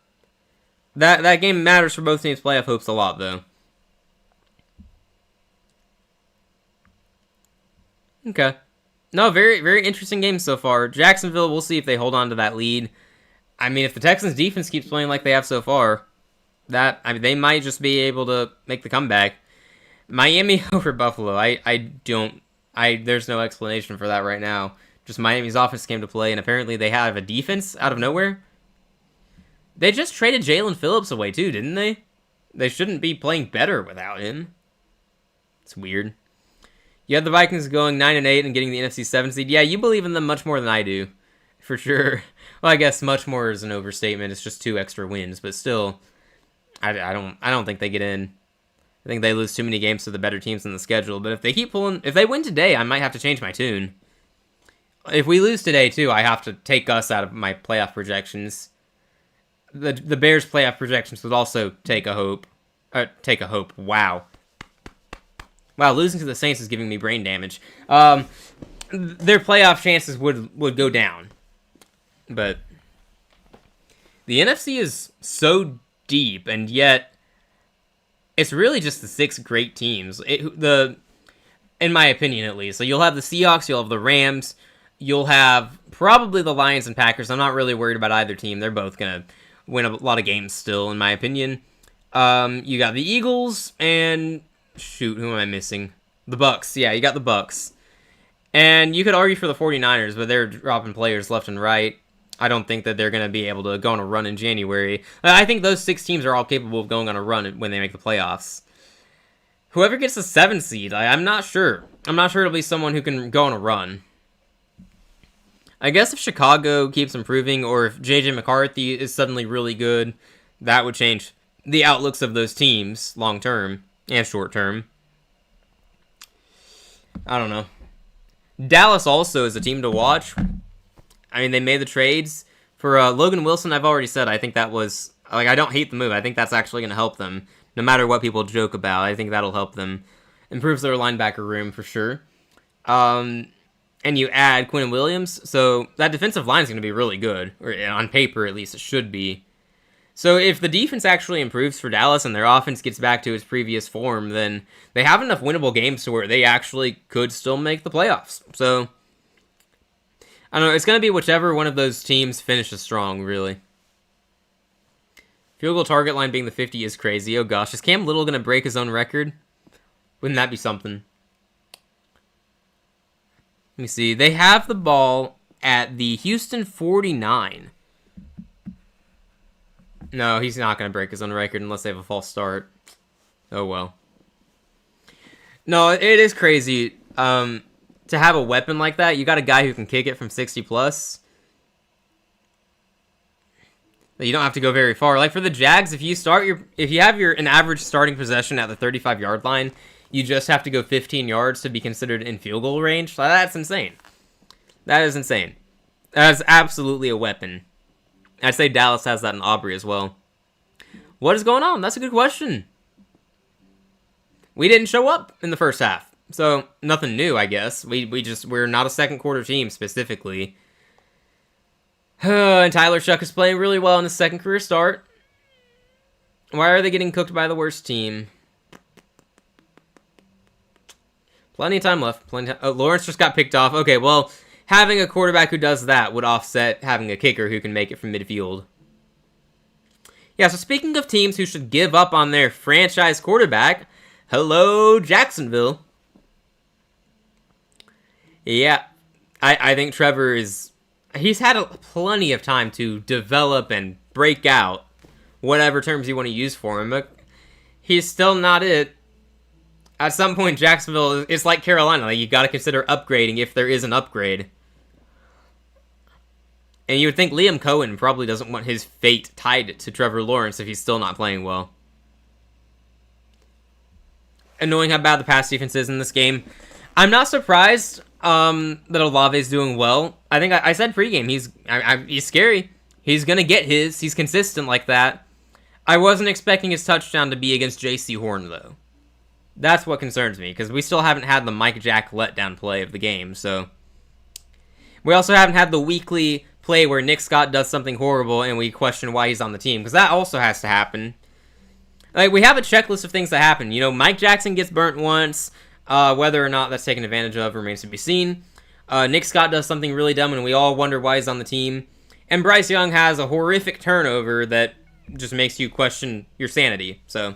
That game matters for both teams' playoff hopes a lot, though. Okay. No, very, very interesting game so far. Jacksonville, we'll see if they hold on to that lead. I mean, if the Texans' defense keeps playing like they have so far, they might just be able to make the comeback. Miami over Buffalo. There's no explanation for that right now. Just Miami's offense came to play, and apparently they have a defense out of nowhere. They just traded Jalen Phillips away, too, didn't they? They shouldn't be playing better without him. It's weird. You have the Vikings going 9-8 and getting the NFC 7 seed. Yeah, you believe in them much more than I do, for sure. Well, I guess much more is an overstatement. It's just 2 extra wins, but still, I don't think they get in. I think they lose too many games to the better teams in the schedule. But if they win today, I might have to change my tune. If we lose today too, I have to take us out of my playoff projections. The Bears' playoff projections would also take a hope. Wow. Wow, losing to the Saints is giving me brain damage. Their playoff chances would go down. But the NFC is so deep, and yet it's really just the 6 great teams. In my opinion, at least. So you'll have the Seahawks, you'll have the Rams, you'll have probably the Lions and Packers. I'm not really worried about either team. They're both going to win a lot of games still, in my opinion. You got the Eagles, and shoot, who am I missing? The Bucks. Yeah, you got the Bucks. And you could argue for the 49ers, but they're dropping players left and right. I don't think that they're going to be able to go on a run in January. I think those 6 teams are all capable of going on a run when they make the playoffs. Whoever gets the 7th seed, I'm not sure. I'm not sure it'll be someone who can go on a run. I guess if Chicago keeps improving, or if J.J. McCarthy is suddenly really good, that would change the outlooks of those teams long term and short term. I don't know. Dallas also is a team to watch. I mean, they made the trades for Logan Wilson. I've already said I think that was, I don't hate the move. I think that's actually going to help them. No matter what people joke about, I think that'll help them. Improves their linebacker room for sure. And you add Quinn Williams, so that defensive line is going to be really good. Or on paper, at least, it should be. So if the defense actually improves for Dallas and their offense gets back to its previous form, then they have enough winnable games to where they actually could still make the playoffs. So, I don't know, it's going to be whichever one of those teams finishes strong, really. Field goal target line being the 50 is crazy. Oh gosh, is Cam Little going to break his own record? Wouldn't that be something? Let me see. They have the ball at the Houston 49. No, he's not going to break his own record unless they have a false start. Oh, well. No, it is crazy. To have a weapon like that, you got a guy who can kick it from 60 plus. You don't have to go very far. Like for the Jags, if you have an average starting possession at the 35-yard line, you just have to go 15 yards to be considered in field goal range. That's insane. That is insane. That is absolutely a weapon. I'd say Dallas has that in Aubrey as well. What is going on? That's a good question. We didn't show up in the first half, so nothing new, I guess. We're not a second quarter team specifically. And Tyler Shuck is playing really well in his second career start. Why are they getting cooked by the worst team? Plenty of time left. Oh, Lawrence just got picked off. Okay, well, having a quarterback who does that would offset having a kicker who can make it from midfield. Yeah, so speaking of teams who should give up on their franchise quarterback, hello, Jacksonville. Yeah, I think Trevor is... He's had plenty of time to develop and break out, whatever terms you want to use for him, but he's still not it. At some point, Jacksonville is like Carolina. Like, you got to consider upgrading if there is an upgrade. And you would think Liam Cohen probably doesn't want his fate tied to Trevor Lawrence if he's still not playing well. And knowing how bad the pass defense is in this game, I'm not surprised that Olave's doing well. I think I said pregame, he's scary. He's going to get his. He's consistent like that. I wasn't expecting his touchdown to be against J.C. Horn, though. That's what concerns me, because we still haven't had the Mike Jack letdown play of the game, so... We also haven't had the weekly play where Nick Scott does something horrible and we question why he's on the team, because that also has to happen. Like, we have a checklist of things that happen. You know, Mike Jackson gets burnt once. Whether or not that's taken advantage of remains to be seen. Nick Scott does something really dumb and we all wonder why he's on the team. And Bryce Young has a horrific turnover that just makes you question your sanity, so...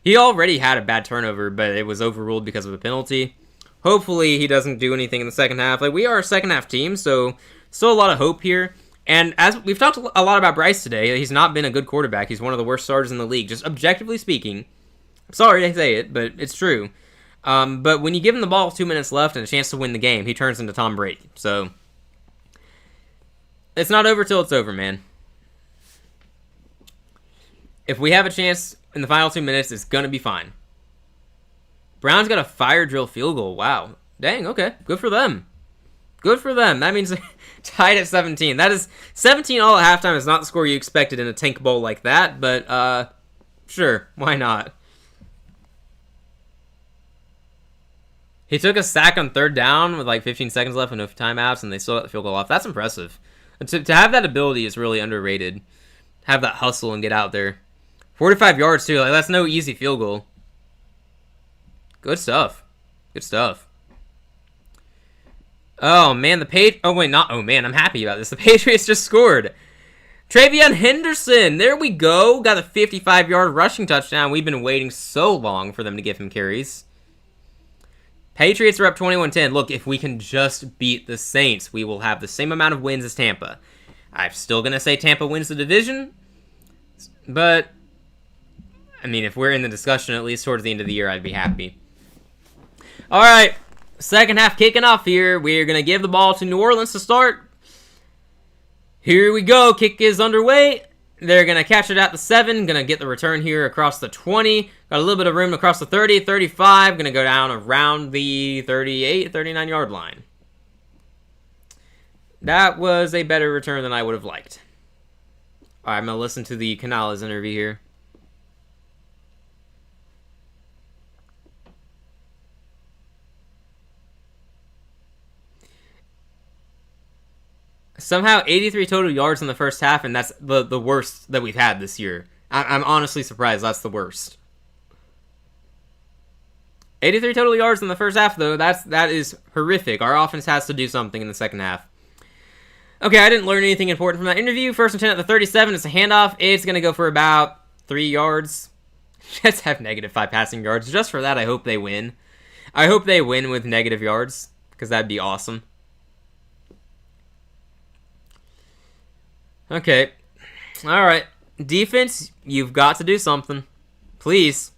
He already had a bad turnover, but it was overruled because of a penalty. Hopefully, he doesn't do anything in the second half. Like, we are a second-half team, so still a lot of hope here. And as we've talked a lot about Bryce today, he's not been a good quarterback. He's one of the worst starters in the league, just objectively speaking. I'm sorry to say it, but it's true. But when you give him the ball with 2 minutes left and a chance to win the game, he turns into Tom Brady. So, it's not over till it's over, man. If we have a chance in the final 2 minutes, it's going to be fine. Browns got a fire drill field goal. Wow. Dang, okay. Good for them. Good for them. That means tied at 17. That is 17 all at halftime is not the score you expected in a tank bowl like that, but sure, why not? He took a sack on third down with like 15 seconds left and no timeouts, and they still got the field goal off. That's impressive. To have that ability is really underrated. Have that hustle and get out there. 45 yards, too. Like, that's no easy field goal. Good stuff. Good stuff. Oh, man, I'm happy about this. The Patriots just scored. Travion Henderson. There we go. Got a 55-yard rushing touchdown. We've been waiting so long for them to give him carries. Patriots are up 21-10. Look, if we can just beat the Saints, we will have the same amount of wins as Tampa. I'm still going to say Tampa wins the division, but... I mean, if we're in the discussion at least towards the end of the year, I'd be happy. All right, second half kicking off here. We're going to give the ball to New Orleans to start. Here we go. Kick is underway. They're going to catch it at the 7. Going to get the return here across the 20. Got a little bit of room across the 30, 35. Going to go down around the 38, 39-yard line. That was a better return than I would have liked. All right, I'm going to listen to the Canales interview here. Somehow 83 total yards in the first half, and that's the worst that we've had this year. I'm honestly surprised that's the worst. 83 total yards in the first half, though, that is horrific. Our offense has to do something in the second half. Okay, I didn't learn anything important from that interview. First and 10 at the 37. It's a handoff. It's going to go for about 3 yards. Jets have -5 passing yards. Just for that, I hope they win. I hope they win with negative yards, because that'd be awesome. Okay. All right. Defense, you've got to do something. Please.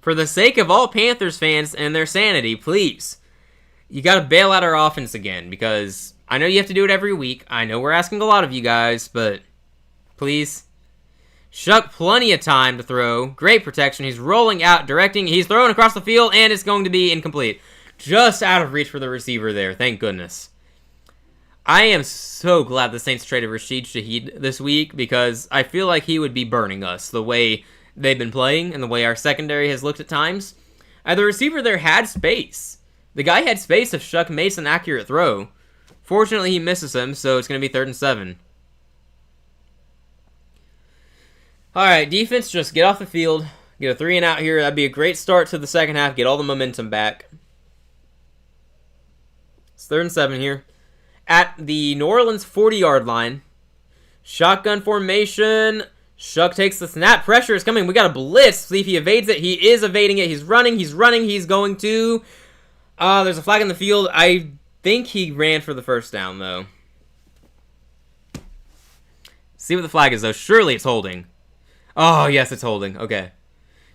For the sake of all Panthers fans and their sanity, please. You got to bail out our offense again, because I know you have to do it every week. I know we're asking a lot of you guys, but please. Shuck, plenty of time to throw. Great protection. He's rolling out, directing. He's throwing across the field, and it's going to be incomplete. Just out of reach for the receiver there. Thank goodness. I am so glad the Saints traded Rashid Shaheed this week, because I feel like he would be burning us the way they've been playing and the way our secondary has looked at times. The receiver there had space. The guy had space if Shuck makes an accurate throw. Fortunately, he misses him, so it's going to be 3rd and 7. Alright, defense, just get off the field. Get a 3 and out here. That'd be a great start to the second half. Get all the momentum back. It's 3rd and 7 here. At the New Orleans 40-yard line. Shotgun formation. Shuck takes the snap. Pressure is coming. We got a blitz. See if he evades it. He is evading it. He's running. He's running. He's going to... there's a flag in the field. I think he ran for the first down, though. See what the flag is, though. Surely it's holding. Oh, yes, it's holding. Okay.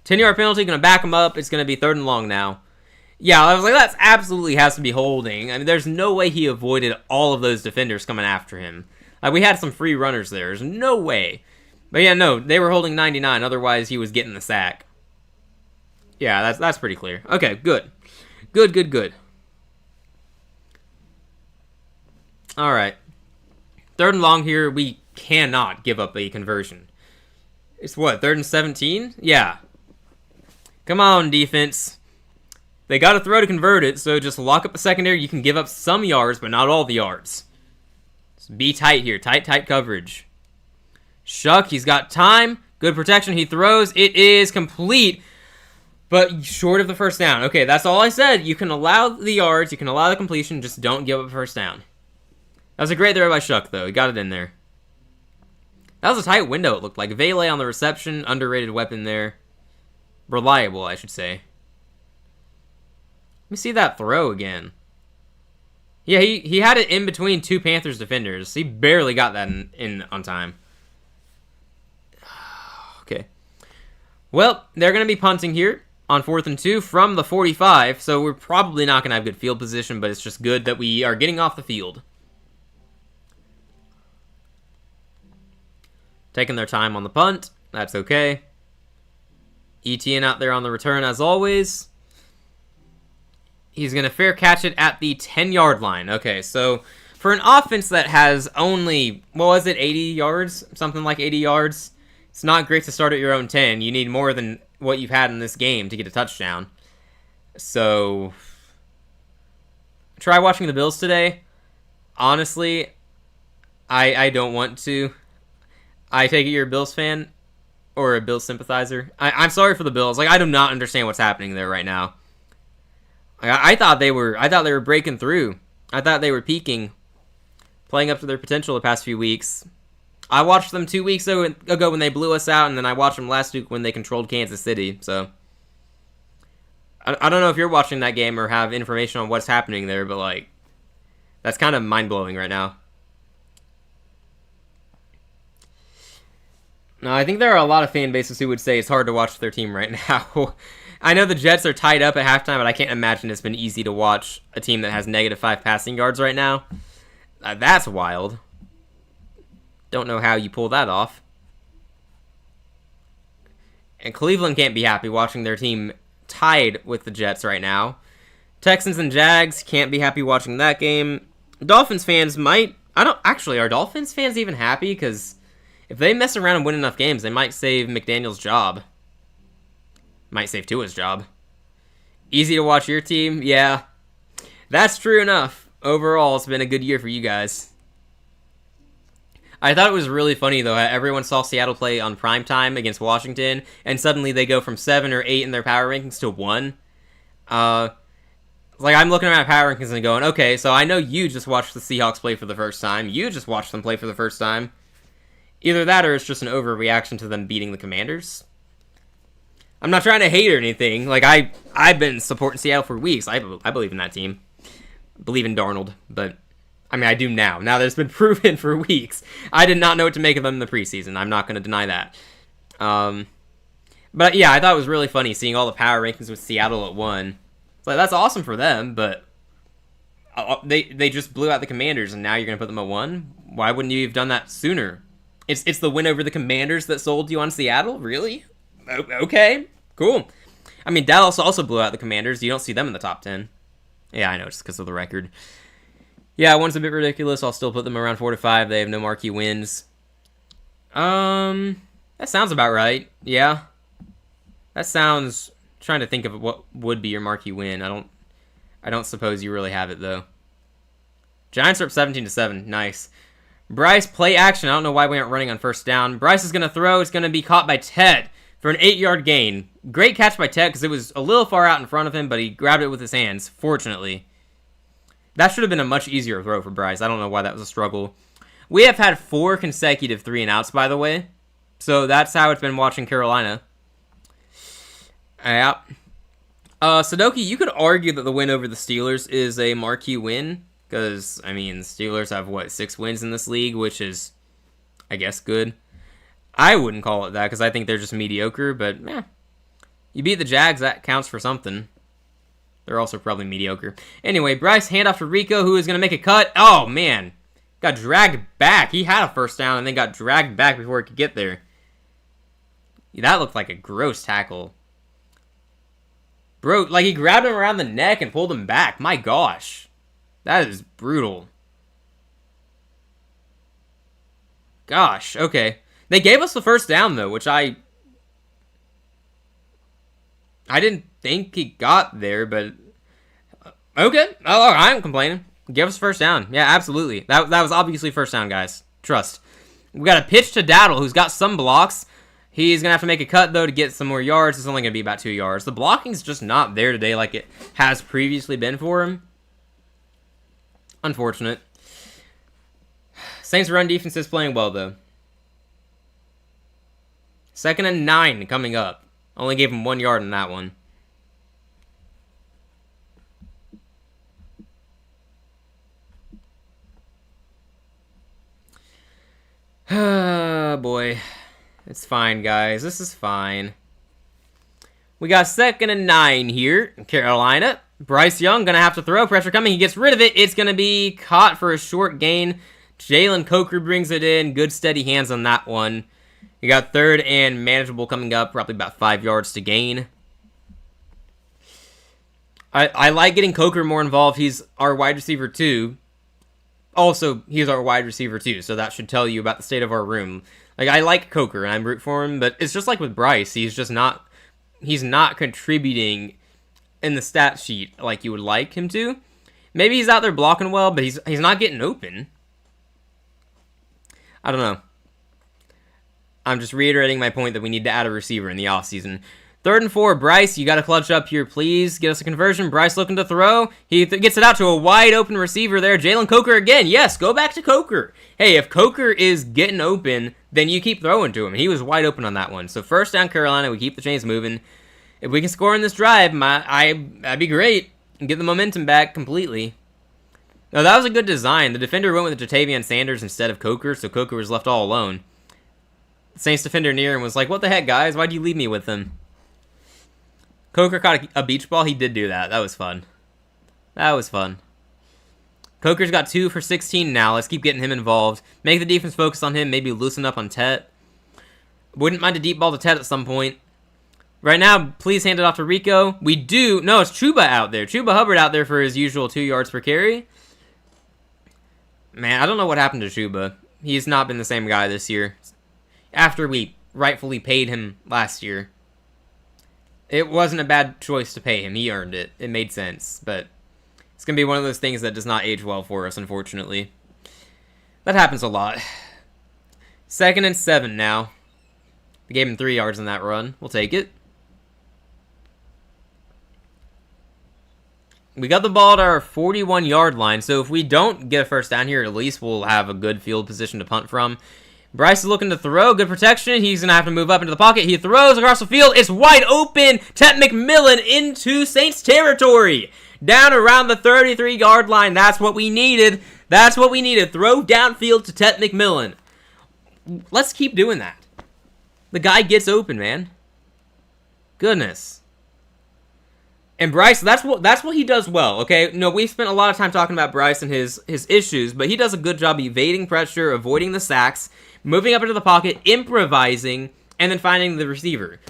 10-yard penalty. Going to back him up. It's going to be 3rd and long now. Yeah, I was like, that absolutely has to be holding. I mean, there's no way he avoided all of those defenders coming after him. Like, we had some free runners there. There's no way. But yeah, no, they were holding 99. Otherwise, he was getting the sack. Yeah, that's pretty clear. Okay, good. Good. All right. 3rd and long here. We cannot give up a conversion. It's what, 3rd and 17? Yeah. Come on, defense. They got to throw to convert it, so just lock up the secondary. You can give up some yards, but not all the yards. Just be tight here. Tight coverage. Shuck, he's got time. Good protection. He throws. It is complete, but short of the first down. Okay, that's all I said. You can allow the yards. You can allow the completion. Just don't give up a first down. That was a great throw by Shuck, though. He got it in there. That was a tight window, it looked like. Vele on the reception. Underrated weapon there. Reliable, I should say. Let me see that throw again. Yeah, he had it in between 2 Panthers defenders. He barely got that in on time. Okay. Well, they're going to be punting here on 4th and 2 from the 45, so we're probably not going to have good field position, but it's just good that we are getting off the field. Taking their time on the punt. That's okay. ETN out there on the return as always. He's going to fair catch it at the 10-yard line. Okay, so for an offense that has only, what was it, 80 yards? Something like 80 yards. It's not great to start at your own 10. You need more than what you've had in this game to get a touchdown. So, try watching the Bills today. Honestly, I don't want to. I take it you're a Bills fan or a Bills sympathizer. I'm sorry for the Bills. Like, I do not understand what's happening there right now. I thought they were breaking through. I thought they were peaking, playing up to their potential the past few weeks. I watched them 2 weeks ago when they blew us out, and then I watched them last week when they controlled Kansas City. So I don't know if you're watching that game or have information on what's happening there, but like, that's kind of mind-blowing right now. No, I think there are a lot of fan bases who would say it's hard to watch their team right now. I know the Jets are tied up at halftime, but I can't imagine it's been easy to watch a team that has -5 passing yards right now. That's wild. Don't know how you pull that off. And Cleveland can't be happy watching their team tied with the Jets right now. Texans and Jags can't be happy watching that game. Dolphins fans might... are Dolphins fans even happy? Because if they mess around and win enough games, they might save McDaniel's job. Might save Tua's job. Easy to watch your team? Yeah. That's true enough. Overall, it's been a good year for you guys. I thought it was really funny, though, how everyone saw Seattle play on primetime against Washington, and suddenly they go from 7 or 8 in their power rankings to 1. Like, I'm looking at my power rankings and going, okay, so I know you just watched the Seahawks play for the first time. You just watched them play for the first time. Either that or it's just an overreaction to them beating the Commanders. I'm not trying to hate or anything. Like, I've been supporting Seattle for weeks. I believe in that team. I believe in Darnold, but I mean, I do now. Now that it's been proven for weeks. I did not know what to make of them in the preseason. I'm not going to deny that. But yeah, I thought it was really funny seeing all the power rankings with Seattle at 1. It's like, that's awesome for them, but they just blew out the Commanders, and now you're going to put them at 1? Why wouldn't you have done that sooner? It's the win over the Commanders that sold you on Seattle? Really? Okay, cool. I mean, Dallas also blew out the Commanders. You don't see them in the top 10. Yeah, I know, just because of the record. Yeah, one's a bit ridiculous. I'll still put them around 4 to 5. They have no marquee wins. That sounds about right. Yeah. That sounds... trying to think of what would be your marquee win. I don't suppose you really have it, though. Giants are up 17-7. Nice. Bryce, play action. I don't know why we aren't running on first down. Bryce is going to throw. It's going to be caught by Ted for an 8-yard gain. Great catch by Ted because it was a little far out in front of him, but he grabbed it with his hands, fortunately. That should have been a much easier throw for Bryce. I don't know why that was a struggle. We have had 4 consecutive 3-and-outs, by the way. So that's how it's been watching Carolina. Yeah. Sudoku, you could argue that the win over the Steelers is a marquee win. Because, I mean, the Steelers have, 6 wins in this league, which is, I guess, good. I wouldn't call it that because I think they're just mediocre, but, you beat the Jags, that counts for something. They're also probably mediocre. Anyway, Bryce, handoff to Rico, who is going to make a cut. Oh, man. Got dragged back. He had a first down and then got dragged back before he could get there. That looked like a gross tackle. Bro, he grabbed him around the neck and pulled him back. My gosh. That is brutal. Gosh, okay. They gave us the first down, though, which I didn't think he got there, but... Okay, I'm complaining. Give us first down. Yeah, absolutely. That was obviously first down, guys. Trust. We got a pitch to Daddle, who's got some blocks. He's going to have to make a cut, though, to get some more yards. It's only going to be about 2 yards. The blocking's just not there today like it has previously been for him. Unfortunate. Saints' run defense is playing well, though. 2nd and 9 coming up. Only gave him 1 yard in that one. Oh, boy. It's fine, guys. This is fine. We got 2nd and 9 here in Carolina. Bryce Young going to have to throw. Pressure coming. He gets rid of it. It's going to be caught for a short gain. Jalen Coker brings it in. Good steady hands on that one. You got 3rd and manageable coming up. Probably about 5 yards to gain. I like getting Coker more involved. He's our wide receiver too. Also, he's our wide receiver too. So that should tell you about the state of our room. I like Coker and I'm root for him. But it's just like with Bryce. He's just not... He's not contributing in the stat sheet like you would like him to. Maybe he's out there blocking well, but he's not getting open. I don't know. I'm just reiterating my point that we need to add a receiver in the offseason. 3rd and 4, Bryce, you got to clutch up here, please. Get us a conversion. Bryce looking to throw. He gets it out to a wide open receiver there. Jalen Coker again. Yes, go back to Coker. Hey, if Coker is getting open, then you keep throwing to him. He was wide open on that one. So first down, Carolina. We keep the chains moving. If we can score in this drive, that'd be great. And get the momentum back completely. No, that was a good design. The defender went with Jatavian Sanders instead of Coker, so Coker was left all alone. The Saints defender near him was like, what the heck, guys? Why'd you leave me with him? Coker caught a beach ball. He did do that. That was fun. That was fun. Coker's got 2 for 16 now. Let's keep getting him involved. Make the defense focus on him. Maybe loosen up on Tet. Wouldn't mind a deep ball to Tet at some point. Right now, please hand it off to Rico. We do. No, it's Chuba out there. Chuba Hubbard out there for his usual 2 yards per carry. Man, I don't know what happened to Chuba. He's not been the same guy this year. After we rightfully paid him last year. It wasn't a bad choice to pay him. He earned it. It made sense. But it's going to be one of those things that does not age well for us, unfortunately. That happens a lot. 2nd and 7 now. We gave him 3 yards on that run. We'll take it. We got the ball at our 41-yard line, so if we don't get a first down here, at least we'll have a good field position to punt from. Bryce is looking to throw. Good protection. He's going to have to move up into the pocket. He throws across the field. It's wide open. Tet McMillan into Saints territory. Down around the 33-yard line. That's what we needed. That's what we needed. Throw downfield to Tet McMillan. Let's keep doing that. The guy gets open, man. Goodness. And Bryce, that's what he does well, okay? No, we've spent a lot of time talking about Bryce and his issues, but he does a good job evading pressure, avoiding the sacks, moving up into the pocket, improvising, and then finding the receiver.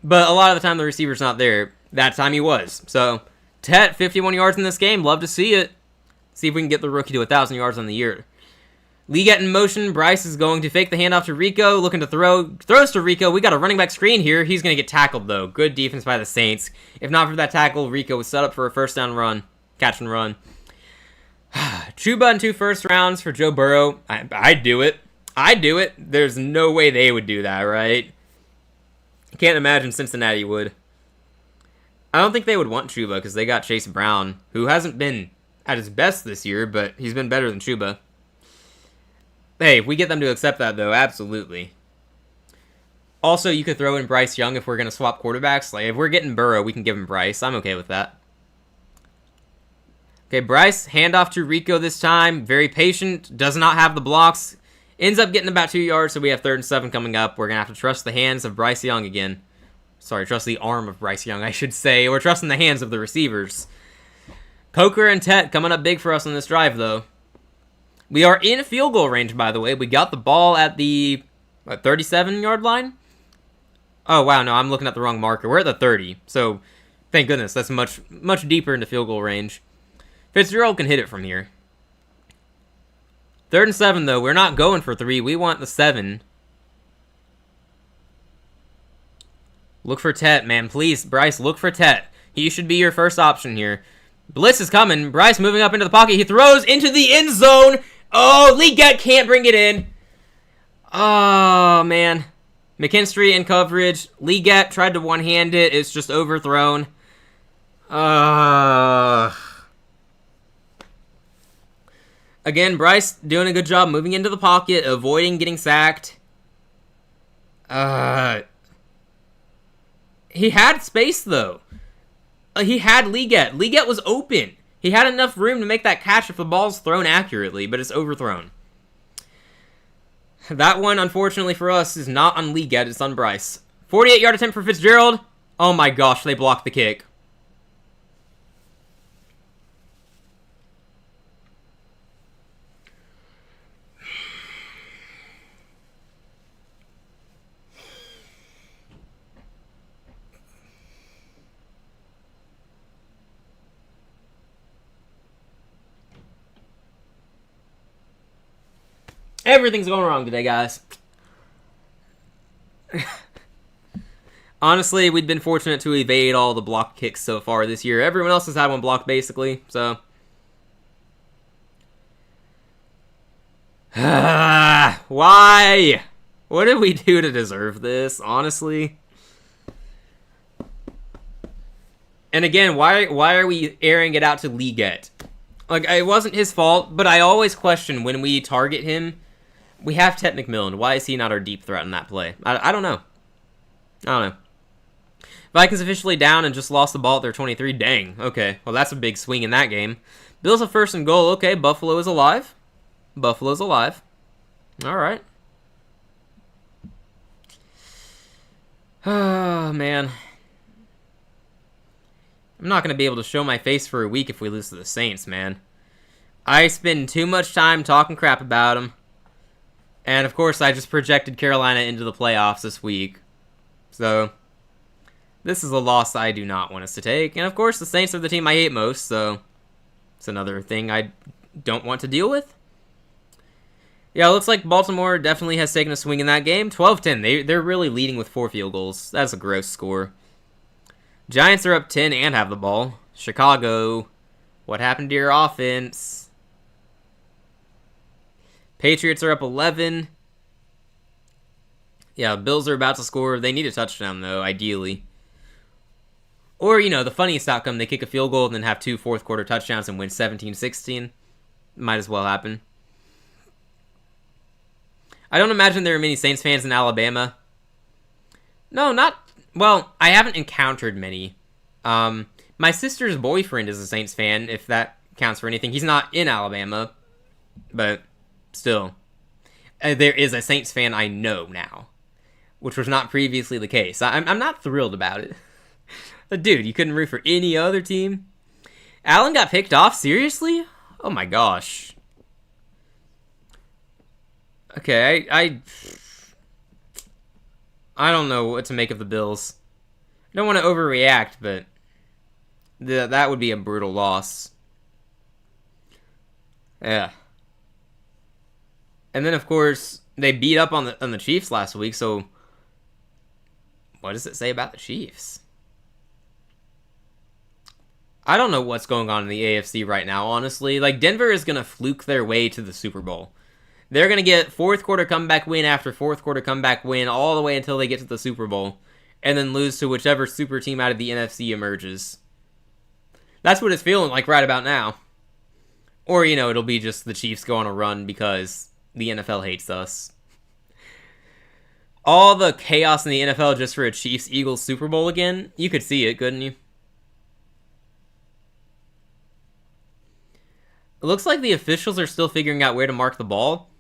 But a lot of the time, the receiver's not there. That time he was. So, Tet, 51 yards in this game. Love to see it. See if we can get the rookie to 1,000 yards on the year. Lee get in motion. Bryce is going to fake the handoff to Rico. Looking to throw. Throws to Rico. We got a running back screen here. He's going to get tackled, though. Good defense by the Saints. If not for that tackle, Rico was set up for a first down run. Catch and run. Chuba and 2 first rounds for Joe Burrow. I'd do it. I'd do it. There's no way they would do that, right? I can't imagine Cincinnati would. I don't think they would want Chuba because they got Chase Brown, who hasn't been at his best this year, but he's been better than Chuba. Hey, if we get them to accept that, though, absolutely. Also, you could throw in Bryce Young if we're going to swap quarterbacks. Like, if we're getting Burrow, we can give him Bryce. I'm okay with that. Okay, Bryce, handoff to Rico this time. Very patient, does not have the blocks. Ends up getting about 2 yards, so we have 3rd and 7 coming up. We're going to have to trust the hands of Bryce Young again. Sorry, trust the arm of Bryce Young, I should say. We're trusting the hands of the receivers. Coker and Tet coming up big for us on this drive, though. We are in field goal range, by the way. We got the ball at the 37-yard line? Oh, wow, no, I'm looking at the wrong marker. We're at the 30, so thank goodness. That's much deeper into field goal range. Fitzgerald can hit it from here. 3rd and 7, though. We're not going for 3. We want the 7. Look for Tet, man. Please, Bryce, look for Tet. He should be your first option here. Blitz is coming. Bryce moving up into the pocket. He throws into the end zone. Oh, Leggett can't bring it in. Oh, man. McKinstry in coverage. Leggett tried to one-hand it. It's just overthrown. Again, Bryce doing a good job moving into the pocket, avoiding getting sacked. He had space, though. He had Leggett. Leggett was open. He had enough room to make that catch if the ball's thrown accurately, but it's overthrown. That one, unfortunately for us, is not on Leggett. It's on Bryce. 48-yard attempt for Fitzgerald. Oh my gosh, they blocked the kick. Everything's going wrong today, guys. Honestly, we've been fortunate to evade all the block kicks so far this year. Everyone else has had one blocked, basically, so. Why? What did we do to deserve this, honestly? And again, why are we airing it out to Leggett? Like, it wasn't his fault, but I always question when we target him. We have Tet McMillan. Why is he not our deep threat in that play? I don't know. I don't know. Vikings officially down and just lost the ball at their 23. Dang. Okay. Well, that's a big swing in that game. Bills a 1st and goal. Okay. Buffalo is alive. Buffalo's alive. All right. Oh, man. I'm not going to be able to show my face for a week if we lose to the Saints, man. I spend too much time talking crap about them. And, of course, I just projected Carolina into the playoffs this week. So, this is a loss I do not want us to take. And, of course, the Saints are the team I hate most, so it's another thing I don't want to deal with. Yeah, it looks like Baltimore definitely has taken a swing in that game. 12-10. They're really leading with 4 field goals. That's a gross score. Giants are up 10 and have the ball. Chicago, what happened to your offense? Patriots are up 11. Yeah, Bills are about to score. They need a touchdown, though, ideally. Or, you know, the funniest outcome, they kick a field goal and then have 2 fourth-quarter touchdowns and win 17-16. Might as well happen. I don't imagine there are many Saints fans in Alabama. No, not... Well, I haven't encountered many. My sister's boyfriend is a Saints fan, if that counts for anything. He's not in Alabama. But still, there is a Saints fan I know now, which was not previously the case. I'm not thrilled about it. But dude, you couldn't root for any other team? Allen got picked off? Seriously? Oh my gosh. Okay, I don't know what to make of the Bills. I don't want to overreact, but that would be a brutal loss. Yeah. And then, of course, they beat up on the Chiefs last week, so what does it say about the Chiefs? I don't know what's going on in the AFC right now, honestly. Like, Denver is going to fluke their way to the Super Bowl. They're going to get fourth quarter comeback win after fourth quarter comeback win all the way until they get to the Super Bowl, and then lose to whichever super team out of the NFC emerges. That's what it's feeling like right about now. Or, it'll be just the Chiefs go on a run because the NFL hates us. All the chaos in the NFL just for a Chiefs-Eagles Super Bowl again? You could see it, couldn't you? It looks like the officials are still figuring out where to mark the ball,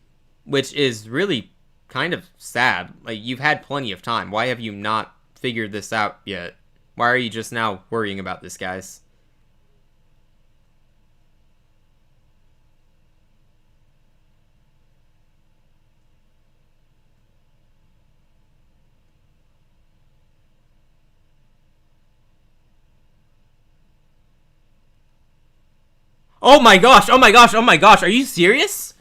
which is really kind of sad. Like, you've had plenty of time. Why have you not figured this out yet? Why are you just now worrying about this, guys? Oh my gosh, oh my gosh, oh my gosh, are you serious?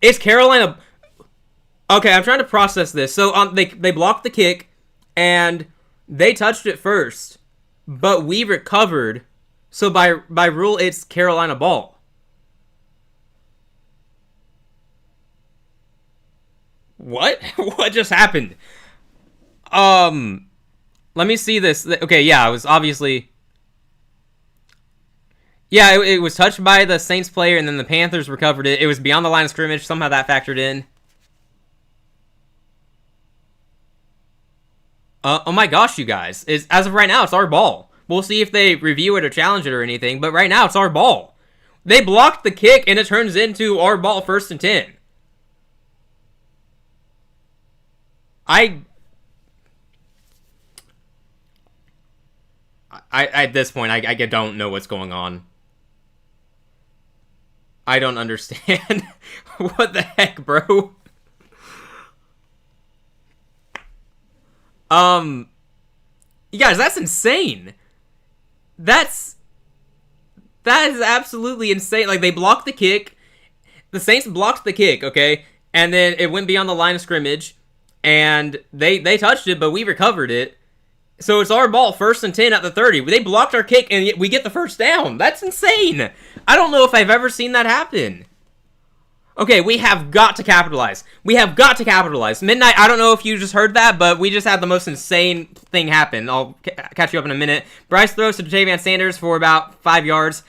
It's Carolina... Okay, I'm trying to process this. So they blocked the kick, and they touched it first, but we recovered. So by rule, it's Carolina ball. What? What just happened? Let me see this. Okay, yeah, it was obviously... Yeah, it was touched by the Saints player, and then the Panthers recovered it. It was beyond the line of scrimmage. Somehow that factored in. Oh my gosh, you guys. As of right now, it's our ball. We'll see if they review it or challenge it or anything, but right now, it's our ball. They blocked the kick, and it turns into our ball 1st and 10. At this point, I don't know what's going on. I don't understand. What the heck, bro? You guys, that's insane. That is absolutely insane. Like, they blocked the kick. The Saints blocked the kick, okay? And then it went beyond the line of scrimmage. And they touched it, but we recovered it. So it's our ball, 1st and 10 at the 30. They blocked our kick, and we get the first down. That's insane. I don't know if I've ever seen that happen. Okay, we have got to capitalize. We have got to capitalize. Midnight, I don't know if you just heard that, but we just had the most insane thing happen. I'll catch you up in a minute. Bryce throws to Ja'Van Sanders for about 5 yards.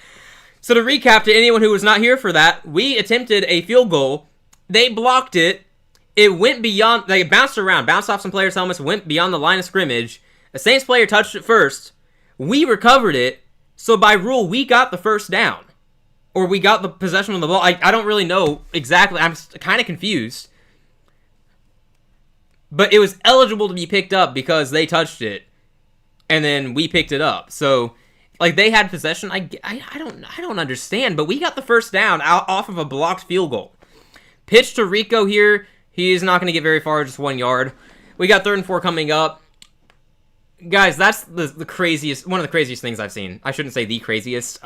So to recap to anyone who was not here for that, we attempted a field goal. They blocked it. It went beyond, they bounced around, bounced off some players' helmets, went beyond the line of scrimmage. A Saints player touched it first. We recovered it. So by rule, we got the first down. Or we got the possession of the ball. I don't really know exactly. I'm kind of confused. But it was eligible to be picked up because they touched it. And then we picked it up. So, like, they had possession. I don't understand. But we got the first down off of a blocked field goal. Pitch to Rico here. He's not going to get very far, just 1 yard. We got 3rd and 4 coming up. Guys, that's the craziest, one of the craziest things I've seen. I shouldn't say the craziest.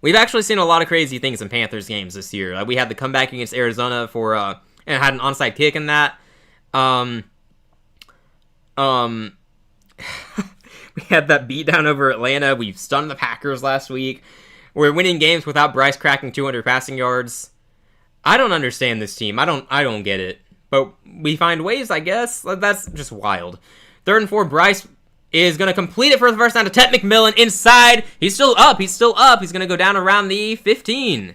We've actually seen a lot of crazy things in Panthers games this year. We had the comeback against Arizona for, and had an onside kick in that. We had that beatdown over Atlanta. We've stunned the Packers last week. We're winning games without Bryce cracking 200 passing yards. I don't understand this team. I don't get it. But we find ways, I guess. That's just wild. 3rd and 4, Bryce is going to complete it for the first down to Ted McMillan inside. He's still up. He's going to go down around the 15.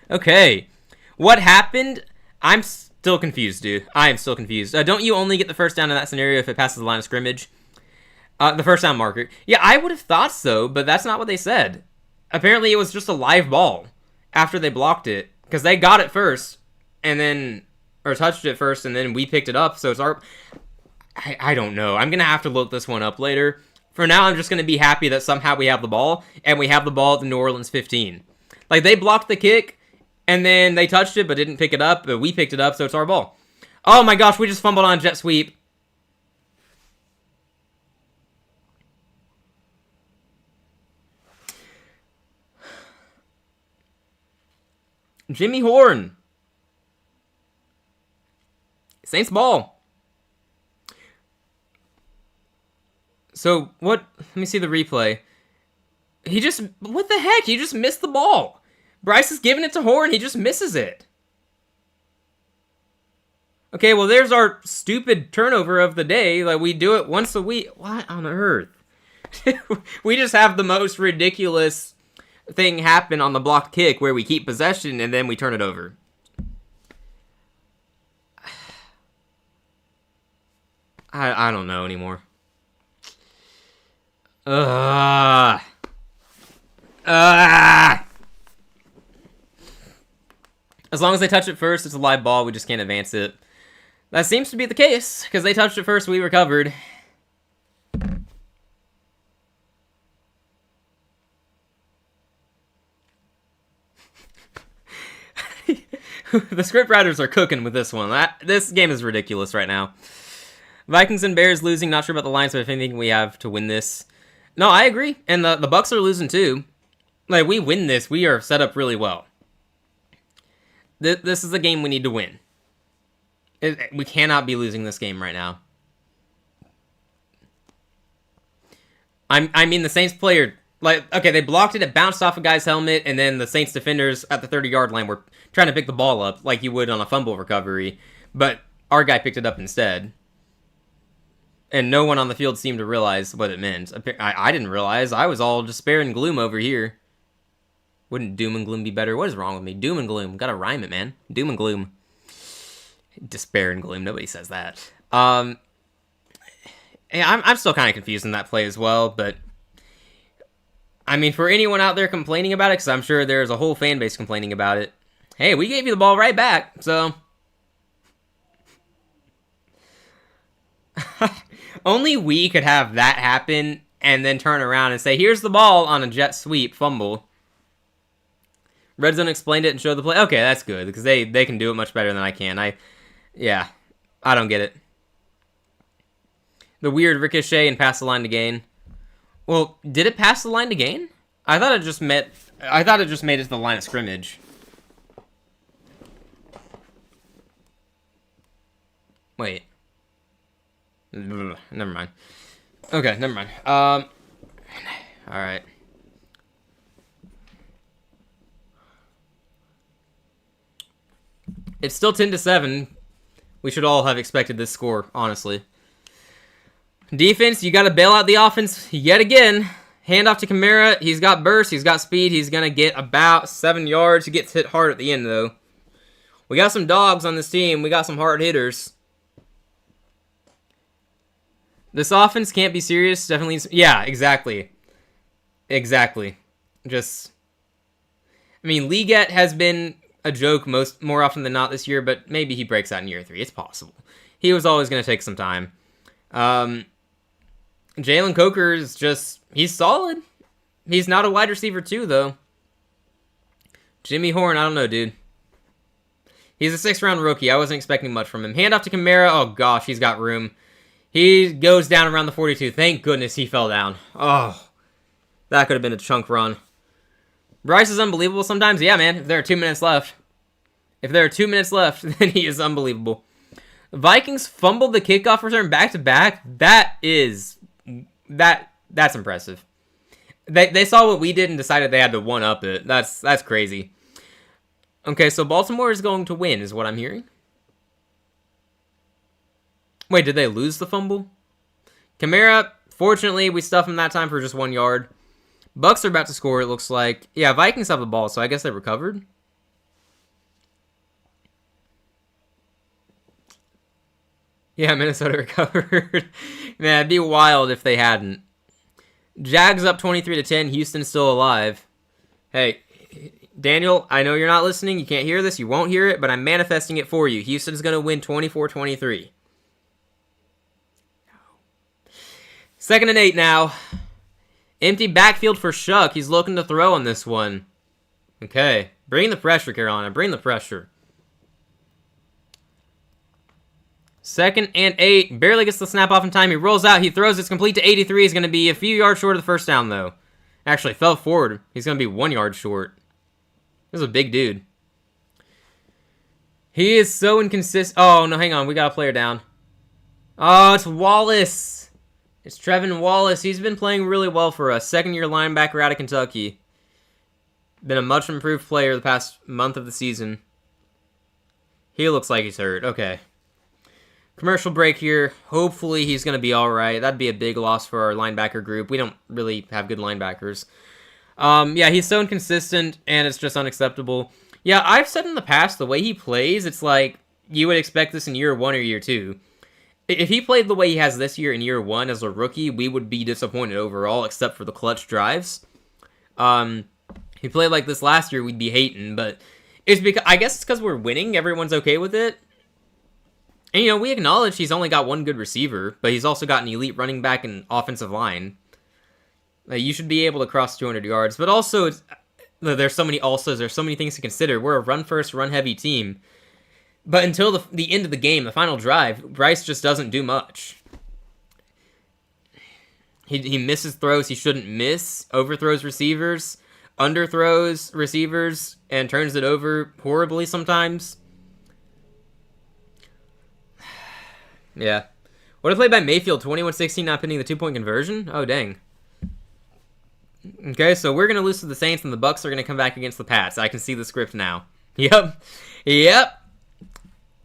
Okay. What happened? I'm still confused, dude. I am still confused. Don't you only get the first down in that scenario if it passes the line of scrimmage? The first down marker. Yeah, I would have thought so, but that's not what they said. Apparently, it was just a live ball. after they blocked it. Because they got it first, and then, or touched it first, and then we picked it up. So it's our, I don't know. I'm going to have to look this one up later. For now, I'm just going to be happy that somehow we have the ball, and we have the ball at the New Orleans 15. Like, they blocked the kick, and then they touched it, but didn't pick it up, but we picked it up, so it's our ball. Oh my gosh, we just fumbled on jet sweep. Jimmy Horn. Saints ball. So, what? Let me see the replay. He just... What the heck? He just missed the ball. Bryce is giving it to Horn. He just misses it. Okay, well, there's our stupid turnover of the day. Like, we do it once a week. What on earth? We just have the most ridiculous thing happen on the blocked kick where we keep possession and then we turn it over. I don't know anymore. As long as they touch it first, it's a live ball. We just can't advance it. That seems to be the case, because they touched it first, we recovered. The scriptwriters are cooking with this one. This game is ridiculous right now. Vikings and Bears losing. Not sure about the lines, but if anything, we have to win this. No, I agree. And the Bucks are losing too. Like, we win this, we are set up really well. This is a game we need to win. We cannot be losing this game right now. I mean, the Saints player, like, okay, they blocked it, it bounced off a guy's helmet, and then the Saints defenders at the 30-yard line were trying to pick the ball up like you would on a fumble recovery, but our guy picked it up instead. And no one on the field seemed to realize what it meant. I didn't realize. I was all despair and gloom over here. Wouldn't doom and gloom be better? What is wrong with me? Doom and gloom. Gotta rhyme it, man. Doom and gloom. Despair and gloom. Nobody says that. Yeah, I'm still kind of confused in that play as well, but I mean, for anyone out there complaining about it, because I'm sure there's a whole fan base complaining about it, hey, we gave you the ball right back, so... Only we could have that happen and then turn around and say, here's the ball on a jet sweep fumble. Red Zone explained it and showed the play. Okay, that's good, because they can do it much better than I can. Yeah, I don't get it. The weird ricochet and pass the line to gain. Well, did it pass the line to gain? I thought it just made it to the line of scrimmage. Wait. Never mind. Okay, never mind. Alright. It's still 10-7. We should all have expected this score, honestly. Defense, you got to bail out the offense yet again. Hand off to Kamara. He's got burst. He's got speed. He's going to get about 7 yards. He gets hit hard at the end, though. We got some dogs on this team. We got some hard hitters. This offense can't be serious. Definitely. Yeah, exactly. Exactly. Just... I mean, Liget has been a joke more often than not this year, but maybe he breaks out in year 3. It's possible. He was always going to take some time. Jalen Coker is just... He's solid. He's not a wide receiver, too, though. Jimmy Horn, I don't know, dude. He's a 6th-round rookie. I wasn't expecting much from him. Hand off to Kamara. Oh, gosh, he's got room. He goes down around the 42. Thank goodness he fell down. Oh, that could have been a chunk run. Bryce is unbelievable sometimes. Yeah, man, if there are 2 minutes left. If there are 2 minutes left, then he is unbelievable. The Vikings fumbled the kickoff return back-to-back. That's impressive. They saw what we did and decided they had to one-up it. That's crazy. Okay, so Baltimore is going to win, is what I'm hearing. Wait, did they lose the fumble? Kamara, fortunately, we stuffed him that time for just 1 yard. Bucks are about to score, it looks like. Yeah, Vikings have the ball, so I guess they recovered. Yeah, Minnesota recovered. Man, it'd be wild if they hadn't. Jags up 23-10. Houston's still alive. Hey, Daniel, I know you're not listening. You can't hear this. You won't hear it, but I'm manifesting it for you. Houston's going to win 24-23. 2nd and 8 now. Empty backfield for Shuck. He's looking to throw on this one. Okay. Bring the pressure, Carolina. Bring the pressure. 2nd and 8. Barely gets the snap off in time. He rolls out. He throws. It's complete to 83. He's going to be a few yards short of the first down, though. Actually, fell forward. He's going to be 1 yard short. This is a big dude. He is so inconsistent. Oh, no, hang on. We got a player down. Oh, it's Wallace. It's Trevin Wallace. He's been playing really well for us. 2nd-year linebacker out of Kentucky. Been a much improved player the past month of the season. He looks like he's hurt. Okay. Commercial break here. Hopefully he's going to be all right. That'd be a big loss for our linebacker group. We don't really have good linebackers. Yeah, he's so inconsistent, and it's just unacceptable. Yeah, I've said in the past, the way he plays, it's like you would expect this in year 1 or year 2. If he played the way he has this year in year 1 as a rookie, we would be disappointed overall, except for the clutch drives. He played like this last year, we'd be hating, but it's because I guess it's because we're winning. Everyone's okay with it. And, you know, we acknowledge he's only got one good receiver, but he's also got an elite running back and offensive line. You should be able to cross 200 yards, but also, there's so many alsos, there's so many things to consider. We're a run-first, run-heavy team. But until the end of the game, the final drive, Bryce just doesn't do much. He misses throws he shouldn't miss, overthrows receivers, underthrows receivers, and turns it over horribly sometimes. Yeah. What a play by Mayfield, 21-16, not pinning the 2-point conversion? Oh, dang. Okay, so we're going to lose to the Saints, and the Bucs are going to come back against the Pats. I can see the script now. Yep.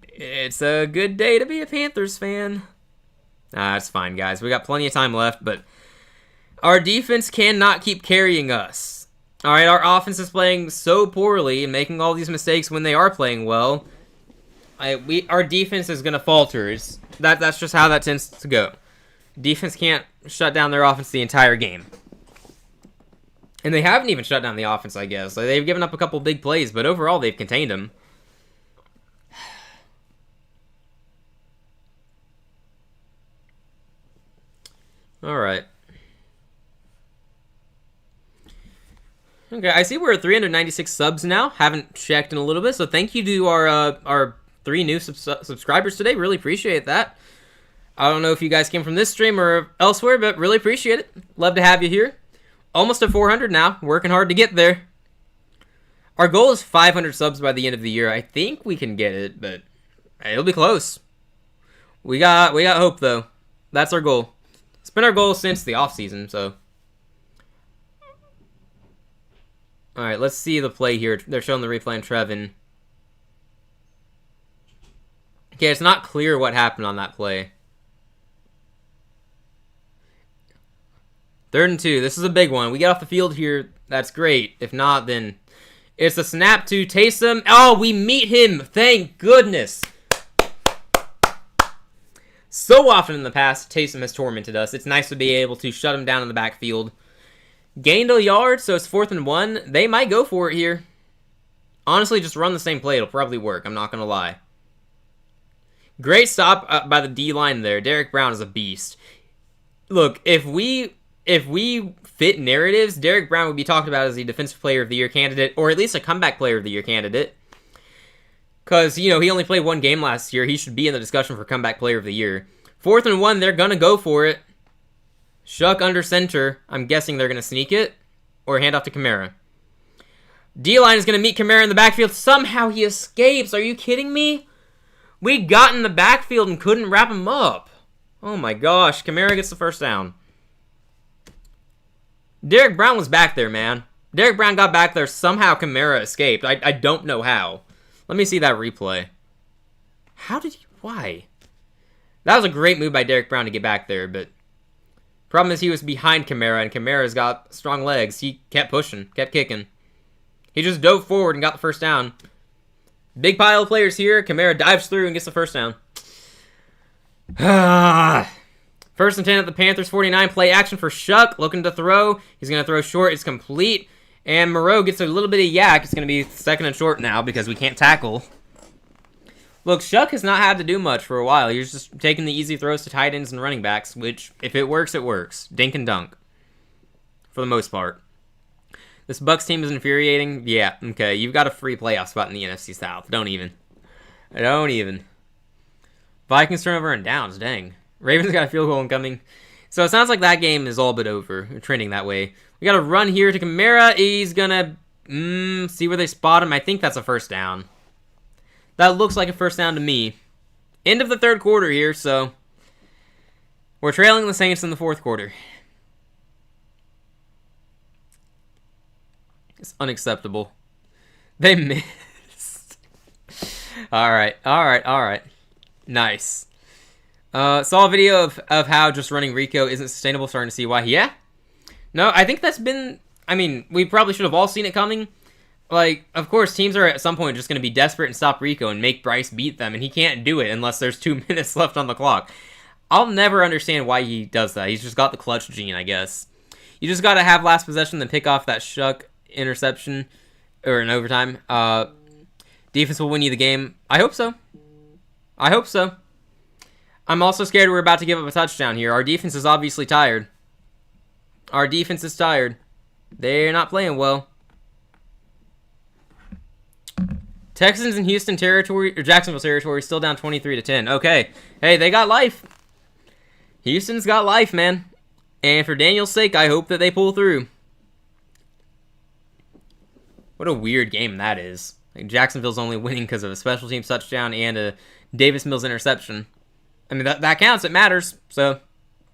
It's a good day to be a Panthers fan. It's fine, guys. We got plenty of time left, but our defense cannot keep carrying us. All right, our offense is playing so poorly and making all these mistakes when they are playing well. Our defense is going to falter. That's just how that tends to go. Defense can't shut down their offense the entire game. And they haven't even shut down the offense, I guess. Like, they've given up a couple big plays, but overall they've contained them. All right. Okay, I see we're at 396 subs now. Haven't checked in a little bit, so thank you to our 3 new subscribers today. Really appreciate that. I don't know if you guys came from this stream or elsewhere, but really appreciate it. Love to have you here. Almost at 400 now. Working hard to get there. Our goal is 500 subs by the end of the year. I think we can get it, but it'll be close. We got hope, though. That's our goal. It's been our goal since the offseason, so. All right, let's see the play here. They're showing the replay on Trevin. Okay, it's not clear what happened on that play. 3rd and 2. This is a big one. We get off the field here. That's great. If not, then it's a snap to Taysom. Oh, we meet him. Thank goodness. So often in the past, Taysom has tormented us. It's nice to be able to shut him down in the backfield. Gained a yard, so it's 4th and 1. They might go for it here. Honestly, just run the same play. It'll probably work. I'm not going to lie. Great stop by the D-line there. Derek Brown is a beast. Look, if we fit narratives, Derek Brown would be talked about as the Defensive Player of the Year candidate, or at least a Comeback Player of the Year candidate. Because, you know, he only played 1 game last year. He should be in the discussion for Comeback Player of the Year. 4th and 1, they're going to go for it. Shuck under center. I'm guessing they're going to sneak it or hand off to Kamara. D-line is going to meet Kamara in the backfield. Somehow he escapes. Are you kidding me? We got in the backfield and couldn't wrap him up. Oh my gosh. Kamara gets the first down. Derek Brown was back there, man. Derek Brown got back there. Somehow Kamara escaped. I don't know how. Let me see that replay. How did he... Why? That was a great move by Derek Brown to get back there, but... Problem is he was behind Kamara, and Kamara's got strong legs. He kept pushing, kept kicking. He just dove forward and got the first down. Big pile of players here. Kamara dives through and gets the first down. 1st and 10 at the Panthers 49. Play action for Shuck. Looking to throw. He's going to throw short. It's complete. And Moreau gets a little bit of yak. It's going to be second and short now because we can't tackle. Look, Shuck has not had to do much for a while. He's just taking the easy throws to tight ends and running backs, which, if it works, it works. Dink and dunk. For the most part. This Bucs team is infuriating. Yeah, okay. You've got a free playoff spot in the NFC South. Don't even. Vikings turnover and downs. Dang. Ravens got a field goal incoming. So it sounds like that game is all but over. We're trending that way. We got a run here to Kamara. He's gonna see where they spot him. I think that's a first down. That looks like a first down to me. End of the third quarter here, so we're trailing the Saints in the fourth quarter. It's unacceptable. They missed. All right. Nice. Saw a video of how just running Rico isn't sustainable. Starting to see why. Yeah. No, I think that's been... I mean, we probably should have all seen it coming. Like, of course, teams are at some point just going to be desperate and stop Rico and make Bryce beat them, and he can't do it unless there's 2 minutes left on the clock. I'll never understand why he does that. He's just got the clutch gene, I guess. You just got to have last possession, then pick off that Shuck interception, or an overtime. Defense will win you the game. I hope so. I'm also scared we're about to give up a touchdown here. Our defense is obviously tired. They're not playing well. Texans in Houston territory, or Jacksonville territory, still down 23-10. Okay. Hey, they got life. Houston's got life, man. And for Daniel's sake, I hope that they pull through. What a weird game that is. Like, Jacksonville's only winning because of a special teams touchdown and a Davis Mills interception. I mean, that counts. It matters. So,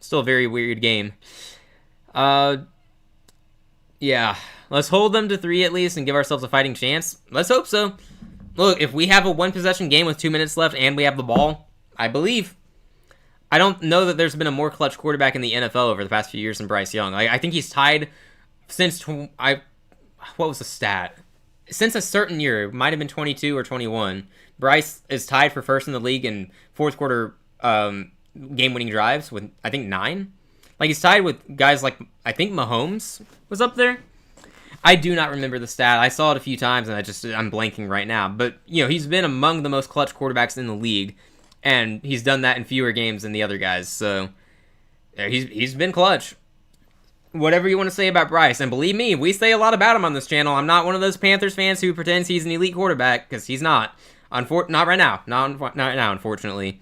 still a very weird game. Yeah. Let's hold them to 3 at least and give ourselves a fighting chance. Let's hope so. Look, if we have a one-possession game with 2 minutes left and we have the ball, I believe. I don't know that there's been a more clutch quarterback in the NFL over the past few years than Bryce Young. I think he's tied since... what was the stat? Since a certain year, it might have been 22 or 21, Bryce is tied for first in the league in fourth quarter game-winning drives with, I think, 9. Like, he's tied with guys like, I think Mahomes was up there. I do not remember the stat. I saw it a few times, and I'm blanking right now. But, you know, he's been among the most clutch quarterbacks in the league, and he's done that in fewer games than the other guys. So, he's been clutch. Whatever you want to say about Bryce, and believe me, we say a lot about him on this channel. I'm not one of those Panthers fans who pretends he's an elite quarterback, because he's not. Not right now. Not right now, unfortunately.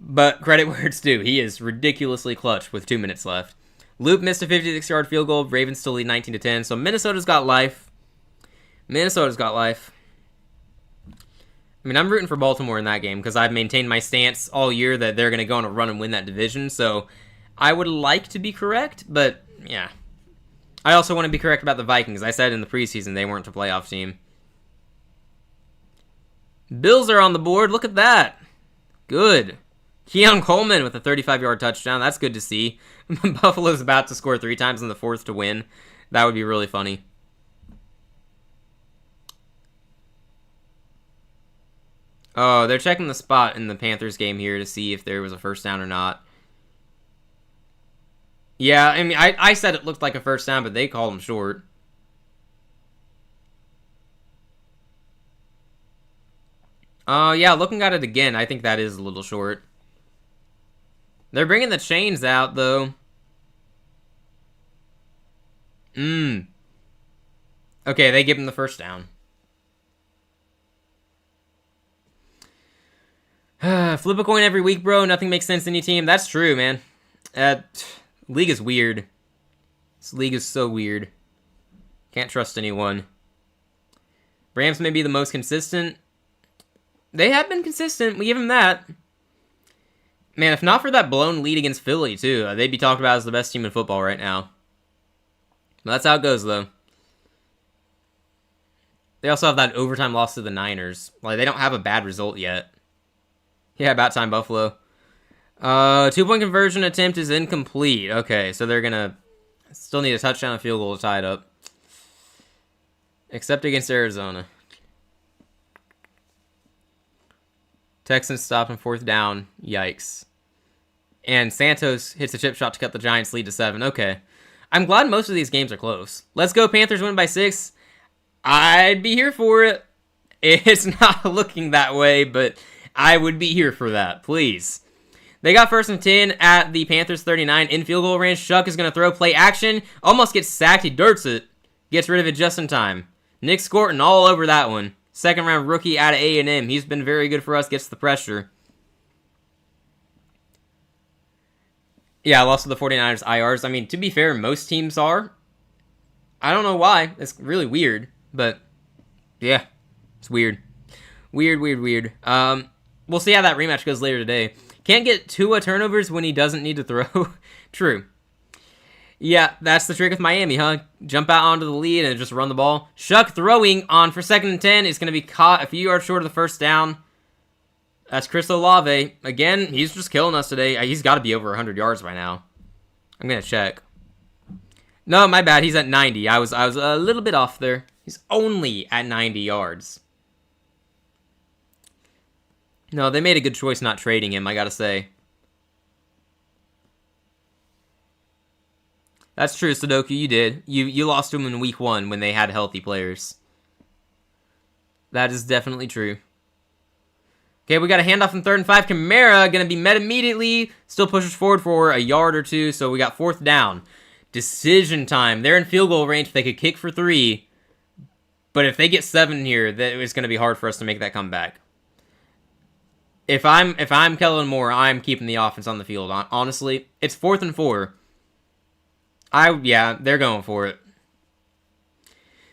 But credit where it's due. He is ridiculously clutch with 2 minutes left. Loop missed a 56-yard field goal. Ravens still lead 19-10. So Minnesota's got life. I mean, I'm rooting for Baltimore in that game because I've maintained my stance all year that they're going to go on a run and win that division. So I would like to be correct, but yeah. I also want to be correct about the Vikings. I said in the preseason they weren't a playoff team. Bills are on the board. Look at that. Good. Keon Coleman with a 35-yard touchdown. That's good to see. Buffalo's about to score 3 times in the fourth to win. That would be really funny. Oh, they're checking the spot in the Panthers game here to see if there was a first down or not. Yeah, I mean, I said it looked like a first down, but they called him short. Yeah, looking at it again, I think that is a little short. They're bringing the chains out, though. Okay, they give him the first down. Flip a coin every week, bro. Nothing makes sense to any team. That's true, man. League is weird. This league is so weird. Can't trust anyone. Rams may be the most consistent. They have been consistent. We give them that. Man, if not for that blown lead against Philly, too, they'd be talked about as the best team in football right now. But that's how it goes, though. They also have that overtime loss to the Niners. Like, they don't have a bad result yet. Yeah, about time, Buffalo. 2-point conversion attempt is incomplete. Okay, so they're gonna still need a touchdown and field goal to tie it up. Except against Arizona. Texans stopped on 4th down. Yikes. And Santos hits a chip shot to cut the Giants' lead to 7. Okay. I'm glad most of these games are close. Let's go Panthers win by 6. I'd be here for it. It's not looking that way, but I would be here for that, please. They got 1st and 10 at the Panthers 39 in field goal range. Shuck is going to throw play action. Almost gets sacked. He dirts it. Gets rid of it just in time. Nick Scorton all over that one. 2nd round rookie out of A&M. He's been very good for us. Gets the pressure. Yeah, I lost to the 49ers IRs. I mean, to be fair, most teams are. I don't know why. It's really weird. But, yeah. It's weird. Weird. We'll see how that rematch goes later today. Can't get Tua turnovers when he doesn't need to throw. True. Yeah, that's the trick with Miami, huh? Jump out onto the lead and just run the ball. Shuck throwing on for 2nd and 10 is going to be caught a few yards short of the 1st down. That's Chris Olave. Again, he's just killing us today. He's got to be over 100 yards by now. I'm going to check. No, my bad. He's at 90. I was a little bit off there. He's only at 90 yards. No, they made a good choice not trading him, I gotta say. That's true, Sudoku, you did. You lost to him in week 1 when they had healthy players. That is definitely true. Okay, we got a handoff in 3rd and 5. Kamara gonna be met immediately. Still pushes forward for a yard or 2, so we got 4th down. Decision time. They're in field goal range. They could kick for 3. But if they get 7 here, that it's gonna be hard for us to make that comeback. If I'm Kellen Moore, I'm keeping the offense on the field. Honestly, it's 4th and 4. Yeah, they're going for it.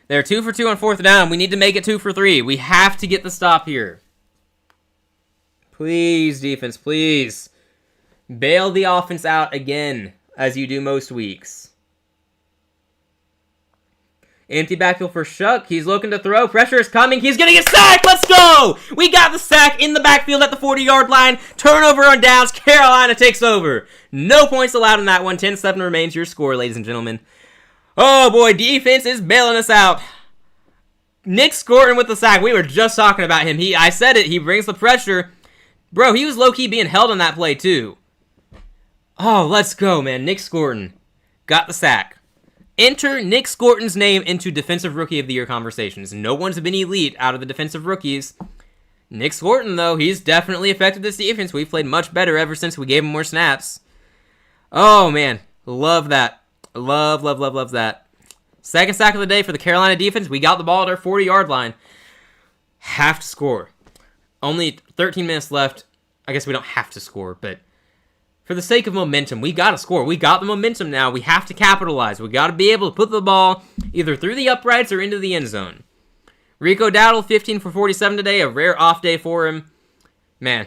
They're 2 for 2 on 4th down. We need to make it 2 for 3. We have to get the stop here. Please, defense, please. Bail the offense out again, as you do most weeks. Empty backfield for Shuck. He's looking to throw. Pressure is coming. He's going to get sacked. Let's go. We got the sack in the backfield at the 40-yard line. Turnover on downs. Carolina takes over. No points allowed in that one. 10-7 remains your score, ladies and gentlemen. Oh, boy. Defense is bailing us out. Nick Scorton with the sack. We were just talking about him. I said it. He brings the pressure. Bro, he was low-key being held on that play, too. Oh, let's go, man. Nick Scorton got the sack. Enter Nick Scorton's name into Defensive Rookie of the Year conversations. No one's been elite out of the defensive rookies. Nick Scorton, though, he's definitely affected this defense. We've played much better ever since we gave him more snaps. Oh, man. Love that. Love that. 2nd sack of the day for the Carolina defense. We got the ball at our 40-yard line. Have to score. Only 13 minutes left. I guess we don't have to score, but for the sake of momentum, we got to score. We got the momentum now. We have to capitalize. We got to be able to put the ball either through the uprights or into the end zone. Rico Dowdle, 15 for 47 today. A rare off day for him. Man,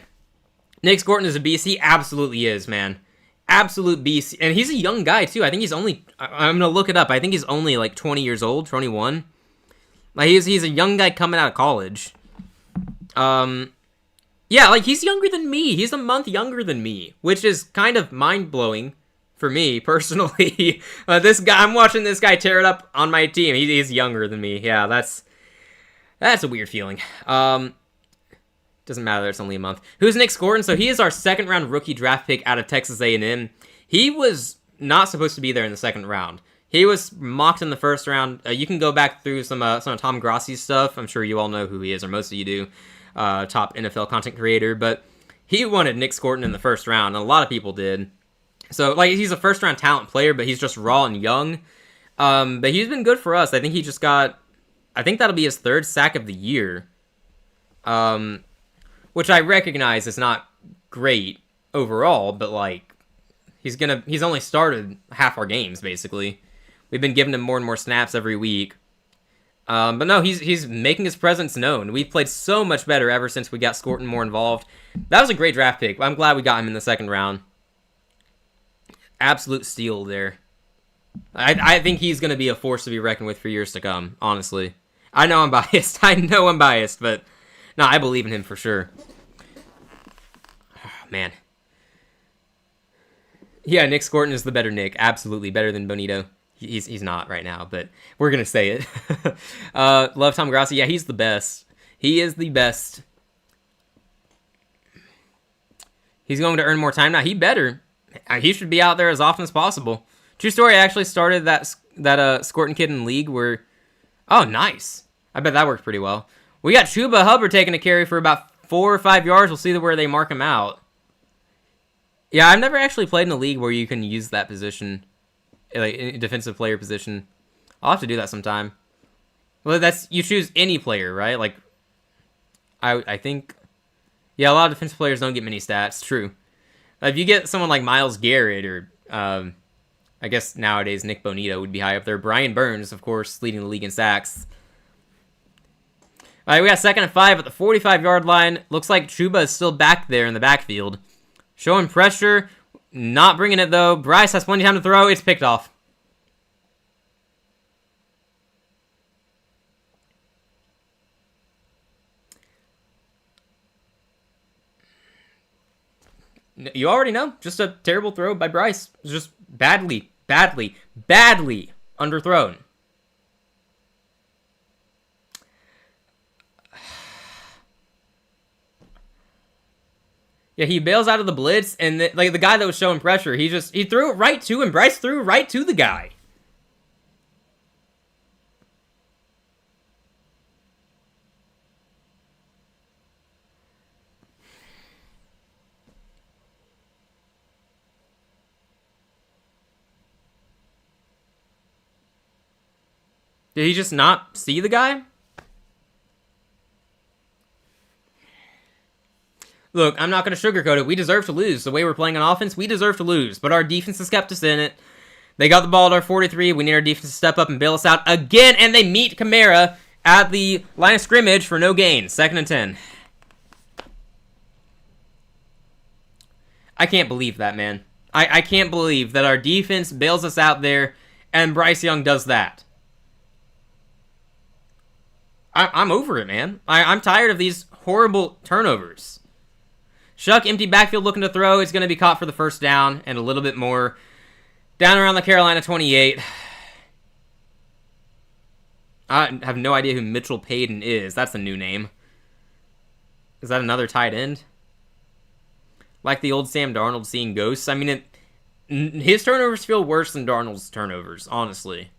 Nick Scorton is a beast. He absolutely is, man. Absolute beast. And he's a young guy, too. I think he's only... I'm going to look it up. I think he's only like 20 years old, 21. Like, he's a young guy coming out of college. Yeah, like, he's younger than me. He's a month younger than me, which is kind of mind-blowing for me, personally. This guy, I'm watching this guy tear it up on my team. He's younger than me. Yeah, that's a weird feeling. Doesn't matter, it's only a month. Who's Nick Scorton? So he is our 2nd-round rookie draft pick out of Texas A&M. He was not supposed to be there in the 2nd round. He was mocked in the 1st round. You can go back through some of Tom Grassi's stuff. I'm sure you all know who he is, or most of you do. Top NFL content creator, but he wanted Nick Scorton in the 1st round, and a lot of people did. So, like, he's a 1st-round talent player, but he's just raw and young. But he's been good for us. I think he just got... I think that'll be his 3rd sack of the year. Which I recognize is not great overall, but, like, he's only started half our games, basically. We've been giving him more and more snaps every week. But no, he's making his presence known. We've played so much better ever since we got Scorton more involved. That was a great draft pick. I'm glad we got him in the 2nd round. Absolute steal there. I think he's going to be a force to be reckoned with for years to come, honestly. I know I'm biased. But no, I believe in him for sure. Oh, man. Yeah, Nick Scorton is the better Nick. Absolutely better than Bonito. He's not right now, but we're going to say it. Love Tom Grassi. Yeah, he's the best. He is the best. He's going to earn more time now. He better. He should be out there as often as possible. True story, I actually started that Scorton Kid in league where... Oh, nice. I bet that worked pretty well. We got Chuba Hubbard taking a carry for about 4 or 5 yards. We'll see where they mark him out. Yeah, I've never actually played in a league where you can use that position, like defensive player position. I'll have to do that sometime. Well, you choose any player, right? Like, I think, yeah, a lot of defensive players don't get many stats. True. If you get someone like Myles Garrett or, I guess nowadays Nick Bonito would be high up there. Brian Burns, of course, leading the league in sacks. All right, we got 2nd and 5 at the 45-yard line. Looks like Chuba is still back there in the backfield. Showing pressure. Not bringing it, though. Bryce has plenty of time to throw. It's picked off. You already know. Just a terrible throw by Bryce. Just badly underthrown. Yeah, he bails out of the blitz, and the guy that was showing pressure, he threw it right to him. Bryce threw right to the guy. Did he just not see the guy? Look, I'm not going to sugarcoat it. We deserve to lose. The way we're playing on offense, we deserve to lose. But our defense has kept us in it. They got the ball at our 43. We need our defense to step up and bail us out again. And they meet Kamara at the line of scrimmage for no gain. 2nd and 10. I can't believe that, man. I can't believe that our defense bails us out there and Bryce Young does that. I'm over it, man. I'm tired of these horrible turnovers. Shuck, empty backfield looking to throw. It's going to be caught for the first down and a little bit more. Down around the Carolina 28. I have no idea who Mitchell Payton is. That's a new name. Is that another tight end? Like the old Sam Darnold seeing ghosts? I mean, his turnovers feel worse than Darnold's turnovers, honestly.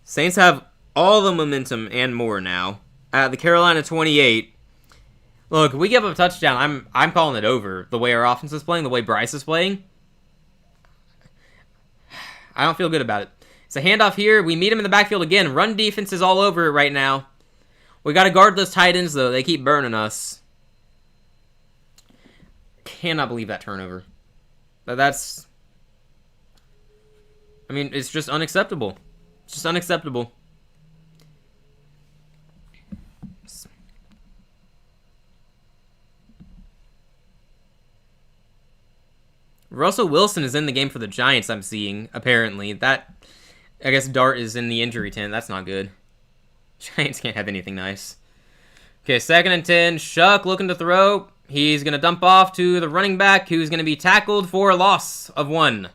Saints have all the momentum and more now. At the Carolina 28. Look, if we give up a touchdown, I'm calling it over. The way our offense is playing, the way Bryce is playing. I don't feel good about it. It's a handoff here. We meet him in the backfield again. Run defense is all over it right now. We got to guard those tight ends, though. They keep burning us. Cannot believe that turnover. That's... I mean, it's just unacceptable. It's just unacceptable. Russell Wilson is in the game for the Giants, I'm seeing, apparently. That, I guess Dart is in the injury tent. That's not good. Giants can't have anything nice. Okay, 2nd and 10. Shuck looking to throw. He's going to dump off to the running back, who's going to be tackled for a loss of 1.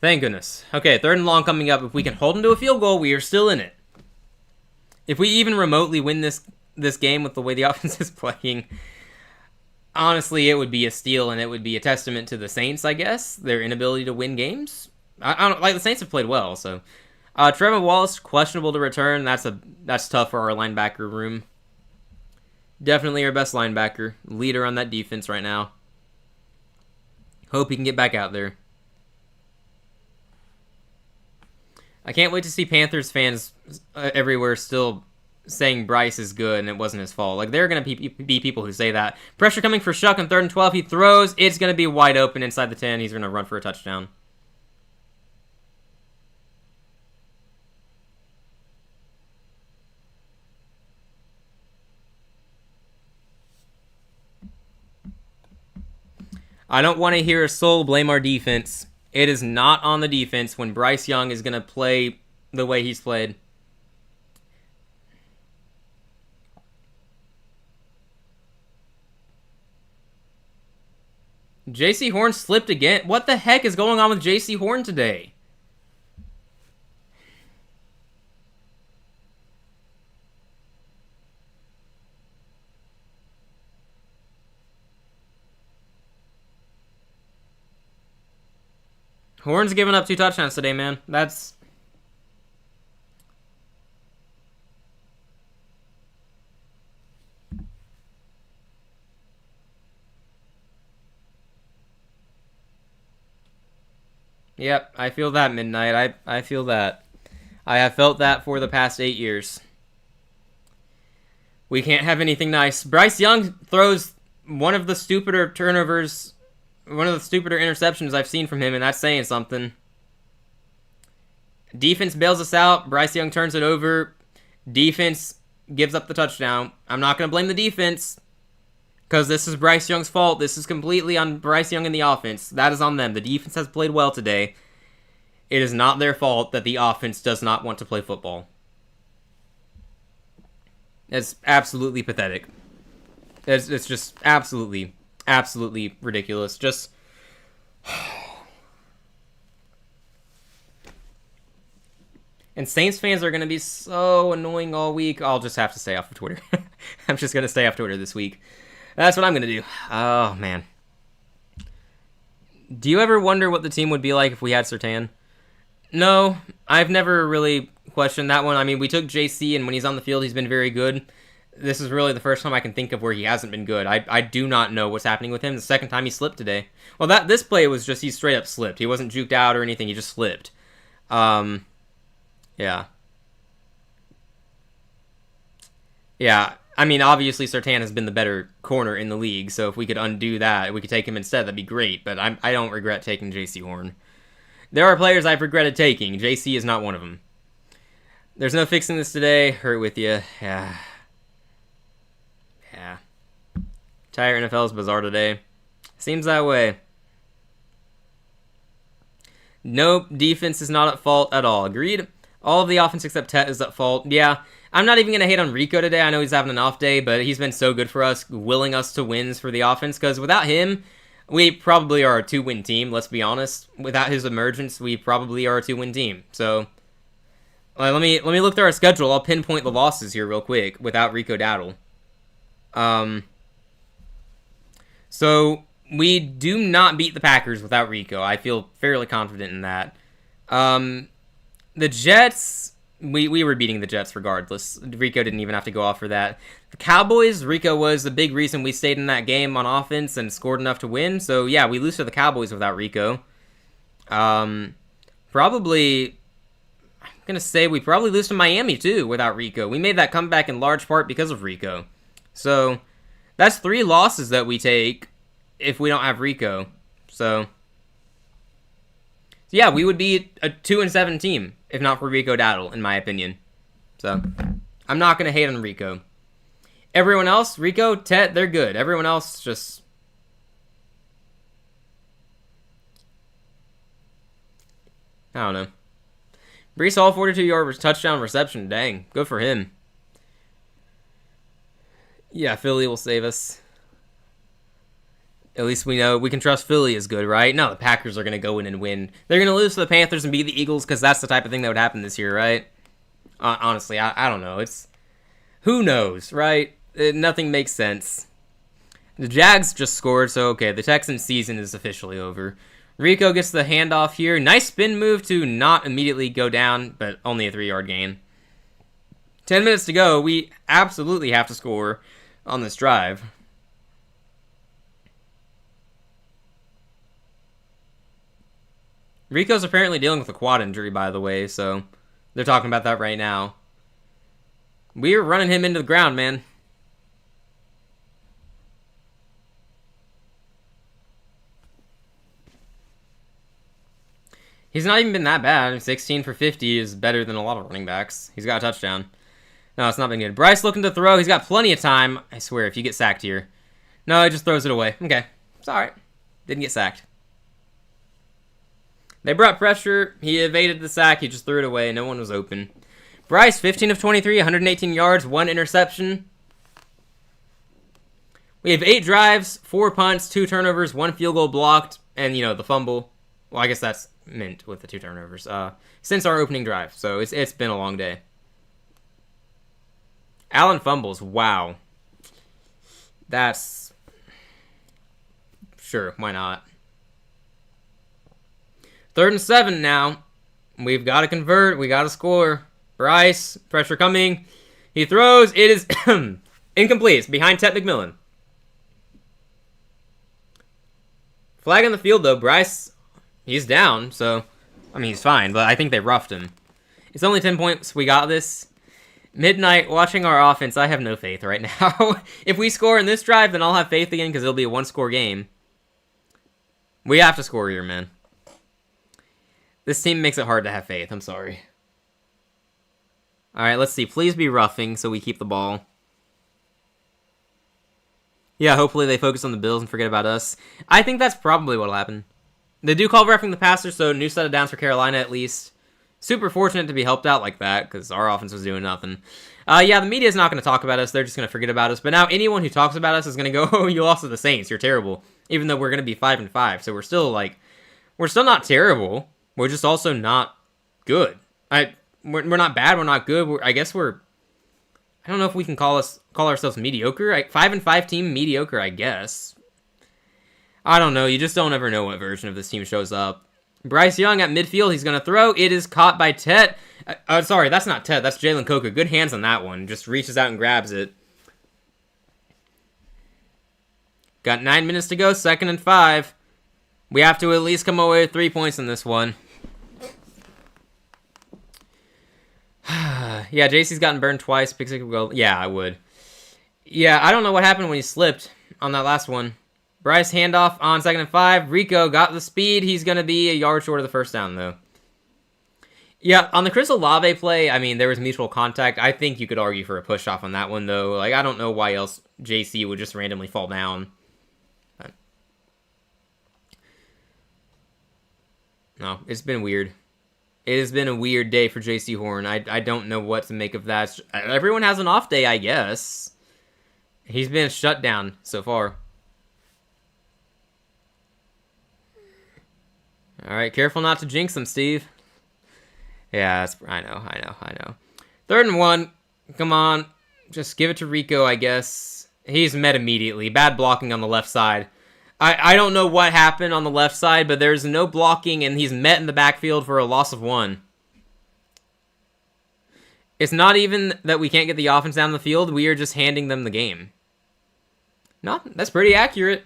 Thank goodness. Okay, 3rd and long coming up. If we can hold him to a field goal, we are still in it. If we even remotely win this game with the way the offense is playing... Honestly, it would be a steal, and it would be a testament to the Saints, I guess, their inability to win games. I don't like the Saints have played well, so Trevor Wallace questionable to return. That's tough for our linebacker room. Definitely our best linebacker, leader on that defense right now. Hope he can get back out there. I can't wait to see Panthers fans everywhere still saying Bryce is good and it wasn't his fault. Like, there are going to be people who say that. Pressure coming for Shuck on 3rd and 12. He throws. It's going to be wide open inside the 10. He's going to run for a touchdown. I don't want to hear a soul blame our defense. It is not on the defense when Bryce Young is going to play the way he's played. JC Horn slipped again. What the heck is going on with JC Horn today? Horn's giving up 2 touchdowns today, man. That's... Yep, I feel that, Midnight. I feel that. I have felt that for the past 8 years. We can't have anything nice. Bryce Young throws one of the stupider turnovers, one of the stupider interceptions I've seen from him, and that's saying something. Defense bails us out. Bryce Young turns it over. Defense gives up the touchdown. I'm not going to blame the defense because this is Bryce Young's fault. This is completely on Bryce Young and the offense. That is on them. The defense has played well today. It is not their fault that the offense does not want to play football. It's absolutely pathetic. It's just absolutely, absolutely ridiculous. Just... And Saints fans are going to be so annoying all week. I'll just have to stay off of Twitter. I'm just going to stay off Twitter this week. That's what I'm going to do. Oh, man. Do you ever wonder what the team would be like if we had Surtain? No, I've never really questioned that one. I mean, we took JC, and when he's on the field, he's been very good. This is really the first time I can think of where he hasn't been good. I do not know what's happening with him. The second time he slipped today. Well, this play was just he straight up slipped. He wasn't juked out or anything. He just slipped. Yeah. Yeah, I mean, obviously Surtain has been the better corner in the league, so if we could undo that, we could take him instead, that'd be great, but I don't regret taking JC Horn. There are players I've regretted taking. JC is not one of them. There's no fixing this today. Hurt with you. Yeah. Yeah. Entire NFL is bizarre today. Seems that way. Nope, defense is not at fault at all. Agreed. All of the offense except Tet is at fault. Yeah, I'm not even going to hate on Rico today. I know he's having an off day, but he's been so good for us, willing us to wins for the offense, because without him, we probably are a 2-win team, let's be honest. Without his emergence, we probably are a 2-win team. So, let me look through our schedule. I'll pinpoint the losses here real quick without Rico Dowdle. So, we do not beat the Packers without Rico. I feel fairly confident in that. The Jets, we were beating the Jets regardless. Rico didn't even have to go off for that. The Cowboys, Rico was the big reason we stayed in that game on offense and scored enough to win. So, yeah, we lose to the Cowboys without Rico. Probably, I'm going to say we probably lose to Miami, too, without Rico. We made that comeback in large part because of Rico. So, that's 3 losses that we take if we don't have Rico. So yeah, we would be a 2-7 team if not for Rico Dowdle, in my opinion. So I'm not going to hate on Rico. Everyone else, Rico, Tet, they're good. Everyone else just... I don't know. Brees Hall, 42-yard touchdown reception. Dang, good for him. Yeah, Philly will save us. At least we know we can trust Philly is good, right? No, the Packers are going to go in and win. They're going to lose to the Panthers and beat the Eagles because that's the type of thing that would happen this year, right? Honestly, I don't know. It's... Who knows, right? Nothing makes sense. The Jags just scored, so okay, the Texans season is officially over. Rico gets the handoff here. Nice spin move to not immediately go down, but only a 3-yard gain. 10 minutes to go. We absolutely have to score on this drive. Rico's apparently dealing with a quad injury, by the way, so they're talking about that right now. We're running him into the ground, man. He's not even been that bad. 16 for 50 is better than a lot of running backs. He's got a touchdown. No, it's not been good. Bryce looking to throw. He's got plenty of time. I swear, if you get sacked here. No, he just throws it away. Okay. It's alright. Didn't get sacked. They brought pressure. He evaded the sack. He just threw it away. No one was open. Bryce, 15 of 23, 118 yards, 1 interception. We have 8 drives, 4 punts, 2 turnovers, 1 field goal blocked, and, the fumble. Well, I guess that's meant with the 2 turnovers. Since our opening drive. So it's been a long day. Allen fumbles. Wow. That's... Sure, why not? 3rd and 7 now. We've got to convert. We got to score. Bryce, pressure coming. He throws. It is incomplete. It's behind Tet McMillan. Flag on the field, though. Bryce, he's down, so, I mean, he's fine, but I think they roughed him. It's only 10 points. We got this. Midnight, watching our offense, I have no faith right now. If we score in this drive, then I'll have faith again, because it'll be a one-score game. We have to score here, man. This team makes it hard to have faith. I'm sorry. Alright, let's see. Please be roughing so we keep the ball. Yeah, hopefully they focus on the Bills and forget about us. I think that's probably what'll happen. They do call roughing the passer, so new set of downs for Carolina at least. Super fortunate to be helped out like that, because our offense was doing nothing. Yeah, the media's not going to talk about us. They're just going to forget about us. But now anyone who talks about us is going to go, oh, you lost to the Saints. You're terrible. Even though we're going to be 5-5. So we're still, like, we're still not terrible. We're just also not good. We're not bad. We're not good. I don't know if we can call ourselves mediocre. 5-5 team, mediocre, I guess. I don't know. You just don't ever know what version of this team shows up. Bryce Young at midfield. He's going to throw. It is caught by Tet. Sorry, that's not Tet. That's Jalen Coker. Good hands on that one. Just reaches out and grabs it. Got 9 minutes to go. 2nd and 5. We have to at least come away with 3 points in this one. Yeah, JC's gotten burned twice. Pick 6 goal. Yeah, I would. Yeah, I don't know what happened when he slipped on that last one. Bryce handoff on 2nd and 5. Rico got the speed. He's going to be a yard short of the first down, though. Yeah, on the Chris Olave play, I mean, there was mutual contact. I think you could argue for a push-off on that one, though. Like, I don't know why else JC would just randomly fall down. No, it's been weird. It has been a weird day for JC Horn. I don't know what to make of that. Everyone has an off day, I guess. He's been shut down so far. All right, careful not to jinx him, Steve. Yeah, I know. 3rd and 1. Come on. Just give it to Rico, I guess. He's met immediately. Bad blocking on the left side. I don't know what happened on the left side, but there's no blocking, and he's met in the backfield for a loss of 1. It's not even that we can't get the offense down the field. We are just handing them the game. No, that's pretty accurate.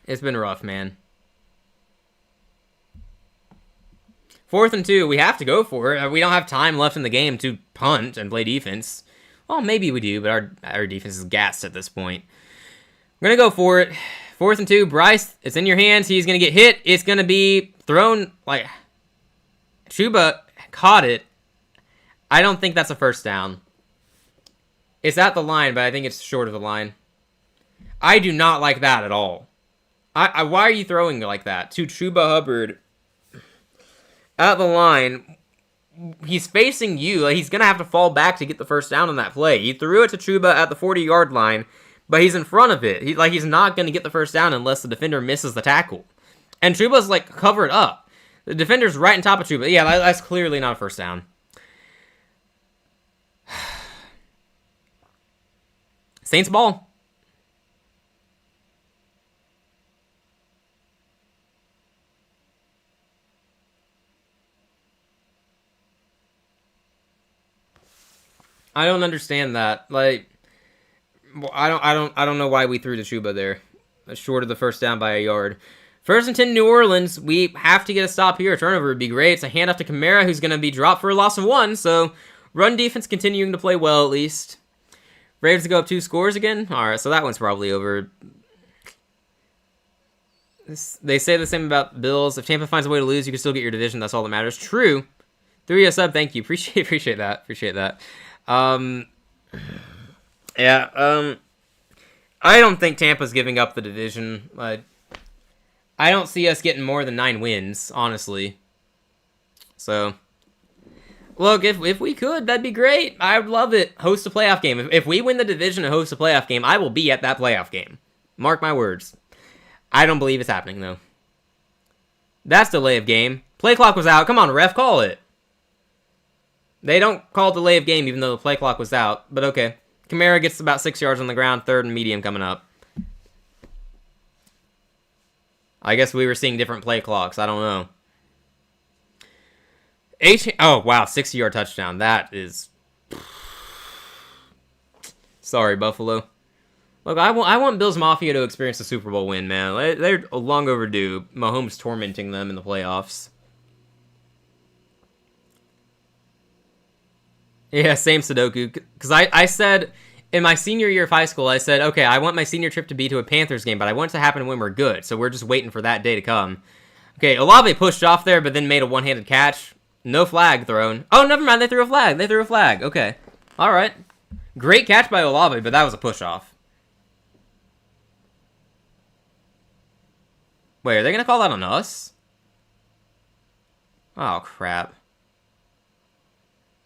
It's been rough, man. 4th and 2, we have to go for it. We don't have time left in the game to punt and play defense. Well, maybe we do, but our defense is gassed at this point. We're going to go for it. 4th and 2, Bryce, it's in your hands. He's going to get hit. It's going to be thrown, like, Chuba caught it. I don't think that's a first down. It's at the line, but I think it's short of the line. I do not like that at all. Why are you throwing like that? To Chuba Hubbard at the line. He's facing you. Like, he's going to have to fall back to get the first down on that play. He threw it to Chuba at the 40-yard line, but he's in front of it. He's not going to get the first down unless the defender misses the tackle. And Chuba's, like, covered up. The defender's right on top of Chuba. Yeah, that's clearly not a first down. Saints ball. I don't understand that. Like, I don't know why we threw to Chuba there. Short of the first down by a yard. 1st and 10, New Orleans. We have to get a stop here. A turnover would be great. It's a handoff to Kamara, who's going to be dropped for a loss of 1. So, run defense continuing to play well, at least. Braves to go up 2 scores again. All right, so that one's probably over. They say the same about Bills. If Tampa finds a way to lose, you can still get your division. That's all that matters. True. 3 sub. Thank you. Appreciate that. I don't think Tampa's giving up the division. I don't see us getting more than 9 wins, honestly. So, look, if we could, that'd be great. I would love it. Host a playoff game. If we win the division and host a playoff game, I will be at that playoff game. Mark my words. I don't believe it's happening, though. That's delay of game. Play clock was out. Come on, ref, call it. They don't call delay of game even though the play clock was out, but okay. Kamara gets about 6 yards on the ground, 3rd and medium coming up. I guess we were seeing different play clocks. I don't know. Oh, wow, 60-yard touchdown. That is... Sorry, Buffalo. Look, I want Bills Mafia to experience a Super Bowl win, man. They're long overdue. Mahomes tormenting them in the playoffs. Yeah, same Sudoku. Because I said, in my senior year of high school, I said, okay, I want my senior trip to be to a Panthers game, but I want it to happen when we're good. So we're just waiting for that day to come. Okay, Olave pushed off there, but then made a one-handed catch. No flag thrown. Oh, never mind, they threw a flag. They threw a flag. Okay. All right. Great catch by Olave, but that was a push-off. Wait, are they going to call that on us? Oh, crap.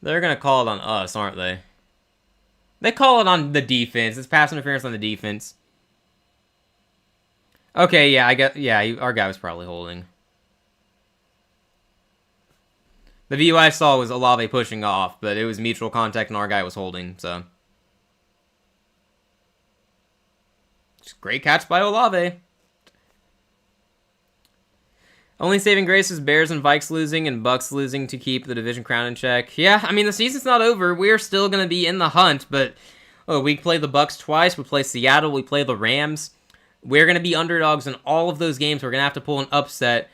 They're going to call it on us, aren't they? They call it on the defense. It's pass interference on the defense. Okay, yeah, our guy was probably holding. The view I saw was Olave pushing off, but it was mutual contact and our guy was holding, so. Just great catch by Olave. Only saving grace is Bears and Vikes losing and Bucks losing to keep the division crown in check. Yeah, I mean, the season's not over. We're still going to be in the hunt, but we play the Bucks twice. We play Seattle. We play the Rams. We're going to be underdogs in all of those games. We're going to have to pull an upset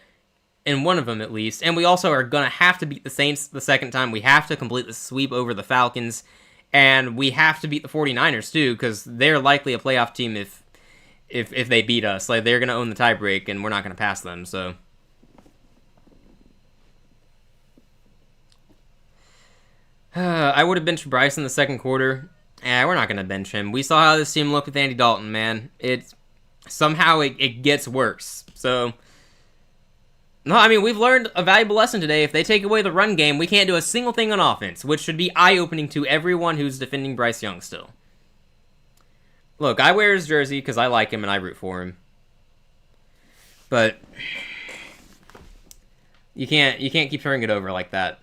in one of them at least. And we also are going to have to beat the Saints the second time. We have to complete the sweep over the Falcons. And we have to beat the 49ers too, because they're likely a playoff team if they beat us. Like, they're going to own the tiebreak, and we're not going to pass them, so. I would have benched Bryce in the second quarter. We're not going to bench him. We saw how this team looked with Andy Dalton, man. Somehow it gets worse. So, no, I mean, we've learned a valuable lesson today. If they take away the run game, we can't do a single thing on offense, which should be eye-opening to everyone who's defending Bryce Young still. Look, I wear his jersey because I like him and I root for him. But you can't keep turning it over like that.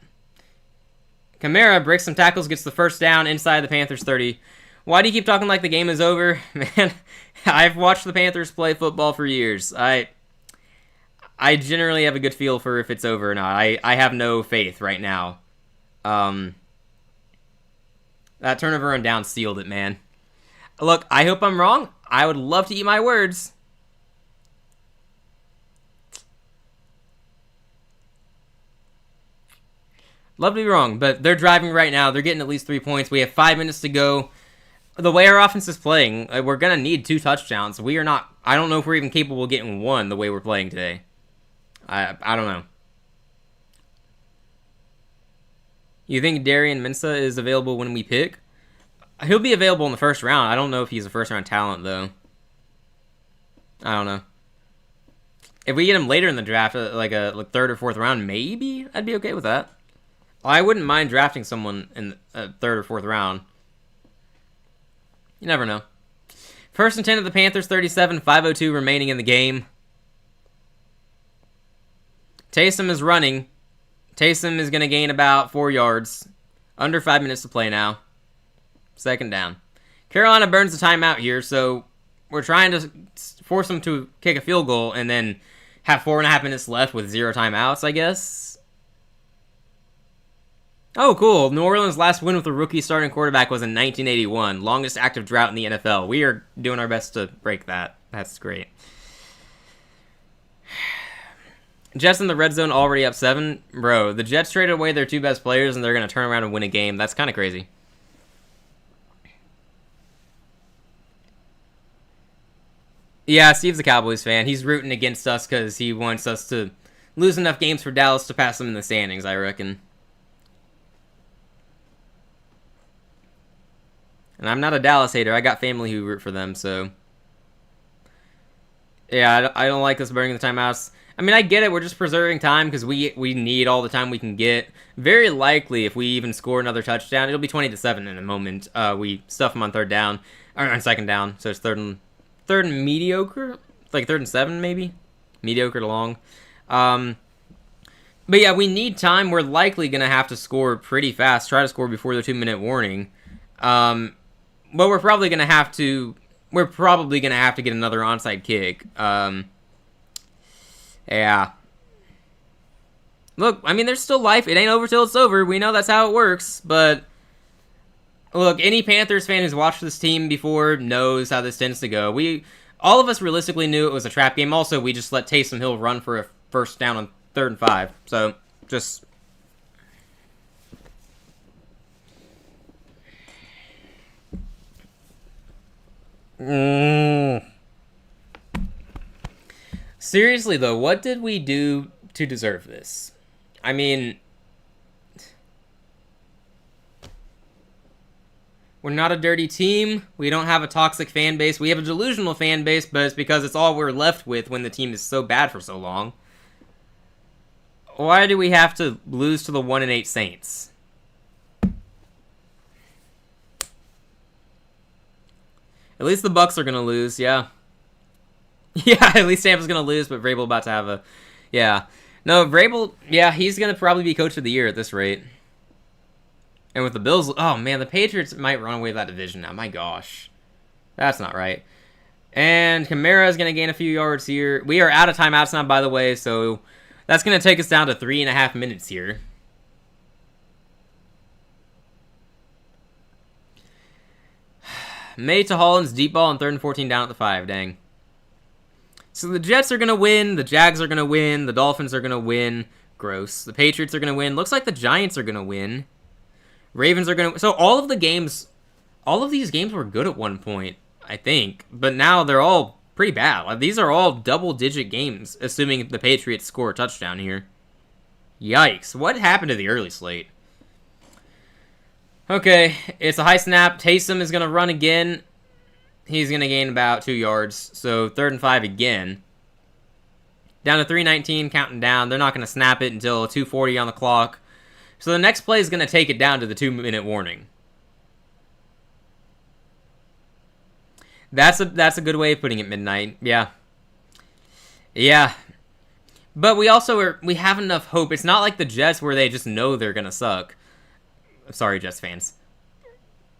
Kamara breaks some tackles, gets the first down inside the Panthers 30. Why do you keep talking like the game is over? Man, I've watched the Panthers play football for years. I generally have a good feel for if it's over or not. I have no faith right now. That turnover on down sealed it, man. Look, I hope I'm wrong. I would love to eat my words. Love to be wrong, but they're driving right now. They're getting at least 3 points. We have 5 minutes to go. The way our offense is playing, we're going to need 2 touchdowns. We are not... I don't know if we're even capable of getting 1 the way we're playing today. I don't know. You think Darian Mensah is available when we pick? He'll be available in the first round. I don't know if he's a first-round talent, though. I don't know. If we get him later in the draft, like a third or fourth round, maybe I'd be okay with that. I wouldn't mind drafting someone in the third or fourth round. You never know. First and 10 of the Panthers, 37, 5:02 remaining in the game. Taysom is running. Taysom is going to gain about 4 yards. Under 5 minutes to play now. Second down. Carolina burns the timeout here, so we're trying to force them to kick a field goal and then have 4.5 minutes left with 0 timeouts, I guess. Oh, cool. New Orleans' last win with a rookie starting quarterback was in 1981. Longest active drought in the NFL. We are doing our best to break that. That's great. Jets in the red zone already up 7. Bro, the Jets traded away their 2 best players, and they're going to turn around and win a game. That's kind of crazy. Yeah, Steve's a Cowboys fan. He's rooting against us because he wants us to lose enough games for Dallas to pass them in the standings, I reckon. And I'm not a Dallas hater. I got family who root for them, so... Yeah, I don't like us burning the timeouts. I mean, I get it. We're just preserving time because we need all the time we can get. Very likely, if we even score another touchdown, it'll be 20-7 in a moment. We stuff them on third down, or on second down, so it's third and mediocre? Like 3rd and 7, maybe? Mediocre to long. But yeah, we need time. We're likely going to have to score pretty fast. Try to score before the 2-minute warning. Well, we're probably gonna have to get another onside kick. Yeah. Look, I mean, there's still life. It ain't over till it's over. We know that's how it works. But look, any Panthers fan who's watched this team before knows how this tends to go. All of us realistically knew it was a trap game. Also, we just let Taysom Hill run for a first down on 3rd and 5. So, just... Seriously, though, what did we do to deserve this? I mean... We're not a dirty team. We don't have a toxic fan base. We have a delusional fan base, but it's because it's all we're left with when the team is so bad for so long. Why do we have to lose to the 1-8 Saints? At least the Bucks are going to lose, yeah. Yeah, at least Tampa's going to lose, but Vrabel about to have a... Yeah. No, Vrabel, yeah, he's going to probably be coach of the year at this rate. And with the Bills... Oh, man, the Patriots might run away with that division now. My gosh. That's not right. And Kamara is going to gain a few yards here. We are out of timeouts now, by the way, so that's going to take us down to 3.5 minutes here. May to Holland's deep ball on 3rd and 14 down at the 5. Dang. So the Jets are going to win. The Jags are going to win. The Dolphins are going to win. Gross. The Patriots are going to win. Looks like the Giants are going to win. Ravens are going to... So all of these games were good at one point, I think. But now they're all pretty bad. Like, these are all double-digit games, assuming the Patriots score a touchdown here. Yikes. What happened to the early slate? Okay, it's a high snap. Taysom is going to run again. He's going to gain about 2 yards. So 3rd and 5 again. Down to 3:19, counting down. They're not going to snap it until 2:40 on the clock. So the next play is going to take it down to the 2-minute warning. That's a good way of putting it, midnight. Yeah. Yeah. But we have enough hope. It's not like the Jets where they just know they're going to suck. Sorry, Jets fans.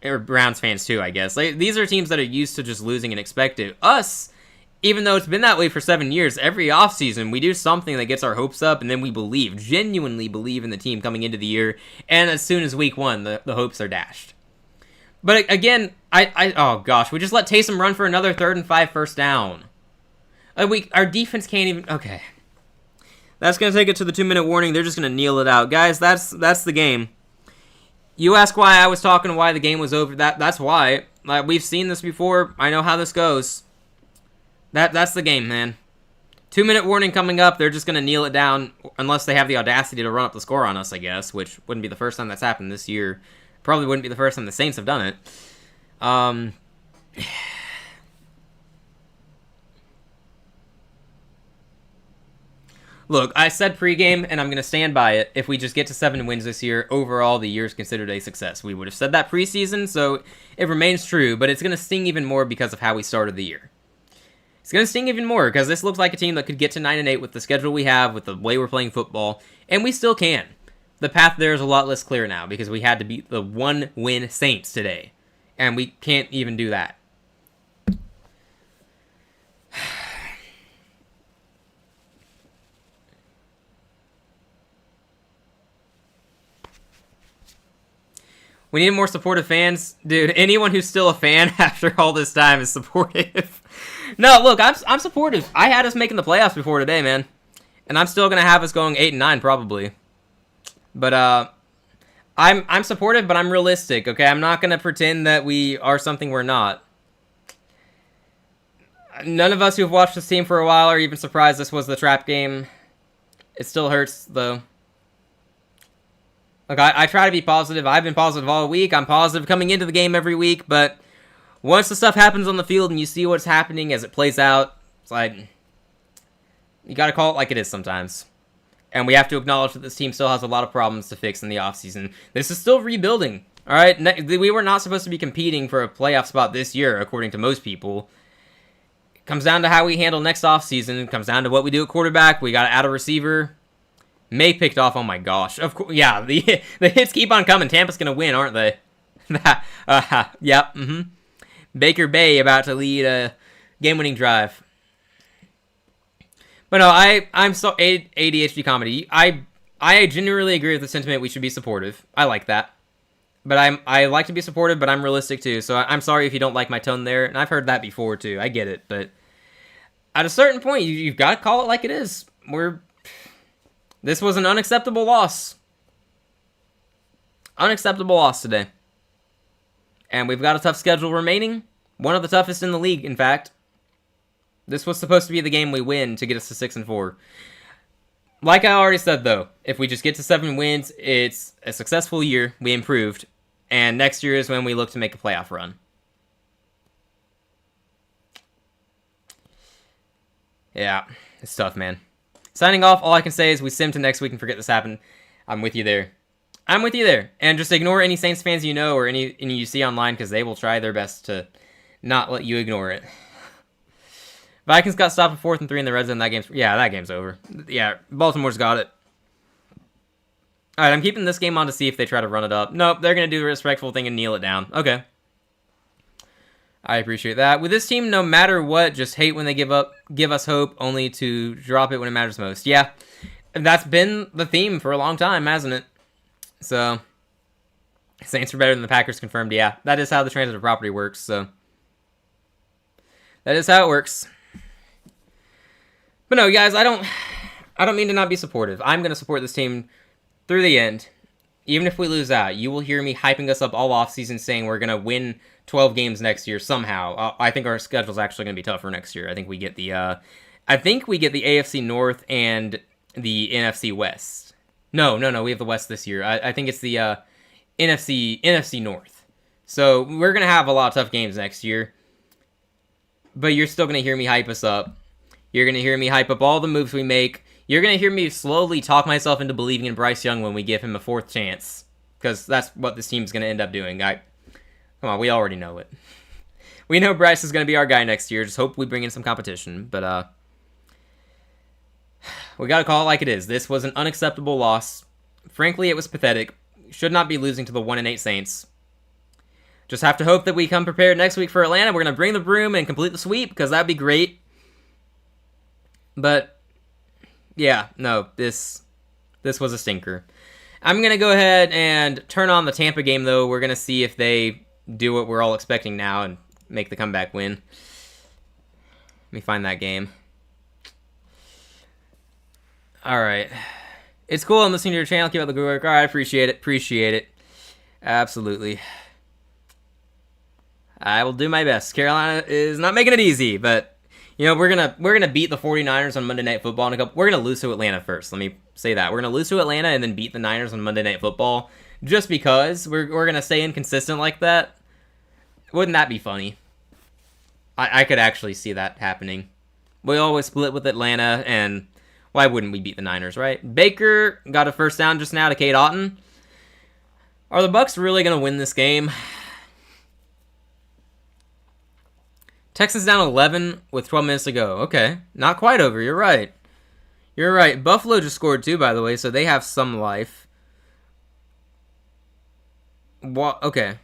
Or Browns fans too, I guess. Like, these are teams that are used to just losing and expected. Us, even though it's been that way for 7 years, every offseason we do something that gets our hopes up, and then we genuinely believe in the team coming into the year, and as soon as week 1, the hopes are dashed. But again, oh gosh, we just let Taysom run for another 3rd and 5 first down. Our defense can't even... Okay. That's going to take it to the 2-minute warning. They're just going to kneel it out. Guys, that's the game. You ask why I was talking why the game was over. That's why. Like, we've seen this before. I know how this goes. That's the game, man. 2-minute warning coming up. They're just going to kneel it down unless they have the audacity to run up the score on us, I guess, which wouldn't be the first time that's happened this year. Probably wouldn't be the first time the Saints have done it. Look, I said pregame, and I'm going to stand by it. If we just get to 7 wins this year, overall, the year is considered a success. We would have said that preseason, so it remains true, but it's going to sting even more because of how we started the year. It's going to sting even more because this looks like a team that could get to 9-8 with the schedule we have, with the way we're playing football, and we still can. The path there is a lot less clear now because we had to beat the 1-win Saints today, and we can't even do that. We need more supportive fans. Dude, anyone who's still a fan after all this time is supportive. No, look, I'm supportive. I had us making the playoffs before today, man. And I'm still going to have us going 8-9 probably. But I'm supportive, but I'm realistic, okay? I'm not going to pretend that we are something we're not. None of us who've watched this team for a while are even surprised this was the trap game. It still hurts, though. Look, I try to be positive. I've been positive all week. I'm positive coming into the game every week, but once the stuff happens on the field and you see what's happening as it plays out, it's like, you gotta call it like it is sometimes. And we have to acknowledge that this team still has a lot of problems to fix in the offseason. This is still rebuilding, alright? We were not supposed to be competing for a playoff spot this year, according to most people. It comes down to how we handle next offseason. It comes down to what we do at quarterback. We gotta add a receiver. May picked off. Oh my gosh! Of course, yeah. The hits keep on coming. Tampa's gonna win, aren't they? Yep. Baker Bay about to lead a game-winning drive. But no, I'm so ADHD comedy. I genuinely agree with the sentiment. We should be supportive. I like that. But I like to be supportive, but I'm realistic too. So I'm sorry if you don't like my tone there. And I've heard that before too. I get it. But at a certain point, you've got to call it like it is. This was an unacceptable loss. Unacceptable loss today. And we've got a tough schedule remaining. One of the toughest in the league, in fact. This was supposed to be the game we win to get us to 6-4. Like I already said, though, if we just get to 7 wins, it's a successful year. We improved. And next year is when we look to make a playoff run. Yeah, it's tough, man. Signing off, all I can say is we sim to next week and forget this happened. I'm with you there. I'm with you there. And just ignore any Saints fans you know or any you see online because they will try their best to not let you ignore it. Vikings got stopped at 4th and 3 in the red zone. That game's over. Yeah, Baltimore's got it. All right, I'm keeping this game on to see if they try to run it up. Nope, they're going to do the respectful thing and kneel it down. Okay. I appreciate that. With this team, no matter what, just hate when they give us hope, only to drop it when it matters most. Yeah, that's been the theme for a long time, hasn't it? So, Saints are better than the Packers confirmed. Yeah, that is how the transitive property works. So, that is how it works. But no, guys, I don't mean to not be supportive. I'm going to support this team through the end. Even if we lose out, you will hear me hyping us up all offseason saying we're going to win 12 games next year somehow. I think our schedule's actually going to be tougher next year. I think we get the AFC North and the NFC West. No, we have the West this year. I think it's the NFC North. So we're going to have a lot of tough games next year. But you're still going to hear me hype us up. You're going to hear me hype up all the moves we make. You're going to hear me slowly talk myself into believing in Bryce Young when we give him a 4th chance. Because that's what this team's going to end up doing. Come on, we already know it. We know Bryce is going to be our guy next year. Just hope we bring in some competition. But we got to call it like it is. This was an unacceptable loss. Frankly, it was pathetic. Should not be losing to the 1-8 Saints. Just have to hope that we come prepared next week for Atlanta. We're going to bring the broom and complete the sweep because that'd be great. But yeah, no, this was a stinker. I'm going to go ahead and turn on the Tampa game, though. We're going to see if they do what we're all expecting now and make the comeback win. Let me find that game. All right. It's cool. I'm listening to your channel. Keep up the good work. All right, appreciate it. Absolutely. I will do my best. Carolina is not making it easy, but you know, we're gonna beat the 49ers on Monday Night Football in a couple. We're gonna lose to Atlanta first. Let me say that. We're gonna lose to Atlanta and then beat the Niners on Monday Night Football. Just because we're gonna stay inconsistent like that. Wouldn't that be funny? I could actually see that happening. We always split with Atlanta, and why wouldn't we beat the Niners, right? Baker got a first down just now to Cade Otton. Are the Bucs really gonna win this game? Texans down 11 with 12 minutes to go. Okay, not quite over. You're right. Buffalo just scored too, by the way, so they have some life. What? Okay,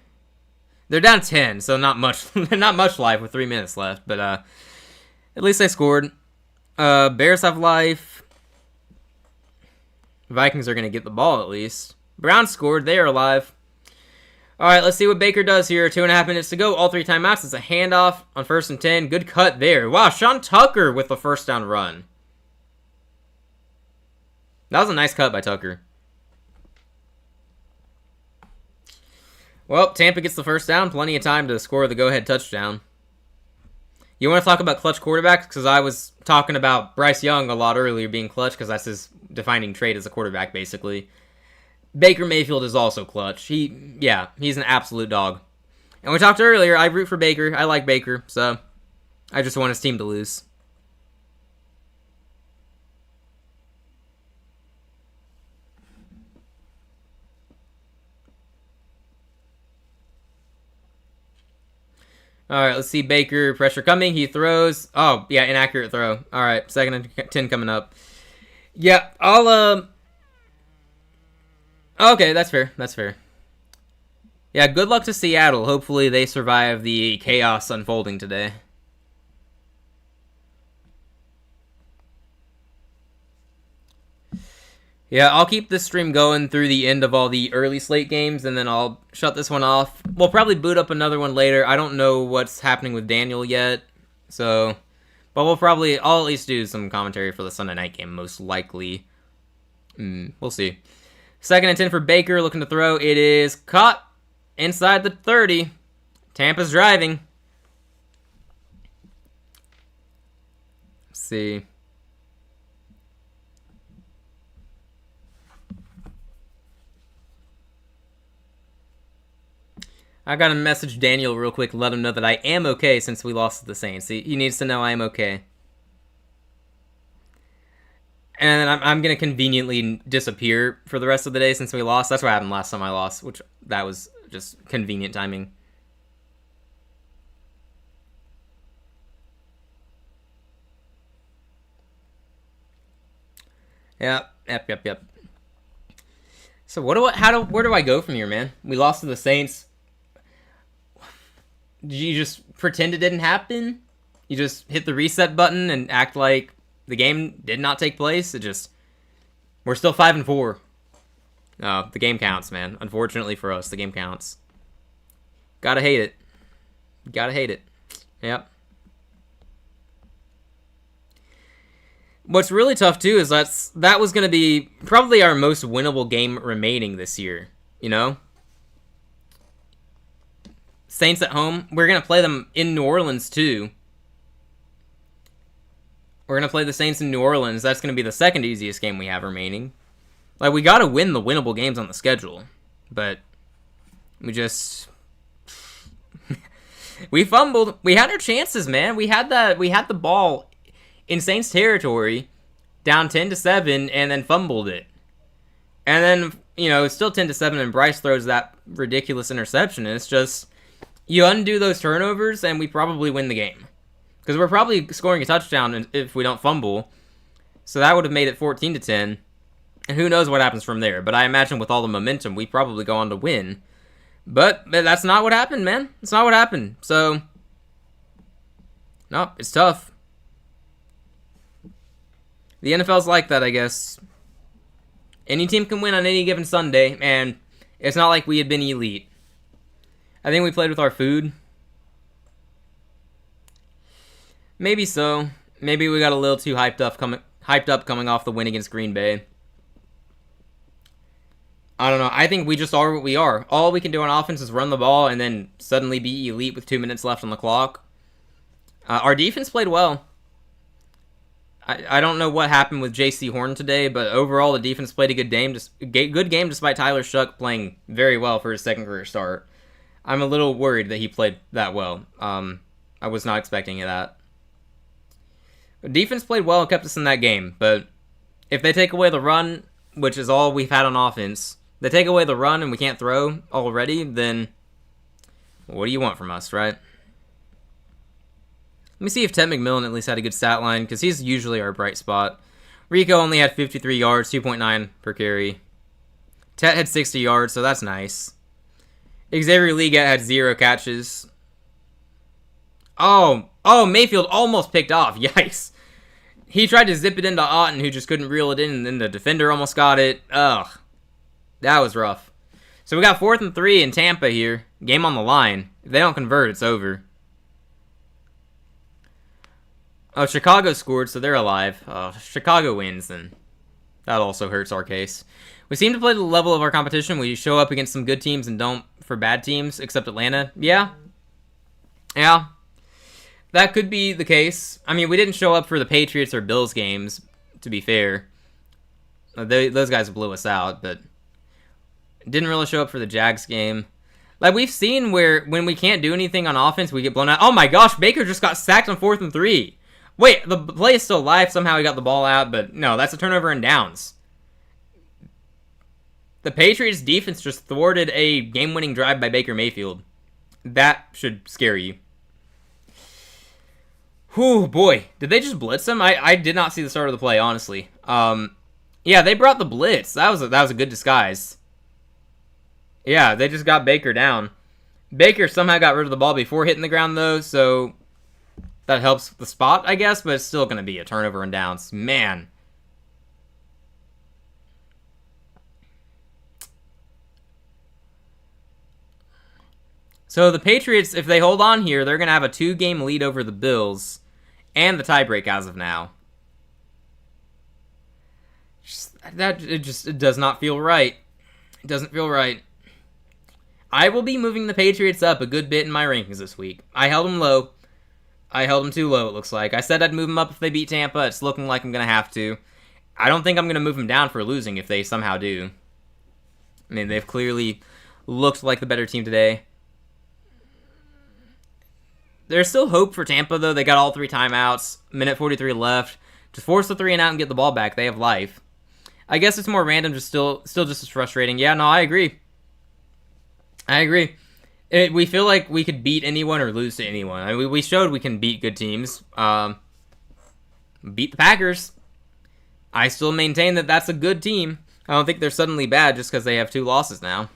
they're down 10, so not much. Not much life with 3 minutes left, but at least they scored. Bears have life. Vikings are gonna get the ball at least. Browns scored. They are alive. All right, let's see what Baker does here. 2.5 minutes to go. All 3 timeouts. It's a handoff on 1st and 10. Good cut there. Wow, Sean Tucker with the first down run. That was a nice cut by Tucker. Well, Tampa gets the first down. Plenty of time to score the go-ahead touchdown. You want to talk about clutch quarterbacks? Because I was talking about Bryce Young a lot earlier being clutch because that's his defining trait as a quarterback, basically. Baker Mayfield is also clutch. He's an absolute dog. And we talked earlier, I root for Baker. I like Baker, so I just want his team to lose. All right, let's see Baker. Pressure coming. He throws. Oh, yeah, inaccurate throw. All right, 2nd and 10 coming up. Yeah, Okay, that's fair. Yeah, good luck to Seattle. Hopefully they survive the chaos unfolding today. Yeah, I'll keep this stream going through the end of all the early slate games, and then I'll shut this one off. We'll probably boot up another one later. I don't know what's happening with Daniel yet, so... But I'll at least do some commentary for the Sunday night game, most likely. We'll see. 2nd and 10 for Baker, looking to throw. It is caught inside the 30. Tampa's driving. Let's see. I gotta message Daniel real quick, let him know that I am okay since we lost to the Saints. He needs to know I am okay. And I'm gonna conveniently disappear for the rest of the day since we lost. That's what happened last time I lost, which that was just convenient timing. Yep. So where do I go from here, man? We lost to the Saints. Did you just pretend it didn't happen? You just hit the reset button and act like the game did not take place? We're still 5-4. No, the game counts, man. Unfortunately for us, the game counts. Gotta hate it. Yep. What's really tough, too, is that was going to be probably our most winnable game remaining this year, you know? Saints at home. We're going to play them in New Orleans, too. We're going to play the Saints in New Orleans. That's going to be the second easiest game we have remaining. Like, we got to win the winnable games on the schedule. But we just... we fumbled. We had our chances, man. We had the ball in Saints territory, down 10-7, and then fumbled it. And then, it's still 10-7, and Bryce throws that ridiculous interception. And it's just... You undo those turnovers, and we probably win the game. Because we're probably scoring a touchdown if we don't fumble. So that would have made it 14-10. And who knows what happens from there. But I imagine with all the momentum, we probably go on to win. But that's not what happened, man. It's not what happened. So, no, it's tough. The NFL's like that, I guess. Any team can win on any given Sunday, and it's not like we had been elite. I think we played with our food. Maybe so. Maybe we got a little too hyped up coming off the win against Green Bay. I don't know. I think we just are what we are. All we can do on offense is run the ball and then suddenly be elite with 2 minutes left on the clock. Our defense played well. I don't know what happened with J.C. Horn today, but overall the defense played a good game despite Tyler Shuck playing very well for his second career start. I'm a little worried that he played that well. I was not expecting that. Defense played well and kept us in that game, but if they take away the run, which is all we've had on offense, they take away the run and we can't throw already, then what do you want from us, right? Let me see if Ted McMillan at least had a good stat line, because he's usually our bright spot. Rico only had 53 yards, 2.9 per carry. Ted had 60 yards, so that's nice. Xavier Leggett had 0 catches. Oh, Mayfield almost picked off. Yikes. He tried to zip it into Otten, who just couldn't reel it in, and then the defender almost got it. Ugh. That was rough. So we got 4th and 3 in Tampa here. Game on the line. If they don't convert, it's over. Oh, Chicago scored, so they're alive. Chicago wins, then that also hurts our case. We seem to play to the level of our competition. We show up against some good teams and don't for bad teams, except Atlanta. Yeah. That could be the case. I mean, we didn't show up for the Patriots or Bills games, to be fair. Those guys blew us out, but didn't really show up for the Jags game. Like, we've seen where when we can't do anything on offense, we get blown out. Oh my gosh, Baker just got sacked on 4th and 3. Wait, the play is still live. Somehow he got the ball out, but no, that's a turnover and downs. The Patriots defense just thwarted a game-winning drive by Baker Mayfield. That should scare you. Whew, boy. Did they just blitz him? I did not see the start of the play, honestly. Yeah, they brought the blitz. That was a good disguise. Yeah, they just got Baker down. Baker somehow got rid of the ball before hitting the ground, though, so that helps the spot, I guess, but it's still going to be a turnover and downs. Man. So the Patriots, if they hold on here, they're going to have a 2-game lead over the Bills and the tiebreak as of now. It does not feel right. It doesn't feel right. I will be moving the Patriots up a good bit in my rankings this week. I held them low. I held them too low, it looks like. I said I'd move them up if they beat Tampa. It's looking like I'm going to have to. I don't think I'm going to move them down for losing if they somehow do. I mean, they've clearly looked like the better team today. There's still hope for Tampa, though. They got all 3 timeouts. Minute 43 left. Just force the 3 and out and get the ball back. They have life. I guess it's more random, just still just as frustrating. Yeah, no, I agree. We feel like we could beat anyone or lose to anyone. I mean, we showed we can beat good teams. Beat the Packers. I still maintain that that's a good team. I don't think they're suddenly bad just because they have 2 losses now.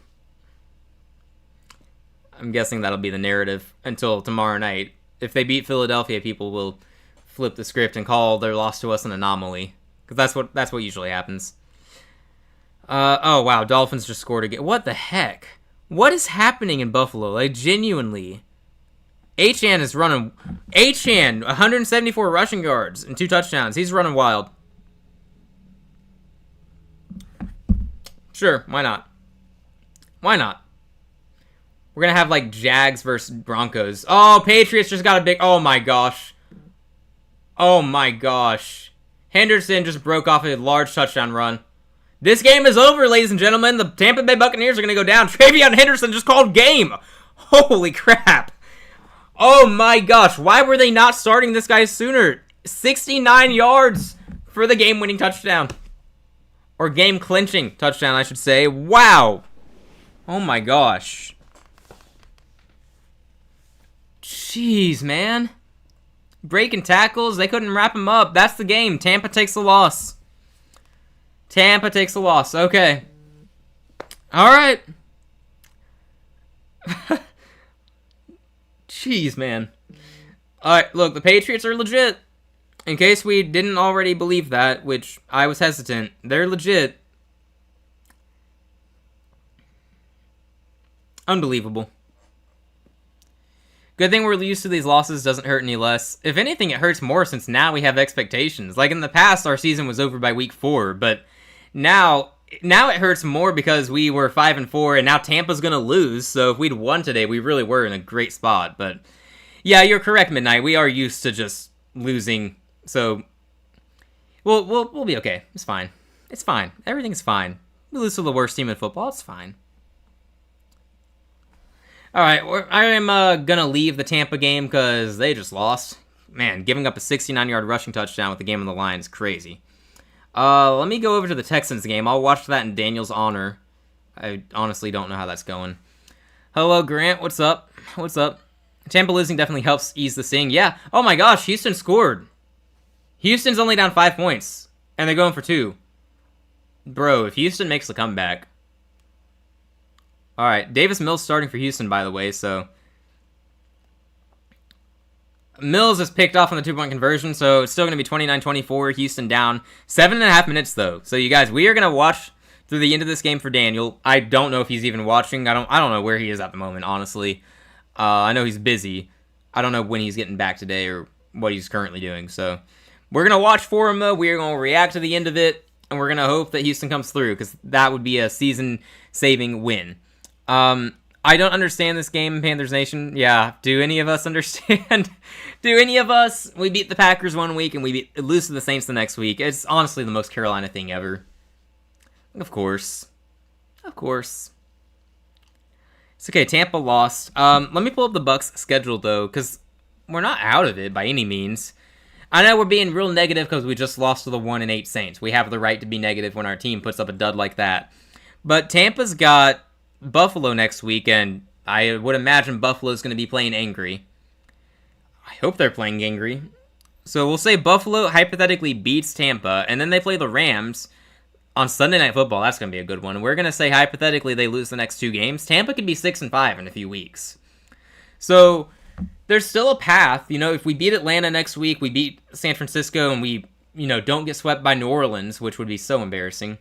I'm guessing that'll be the narrative until tomorrow night. If they beat Philadelphia, people will flip the script and call their loss to us an anomaly. Because that's what usually happens. Oh, wow. Dolphins just scored again. What the heck? What is happening in Buffalo? Like, genuinely. Achane is running... Achane, 174 rushing yards and 2 touchdowns. He's running wild. Sure, why not? Why not? We're going to have, like, Jags versus Broncos. Oh, Patriots just got a big... Oh, my gosh. Oh, my gosh. Henderson just broke off a large touchdown run. This game is over, ladies and gentlemen. The Tampa Bay Buccaneers are going to go down. Travion Henderson just called game. Holy crap. Oh, my gosh. Why were they not starting this guy sooner? 69 yards for the game-winning touchdown. Or game-clinching touchdown, I should say. Wow. Oh, my gosh. Jeez, man. Breaking tackles. They couldn't wrap him up. That's the game. Tampa takes the loss. Tampa takes the loss. Okay. All right. Jeez, man. All right, look, the Patriots are legit. In case we didn't already believe that, which I was hesitant, they're legit. Unbelievable. Good thing we're used to these losses, doesn't hurt any less. If anything, it hurts more since now we have expectations. Like in the past, our season was over by week 4, but now it hurts more because we were 5-4, and now Tampa's gonna lose. So if we'd won today, we really were in a great spot. But yeah, you're correct, Midnight. We are used to just losing, so we'll be okay. It's fine. It's fine. Everything's fine. We lose to the worst team in football. It's fine. All right, I am going to leave the Tampa game because they just lost. Man, giving up a 69-yard rushing touchdown with the game on the line is crazy. Let me go over to the Texans game. I'll watch that in Daniel's honor. I honestly don't know how that's going. Hello, Grant. What's up? What's up? Tampa losing definitely helps ease the sting. Yeah. Oh, my gosh. Houston scored. Houston's only down 5 points, and they're going for 2. Bro, if Houston makes the comeback... All right, Davis Mills starting for Houston, by the way, so... Mills is picked off on the 2-point conversion, so it's still going to be 29-24, Houston down. 7.5 minutes, though. So, you guys, we are going to watch through the end of this game for Daniel. I don't know if he's even watching. I don't know where he is at the moment, honestly. I know he's busy. I don't know when he's getting back today or what he's currently doing, so... We're going to watch for him, though. We are going to react to the end of it, and we're going to hope that Houston comes through, because that would be a season-saving win. I don't understand this game, Panthers Nation. Yeah, do any of us understand? Do any of us? We beat the Packers one week and we lose to the Saints the next week. It's honestly the most Carolina thing ever. Of course. Of course. It's okay, Tampa lost. Let me pull up the Bucks schedule, though, because we're not out of it by any means. I know we're being real negative because we just lost to the 1-8 Saints. We have the right to be negative when our team puts up a dud like that. But Tampa's got Buffalo next week, and I would imagine Buffalo's going to be playing angry. I hope they're playing angry. So we'll say Buffalo hypothetically beats Tampa, and then they play the Rams. on Sunday Night Football. That's going to be a good one. We're going to say hypothetically they lose the next 2 games. Tampa could be 6-5 in a few weeks. So there's still a path. If we beat Atlanta next week, we beat San Francisco, and we, don't get swept by New Orleans, which would be so embarrassing.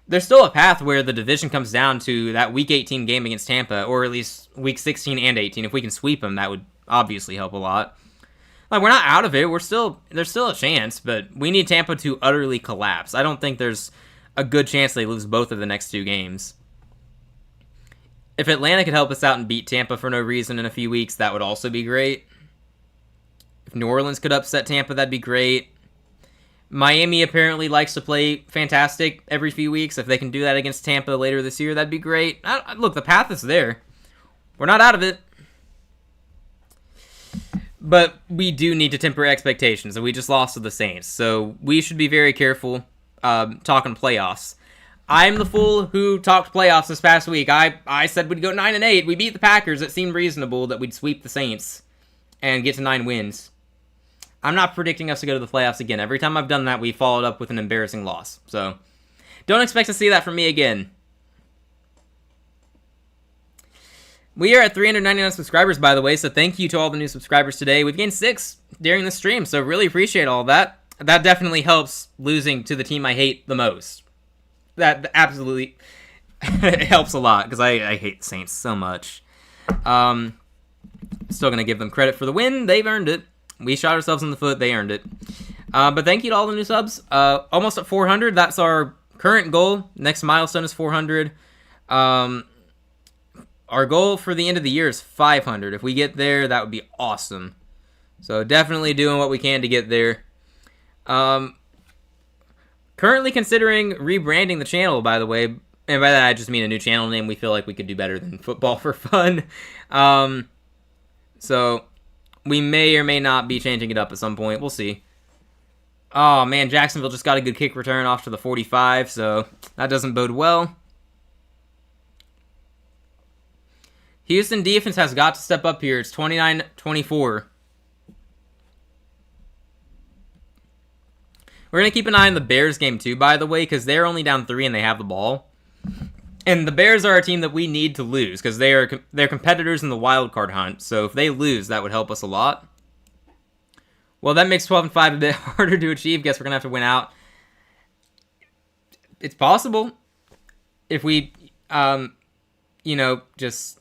There's still a path where the division comes down to that Week 18 game against Tampa, or at least Week 16 and 18. If we can sweep them, that would obviously help a lot. We're not out of it. There's still a chance, but we need Tampa to utterly collapse. I don't think there's a good chance they lose both of the next 2 games. If Atlanta could help us out and beat Tampa for no reason in a few weeks, that would also be great. If New Orleans could upset Tampa, that'd be great. Miami apparently likes to play fantastic every few weeks. If they can do that against Tampa later this year, that'd be great. Look, the path is there. We're not out of it. But we do need to temper expectations, and we just lost to the Saints. So we should be very careful talking playoffs. I'm the fool who talked playoffs this past week. I said we'd go 9-8. We beat the Packers. It seemed reasonable that we'd sweep the Saints and get to 9 wins. I'm not predicting us to go to the playoffs again. Every time I've done that, we followed up with an embarrassing loss. So don't expect to see that from me again. We are at 399 subscribers, by the way, so thank you to all the new subscribers today. We've gained 6 during the stream, so really appreciate all that. That definitely helps losing to the team I hate the most. That absolutely helps a lot, because I hate the Saints so much. Still going to give them credit for the win. They've earned it. We shot ourselves in the foot. They earned it. But thank you to all the new subs. Almost at 400. That's our current goal. Next milestone is 400. Our goal for the end of the year is 500. If we get there, that would be awesome. So definitely doing what we can to get there. Currently considering rebranding the channel, by the way. And by that, I just mean a new channel name. We feel like we could do better than football for fun. So we may or may not be changing it up at some point. We'll see. Oh, man, Jacksonville just got a good kick return off to the 45, so that doesn't bode well. Houston defense has got to step up here. It's 29-24. We're going to keep an eye on the Bears game, too, by the way, because they're only down 3 and they have the ball. And the Bears are a team that we need to lose, because they're competitors in the wild card hunt. So if they lose, that would help us a lot. Well, that makes 12-5 a bit harder to achieve. Guess we're going to have to win out. It's possible. If we, just...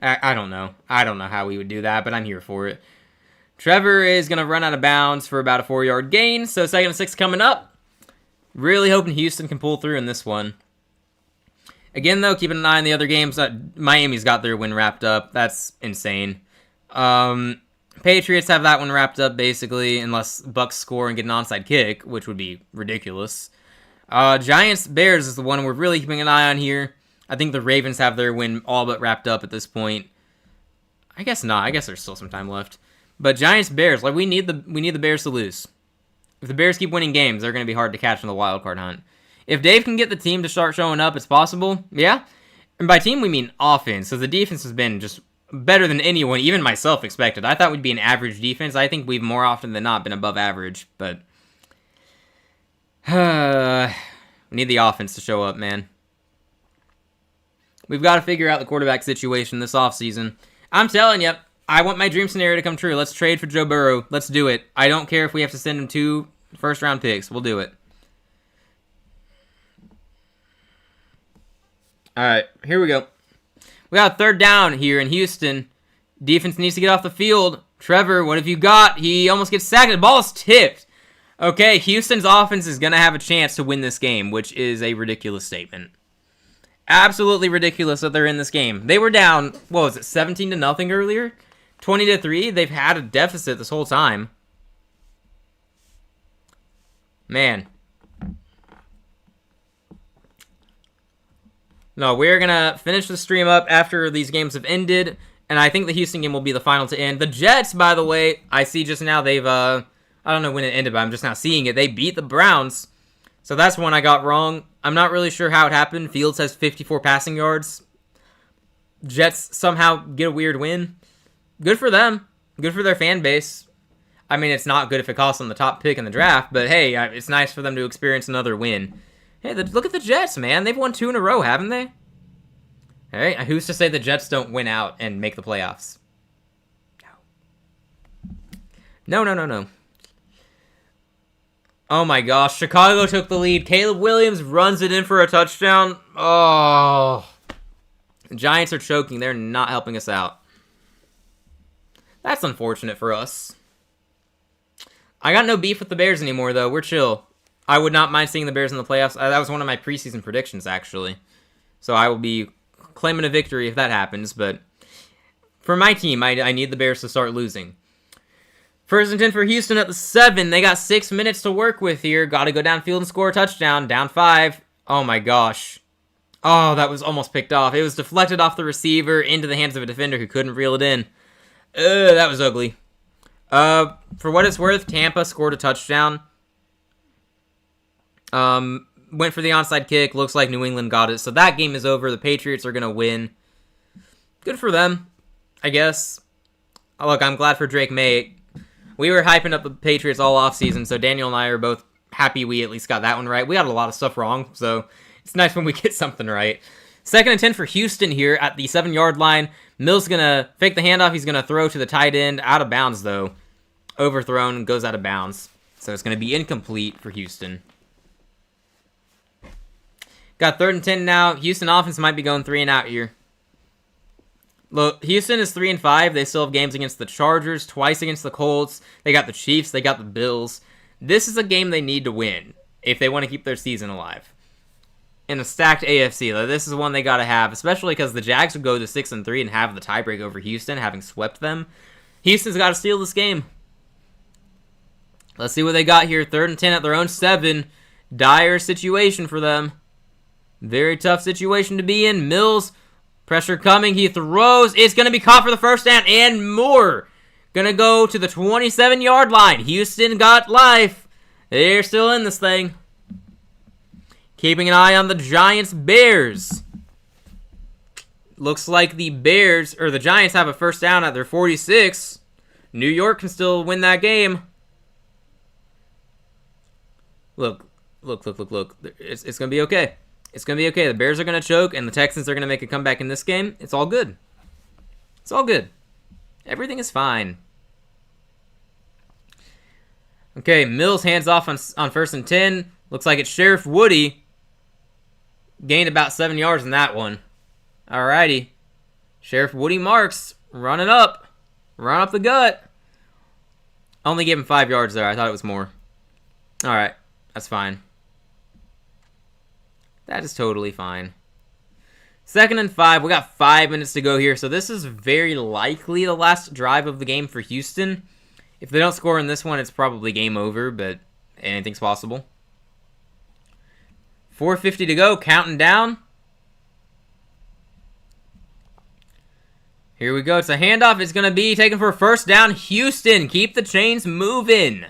I don't know. I don't know how we would do that, but I'm here for it. Trevor is going to run out of bounds for about a 4-yard gain, so 2nd and 6 coming up. Really hoping Houston can pull through in this one. Again, though, keeping an eye on the other games. Miami's got their win wrapped up. That's insane. Patriots have that one wrapped up, basically, unless Bucks score and get an onside kick, which would be ridiculous. Giants-Bears is the one we're really keeping an eye on here. I think the Ravens have their win all but wrapped up at this point. I guess not. I guess there's still some time left. But Giants-Bears, we need the Bears to lose. If the Bears keep winning games, they're going to be hard to catch in the wild card hunt. If Dave can get the team to start showing up, it's possible. Yeah. And by team, we mean offense. So the defense has been just better than anyone, even myself, expected. I thought we'd be an average defense. I think we've more often than not been above average. But we need the offense to show up, man. We've got to figure out the quarterback situation this offseason. I'm telling you, I want my dream scenario to come true. Let's trade for Joe Burrow. Let's do it. I don't care if we have to send him 2 first-round picks. We'll do it. All right, here we go. We got a 3rd down here in Houston. Defense needs to get off the field. Trevor, what have you got? He almost gets sacked. The ball is tipped. Okay, Houston's offense is going to have a chance to win this game, which is a ridiculous statement. Absolutely ridiculous that they're in this game. They were down, 17-0 earlier? 20-3? They've had a deficit this whole time. Man. No, we're going to finish the stream up after these games have ended, and I think the Houston game will be the final to end. The Jets, by the way, I see just now they've, I don't know when it ended, but I'm just now seeing it. They beat the Browns. So that's one I got wrong. I'm not really sure how it happened. Fields has 54 passing yards. Jets somehow get a weird win. Good for them. Good for their fan base. I mean, it's not good if it costs them the top pick in the draft, but hey, it's nice for them to experience another win. Hey, look at the Jets, man. They've won 2 in a row, haven't they? All right, who's to say the Jets don't win out and make the playoffs? No. No. Oh my gosh, Chicago took the lead. Caleb Williams runs it in for a touchdown. Oh. The Giants are choking. They're not helping us out. That's unfortunate for us. I got no beef with the Bears anymore, though. We're chill. I would not mind seeing the Bears in the playoffs. That was one of my preseason predictions, actually. So I will be claiming a victory if that happens. But for my team, I need the Bears to start losing. 1st and 10 for Houston at the 7. They got 6 minutes to work with here. Got to go downfield and score a touchdown. Down 5. Oh, my gosh. Oh, that was almost picked off. It was deflected off the receiver into the hands of a defender who couldn't reel it in. That was ugly. For what it's worth, Tampa scored a touchdown. Went for the onside kick. Looks like New England got it. So that game is over. The Patriots are going to win. Good for them, I guess. Look, I'm glad for Drake May. We were hyping up the Patriots all offseason, so Daniel and I are both happy we at least got that one right. We got a lot of stuff wrong, so it's nice when we get something right. 2nd and 10 for Houston here at the 7-yard line. Mills going to fake the handoff. He's going to throw to the tight end. Out of bounds, though. Overthrown, goes out of bounds. So it's going to be incomplete for Houston. Got 3rd and 10 now. Houston offense might be going 3 and out here. Look, Houston is 3 and 5. They still have games against the Chargers, twice against the Colts. They got the Chiefs. They got the Bills. This is a game they need to win if they want to keep their season alive. In a stacked AFC, though, this is one they got to have, especially because the Jags would go to 6 and 3 and have the tiebreak over Houston, having swept them. Houston's got to steal this game. Let's see what they got here. 3rd and 10 at their own 7. Dire situation for them. Very tough situation to be in. Mills, pressure coming. He throws. It's going to be caught for the first down and more. Going to go to the 27-yard line. Houston got life. They're still in this thing. Keeping an eye on the Giants-Bears. Looks like the Giants have a first down at their 46. New York can still win that game. Look. It's going to be okay. It's going to be okay. The Bears are going to choke, and the Texans are going to make a comeback in this game. It's all good. It's all good. Everything is fine. Okay, Mills hands off on 1st and 10. Looks like it's Sheriff Woody. Gained about 7 yards in that one. Alrighty. Sheriff Woody Marks. Running up. Run up the gut. Only gave him 5 yards there. I thought it was more. Alright. That's fine. That is totally fine. 2nd and 5. We got 5 minutes to go here. So this is very likely the last drive of the game for Houston. If they don't score in this one, it's probably game over, but anything's possible. 4:50 to go. Counting down. Here we go. It's a handoff. It's going to be taken for a first down. Houston, keep the chains moving.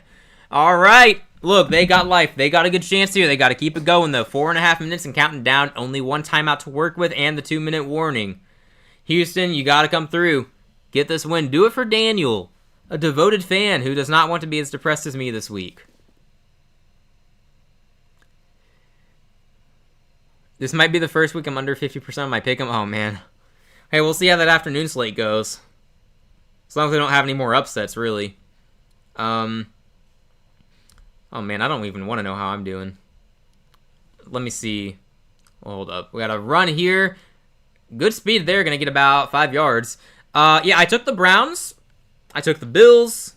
All right. Look, they got life. They got a good chance here. They got to keep it going, though. 4.5 minutes and counting down. Only 1 timeout to work with and the 2-minute warning. Houston, you got to come through. Get this win. Do it for Daniel, a devoted fan who does not want to be as depressed as me this week. This might be the first week I'm under 50% of my pick 'em. Oh, man. Hey, we'll see how that afternoon slate goes. As long as we don't have any more upsets, really. Oh, man, I don't even want to know how I'm doing. Let me see. Well, hold up. We got a run here. Good speed there. Going to get about 5 yards. Yeah, I took the Browns. I took the Bills.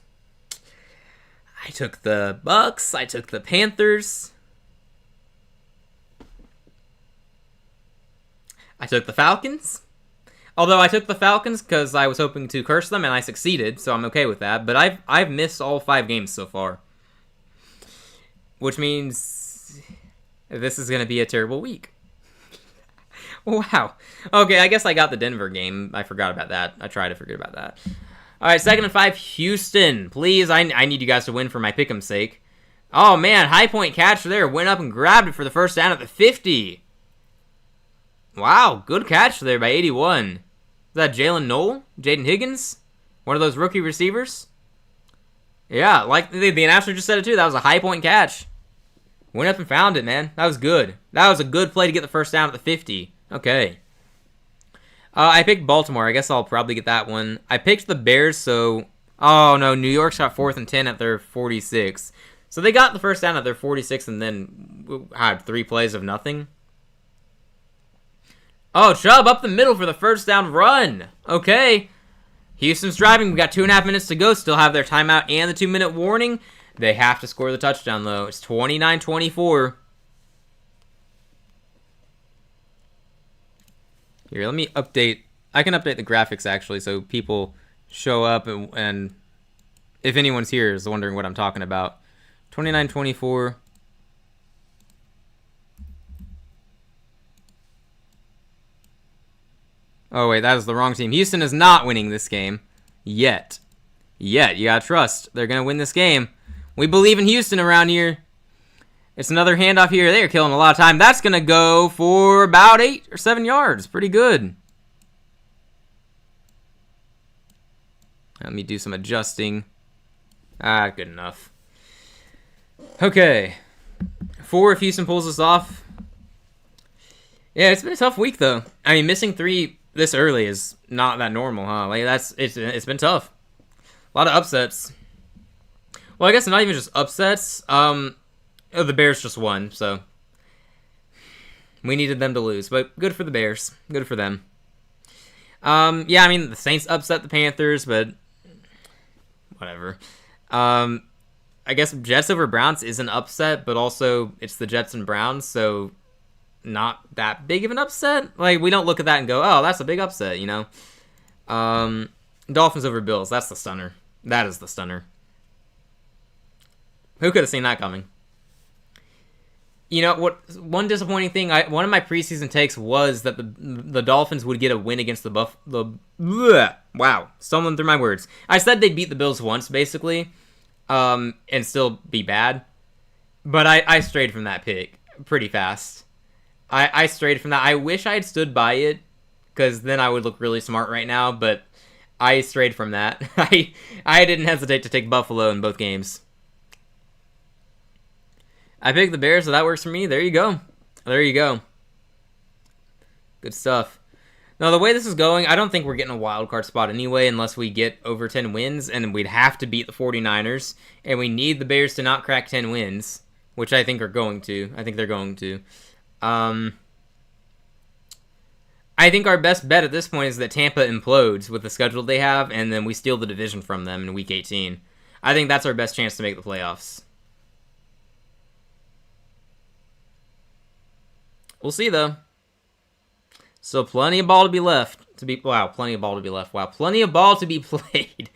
I took the Bucks. I took the Panthers. I took the Falcons. Although I took the Falcons because I was hoping to curse them, and I succeeded, so I'm okay with that. But I've missed all 5 games so far. Which means this is going to be a terrible week. Wow. Okay, I guess I got the Denver game. I forgot about that. I tried to forget about that. All right, 2nd and 5, Houston. Please, I need you guys to win for my pick'em's sake. Oh, man, high point catch there. Went up and grabbed it for the first down at the 50. Wow, good catch there by 81. Is that Jalen Noel? Jaden Higgins? One of those rookie receivers? Yeah, like the announcer just said it too. That was a high point catch. Went up and found it, man. That was good. That was a good play to get the first down at the 50. Okay. I picked Baltimore. I guess I'll probably get that one. I picked the Bears, so... Oh, no. New York's got 4th and 10 at their 46. So they got the first down at their 46 and then had 3 plays of nothing. Oh, Chubb up the middle for the first down run. Okay. Houston's driving. We got 2.5 minutes to go. Still have their timeout and the 2-minute warning. They have to score the touchdown, though. It's 29-24. Here, let me update. I can update the graphics, actually, so people show up and if anyone's here is wondering what I'm talking about. 29-24. Oh, wait, that is the wrong team. Houston is not winning this game. Yet. You gotta trust. They're gonna win this game. We believe in Houston around here. It's another handoff here. They are killing a lot of time. That's going to go for about 8 or 7 yards. Pretty good. Let me do some adjusting. Good enough. Okay. 4 if Houston pulls this off. Yeah, it's been a tough week, though. I mean, missing 3 this early is not that normal, huh? Like, it's been tough. A lot of upsets. Well, I guess not even just upsets. The Bears just won, so we needed them to lose. But good for the Bears. Good for them. Yeah, I mean, the Saints upset the Panthers, but whatever. I guess Jets over Browns is an upset, but also it's the Jets and Browns, so not that big of an upset. Like, we don't look at that and go, oh, that's a big upset, you know? Dolphins over Bills, that's the stunner. That is the stunner. Who could have seen that coming? You know what? One disappointing thing. One of my preseason takes was that the Dolphins would get a win against Wow, stumbling through my words. I said they'd beat the Bills once, basically, and still be bad. But I strayed from that pick pretty fast. I strayed from that. I wish I had stood by it, because then I would look really smart right now. But I strayed from that. I didn't hesitate to take Buffalo in both games. I picked the Bears, so that works for me. There you go. There you go. Good stuff. Now, the way this is going, I don't think we're getting a wild card spot anyway unless we get over 10 wins, and we'd have to beat the 49ers, and we need the Bears to not crack 10 wins, which I think are going to. I think they're going to. I think our best bet at this point is that Tampa implodes with the schedule they have, and then we steal the division from them in Week 18. I think that's our best chance to make the playoffs. We'll see, though. So, plenty of ball to be left. Wow, plenty of ball to be left. Wow, plenty of ball to be played.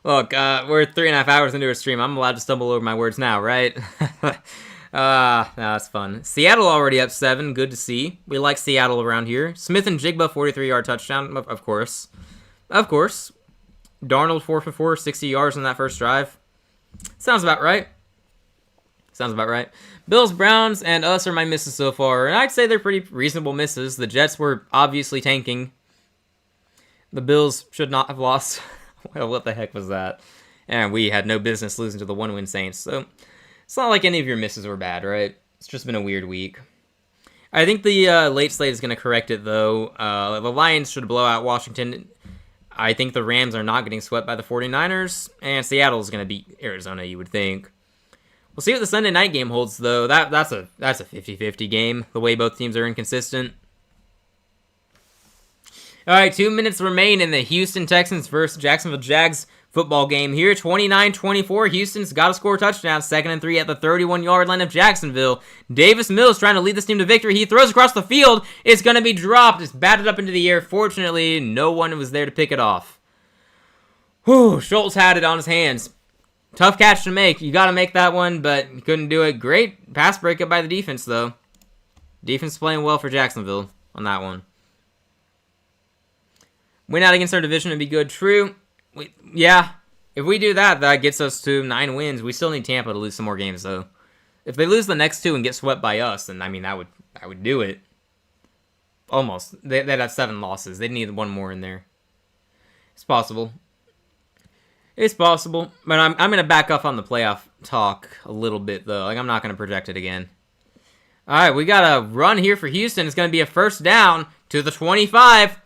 Look, we're 3.5 hours into a stream. I'm allowed to stumble over my words now, right? No, that's fun. Seattle already up 7. Good to see. We like Seattle around here. Smith and Jigba, 43-yard touchdown, of course. Of course. Darnold, 4 for 4, 60 yards on that first drive. Sounds about right. Sounds about right. Bills, Browns, and us are my misses so far, and I'd say they're pretty reasonable misses. The Jets were obviously tanking. The Bills should not have lost. Well, what the heck was that? And we had no business losing to the 1-win Saints, so it's not like any of your misses were bad, right? It's just been a weird week. I think the late slate is going to correct it, though. The Lions should blow out Washington. I think the Rams are not getting swept by the 49ers, and Seattle is going to beat Arizona, you would think. We'll see what the Sunday night game holds, though. That's a 50-50 game, the way both teams are inconsistent. All right, 2 minutes remain in the Houston Texans versus Jacksonville Jags football game here. 29-24. Houston's got to score a touchdown. 2nd and 3 at the 31-yard line of Jacksonville. Davis Mills trying to lead this team to victory. He throws across the field. It's going to be dropped. It's batted up into the air. Fortunately, no one was there to pick it off. Whew, Schultz had it on his hands. Tough catch to make. You got to make that one, but you couldn't do it. Great pass breakup by the defense, though. Defense playing well for Jacksonville on that one. Win out against our division would be good. True. Yeah. If we do that, that gets us to 9 wins. We still need Tampa to lose some more games, though. If they lose the next 2 and get swept by us, then, I mean, that would do it. Almost. They'd have 7 losses. They'd need 1 more in there. It's possible. It's possible, but I'm going to back off on the playoff talk a little bit, though. Like, I'm not going to project it again. All right, we got a run here for Houston. It's going to be a first down to the 25.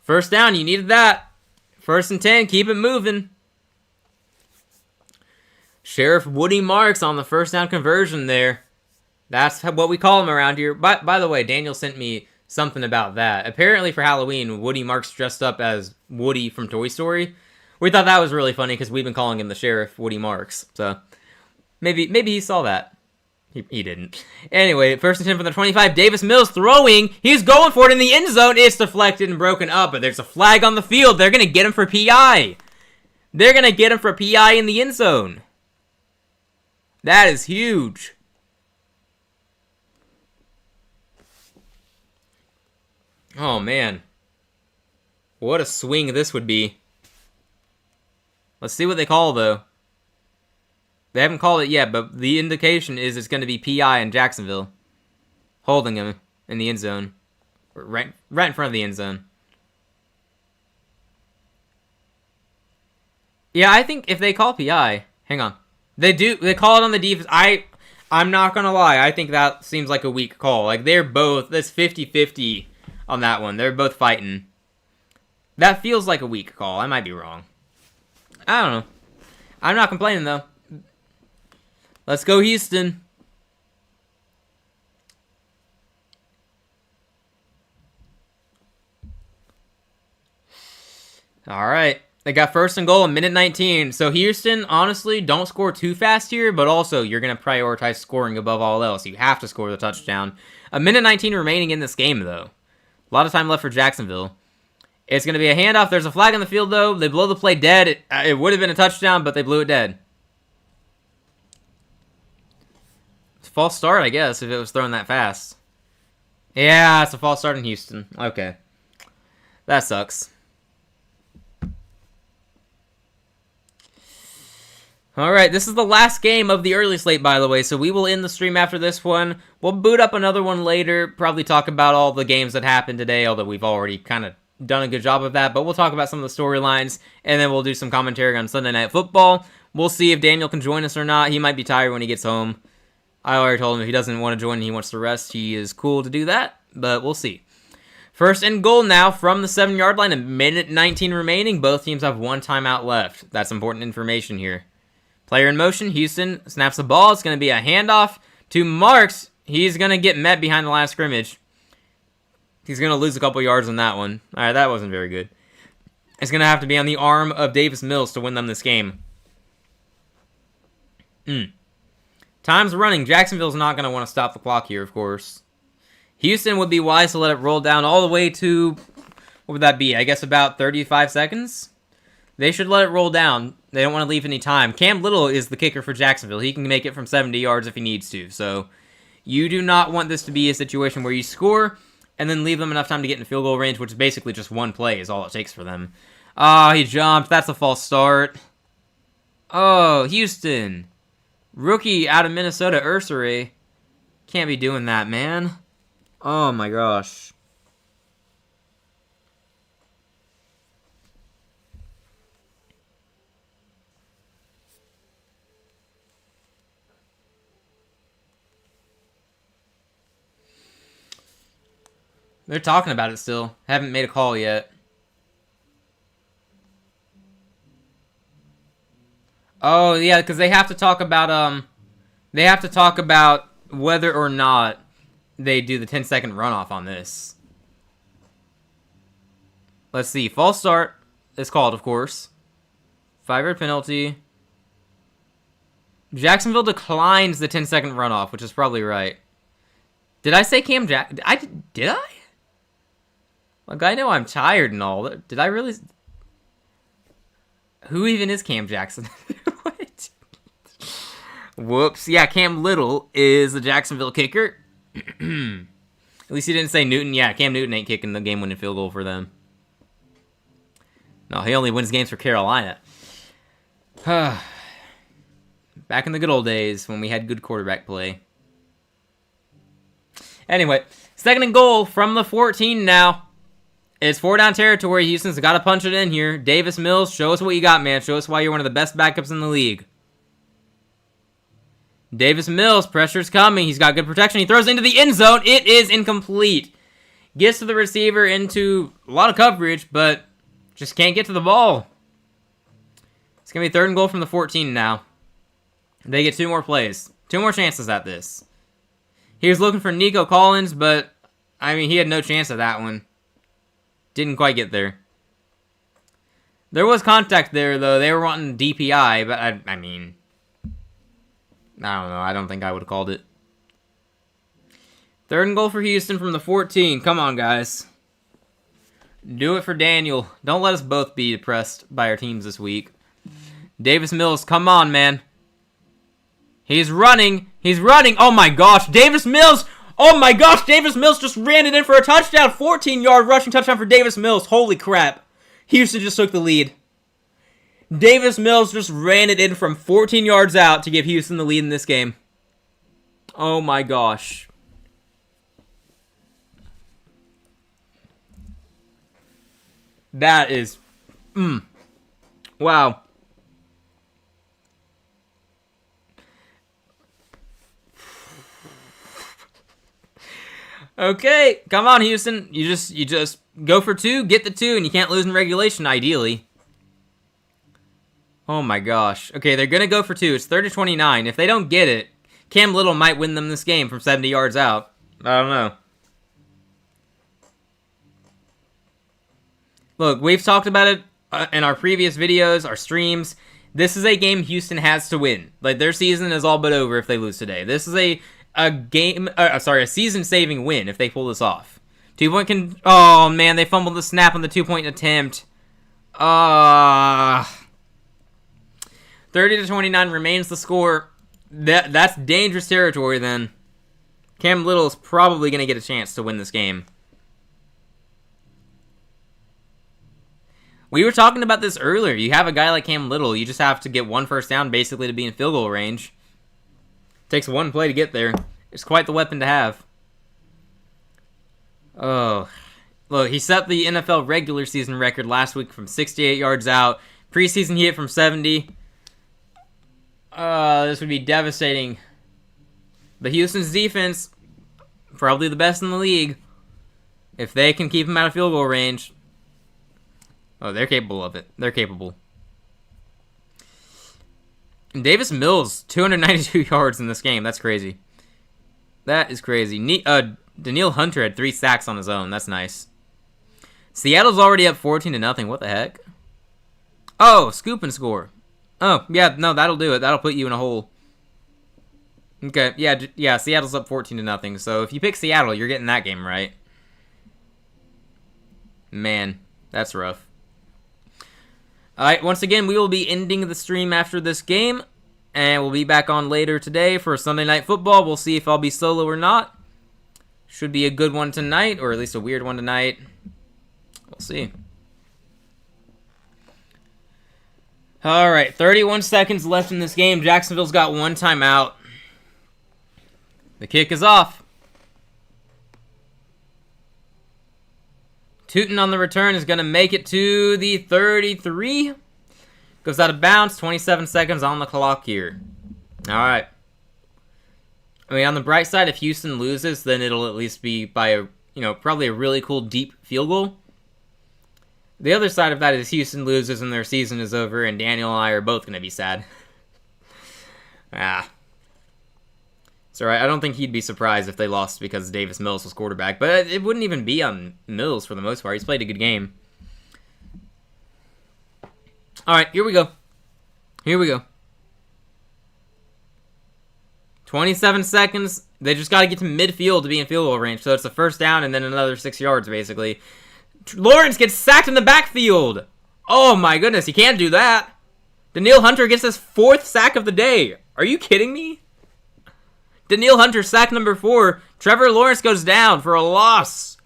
First down, you needed that. First and 10, keep it moving. Sheriff Woody Marks on the first down conversion there. That's what we call him around here. By the way, Daniel sent me something about that. Apparently for Halloween, Woody Marks dressed up as Woody from Toy Story. We thought that was really funny because we've been calling him the Sheriff Woody Marks. So maybe he saw that. He didn't. Anyway, first and 10 from the 25. Davis Mills throwing. He's going for it in the end zone. It's deflected and broken up, but there's a flag on the field. They're going to get him for PI. They're going to get him for PI in the end zone. That is huge. Oh, man. What a swing this would be. Let's see what they call, though. They haven't called it yet, but the indication is it's going to be PI in Jacksonville. Holding him in the end zone. Right in front of the end zone. Yeah, I think if they call PI... Hang on. They call it on the defense. I'm not going to lie. I think that seems like a weak call. Like, they're both... That's 50-50 on that one. They're both fighting. That feels like a weak call. I might be wrong. I don't know. I'm not complaining, though. Let's go, Houston. All right. They got first and goal in minute 19. So Houston, honestly, don't score too fast here, but also you're going to prioritize scoring above all else. You have to score the touchdown. A minute 19 remaining in this game, though. A lot of time left for Jacksonville. It's going to be a handoff. There's a flag on the field, though. They blow the play dead. It would have been a touchdown, but they blew it dead. False start, I guess, if it was thrown that fast. Yeah, it's a false start in Houston. Okay. That sucks. Alright, this is the last game of the early slate, by the way, so we will end the stream after this one. We'll boot up another one later, probably talk about all the games that happened today, although we've already kind of done a good job of that, but we'll talk about some of the storylines, and then we'll do some commentary on Sunday Night Football. We'll see if Daniel can join us or not. He might be tired when he gets home. I already told him if he doesn't want to join and he wants to rest, he is cool to do that, but we'll see. First and goal now from the 7-yard line, a minute 19 remaining. Both teams have one timeout left. That's important information here. Player in motion, Houston snaps the ball. It's going to be a handoff to Marks. He's going to get met behind the line of scrimmage. He's going to lose a couple yards on that one. All right, that wasn't very good. It's going to have to be on the arm of Davis Mills to win them this game. Time's running. Jacksonville's not going to want to stop the clock here, of course. Houston would be wise to let it roll down all the way to, what would that be? I guess about 35 seconds? They should let it roll down. They don't want to leave any time. Cam Little is the kicker for Jacksonville. He can make it from 70 yards if he needs to. So you do not want this to be a situation where you score and then leave them enough time to get in field goal range, which is basically just one play is all it takes for them. Oh, he jumped. That's a false start. Oh, Houston. Rookie out of Minnesota, Ursary. Can't be doing that, man. Oh, my gosh. They're talking about it still. Haven't made a call yet. Oh, yeah, because they have to talk about, whether or not they do the 10-second runoff on this. Let's see. False start is called, of course. 5-yard penalty. Jacksonville declines the 10-second runoff, which is probably right. Did I say Cam Jack? Did I? Like, I know I'm tired and all. Did I really? Who even is Cam Jackson? What? Whoops. Yeah, Cam Little is the Jacksonville kicker. At least he didn't say Newton. Yeah, Cam Newton ain't kicking the game-winning field goal for them. No, he only wins games for Carolina. Back in the good old days when we had good quarterback play. Anyway, second and goal from the 14 now. It's 4-down territory. Houston's got to punch it in here. Davis Mills, show us what you got, man. Show us why you're one of the best backups in the league. Davis Mills, pressure's coming. He's got good protection. He throws into the end zone. It is incomplete. Gets to the receiver into a lot of coverage, but just can't get to the ball. It's going to be 3rd and goal from the 14 now. They get 2 more plays. 2 more chances at this. He was looking for Nico Collins, but, I mean, he had no chance at that one. Didn't quite get there. There was contact there, though. They were wanting DPI, but, I mean, I don't know. I don't think I would have called it. 3rd and goal for Houston from the 14. Come on, guys. Do it for Daniel. Don't let us both be depressed by our teams this week. Davis Mills, come on, man. He's running. He's running. Oh, my gosh. Davis Mills. Oh, my gosh. Davis Mills just ran it in for a touchdown. 14-yard rushing touchdown for Davis Mills. Holy crap. Houston just took the lead. Davis Mills just ran it in from 14 yards out to give Houston the lead in this game. Oh, my gosh. That is... Wow. Okay, come on, Houston. You just go for 2, get the 2, and you can't lose in regulation, ideally. Oh my gosh. Okay, they're going to go for 2. It's 30-29. If they don't get it, Cam Little might win them this game from 70 yards out. I don't know. Look, we've talked about it in our previous videos, our streams. This is a game Houston has to win. Like, their season is all but over if they lose today. This is a season-saving win if they pull this off. 2-point oh, man, they fumbled the snap on the 2-point attempt. 30-29 remains the score. That's dangerous territory, then. Cam Little is probably going to get a chance to win this game. We were talking about this earlier. You have a guy like Cam Little. You just have to get 1 first down, basically, to be in field goal range. Takes 1 play to get there. It's quite the weapon to have. Oh. Look, he set the NFL regular season record last week from 68 yards out. Preseason, he hit from 70. This would be devastating. But Houston's defense, probably the best in the league. If they can keep him out of field goal range... Oh, they're capable of it. They're capable. And Davis Mills, 292 yards in this game. That's crazy. That is crazy. Daniil Hunter had 3 sacks on his own. That's nice. Seattle's already up 14-0. What the heck? Oh, scoop and score. Oh, yeah, no, that'll do it. That'll put you in a hole. Okay, yeah, Seattle's up 14-0. So if you pick Seattle, you're getting that game right. Man, that's rough. Alright, once again, we will be ending the stream after this game, and we'll be back on later today for Sunday Night Football. We'll see if I'll be solo or not. Should be a good one tonight, or at least a weird one tonight. We'll see. Alright, 31 seconds left in this game. Jacksonville's got 1 timeout. The kick is off. Tootin on the return is going to make it to the 33. Goes out of bounds. 27 seconds on the clock here. All right. I mean, on the bright side, if Houston loses, then it'll at least be by a, probably a really cool deep field goal. The other side of that is Houston loses and their season is over, and Daniel and I are both going to be sad. It's alright. I don't think he'd be surprised if they lost because Davis Mills was quarterback. But it wouldn't even be on Mills for the most part. He's played a good game. Alright, here we go. Here we go. 27 seconds. They just got to get to midfield to be in field goal range. So it's a first down and then another 6 yards, basically. Lawrence gets sacked in the backfield. Oh my goodness, he can't do that. Daniil Hunter gets his 4th sack of the day. Are you kidding me? Daniil Hunter, sack number 4. Trevor Lawrence goes down for a loss.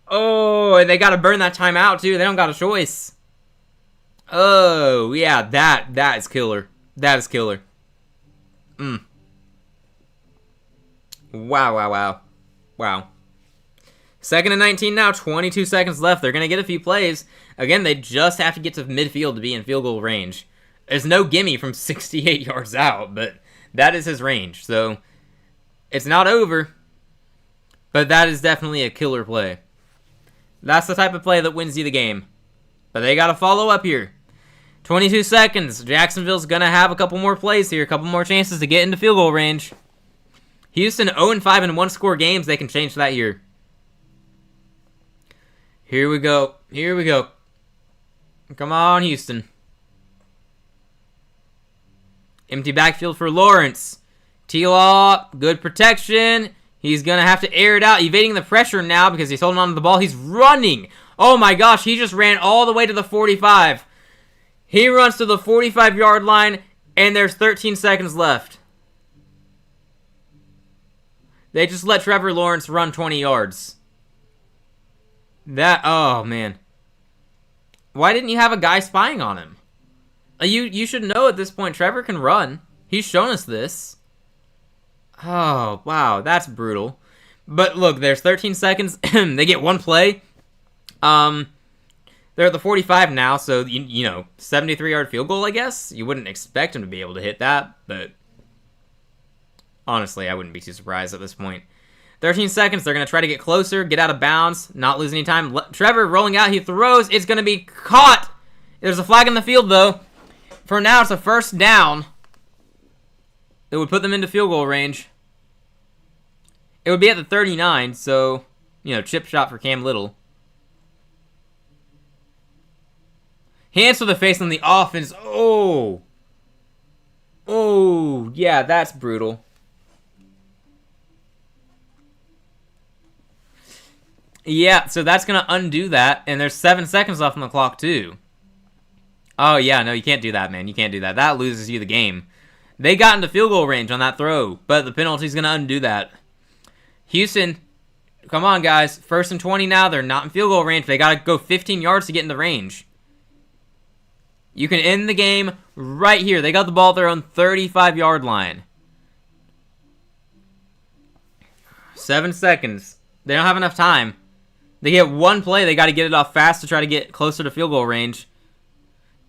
Oh, and they got to burn that timeout, too. They don't got a choice. Oh, yeah, that is killer. That is killer. Wow. 2nd and 19 now, 22 seconds left. They're going to get a few plays. Again, they just have to get to midfield to be in field goal range. There's no gimme from 68 yards out, but That is his range. So it's not over, but that is definitely a killer play. That's the type of play that wins you the game. But they got to follow up here. 22 seconds. Jacksonville's going to have a couple more plays here, a couple more chances to get into field goal range. Houston 0-5 in one-score games. They can change that here. Here we go. Here we go. Come on, Houston. Empty backfield for Lawrence. T-Law, good protection. He's going to have to air it out, evading the pressure now because he's holding on to the ball. He's running. Oh my gosh, he just ran all the way to the 45. He runs to the 45-yard line, and there's 13 seconds left. They just let Trevor Lawrence run 20 yards. Oh man. Why didn't you have a guy spying on him? You should know at this point, Trevor can run. He's shown us this. Oh, wow, that's brutal. But look, there's 13 seconds. They get one play. They're at the 45 now, so, you know, 73-yard field goal, I guess. You wouldn't expect him to be able to hit that, but honestly, I wouldn't be too surprised at this point. 13 seconds, they're going to try to get closer, get out of bounds, not lose any time. Trevor rolling out, he throws, it's going to be caught. There's a flag in the field, though. For now, it's a first down. It would put them into field goal range. It would be at the 39, so, you know, chip shot for Cam Little. Hands to the face on the offense. Oh. Oh, yeah, that's brutal. Yeah, so that's going to undo that, and there's 7 seconds left on the clock, too. Oh, yeah, no, you can't do that, man. You can't do that. That loses you the game. They got into field goal range on that throw, but the penalty's going to undo that. Houston, come on, guys. 1st and 20 now. They're not in field goal range. They got to go 15 yards to get into range. You can end the game right here. They got the ball at their own 35-yard line. 7 seconds. They don't have enough time. They get one play. They got to get it off fast to try to get closer to field goal range.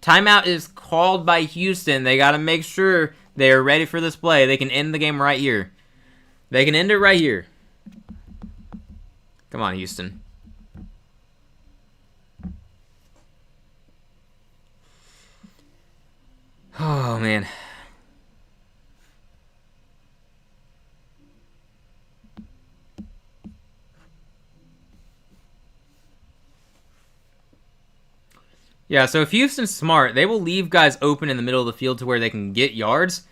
Timeout is called by Houston. They got to make sure they are ready for this play. They can end the game right here. They can end it right here. Come on, Houston. Oh, man. Yeah, so if Houston's smart, they will leave guys open in the middle of the field to where they can get yards,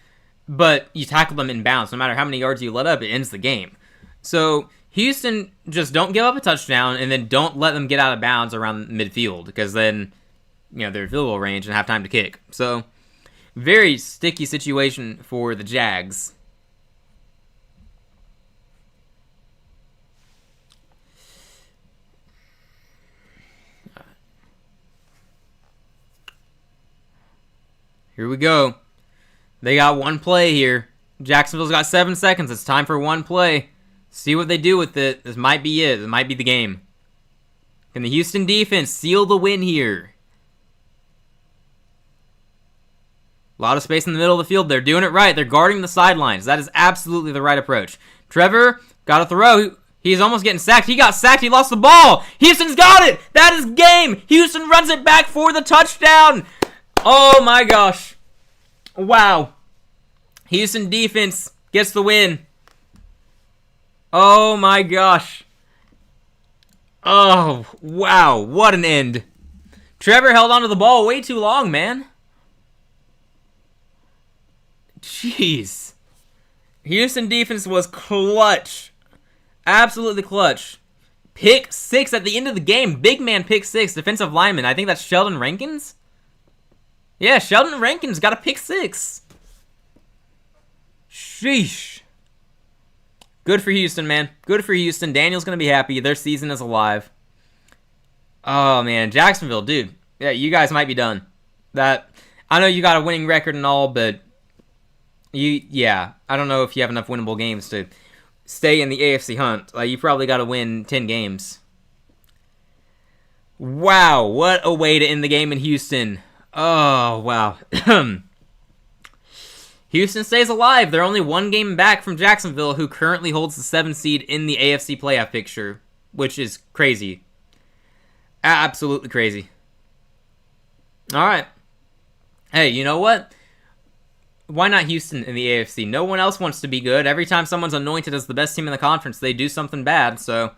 but you tackle them in bounds. No matter how many yards you let up, it ends the game. So Houston, just don't give up a touchdown, and then don't let them get out of bounds around midfield, because then, you know, they're in field goal range and have time to kick. So, very sticky situation for the Jags. Here we go. They got one play here. Jacksonville's got 7 seconds. It's time for one play. See what they do with it. This might be it. It might be the game. Can the Houston defense seal the win here? A lot of space in the middle of the field. They're doing it right. They're guarding the sidelines. That is absolutely the right approach. Trevor got to throw. He's almost getting sacked. He got sacked. He lost the ball. Houston's got it. That is game. Houston runs it back for the touchdown. Oh my gosh. Wow. Houston defense gets the win. Oh my gosh. Oh, wow. What an end. Trevor held onto the ball way too long, man. Jeez. Houston defense was clutch. Absolutely clutch. Pick 6 at the end of the game. Big man pick 6. Defensive lineman. I think that's Sheldon Rankins. Yeah, Sheldon Rankins got a pick 6. Sheesh. Good for Houston, man. Good for Houston. Daniel's going to be happy. Their season is alive. Oh, man. Jacksonville, dude. Yeah, you guys might be done. I know you got a winning record and all, but I don't know if you have enough winnable games to stay in the AFC hunt. You probably got to win 10 games. Wow, what a way to end the game in Houston. Oh, wow. Houston stays alive. They're only one game back from Jacksonville, who currently holds the 7th seed in the AFC playoff picture, which is crazy. Absolutely crazy. All right. Hey, you know what? Why not Houston in the AFC? No one else wants to be good. Every time someone's anointed as the best team in the conference, they do something bad. So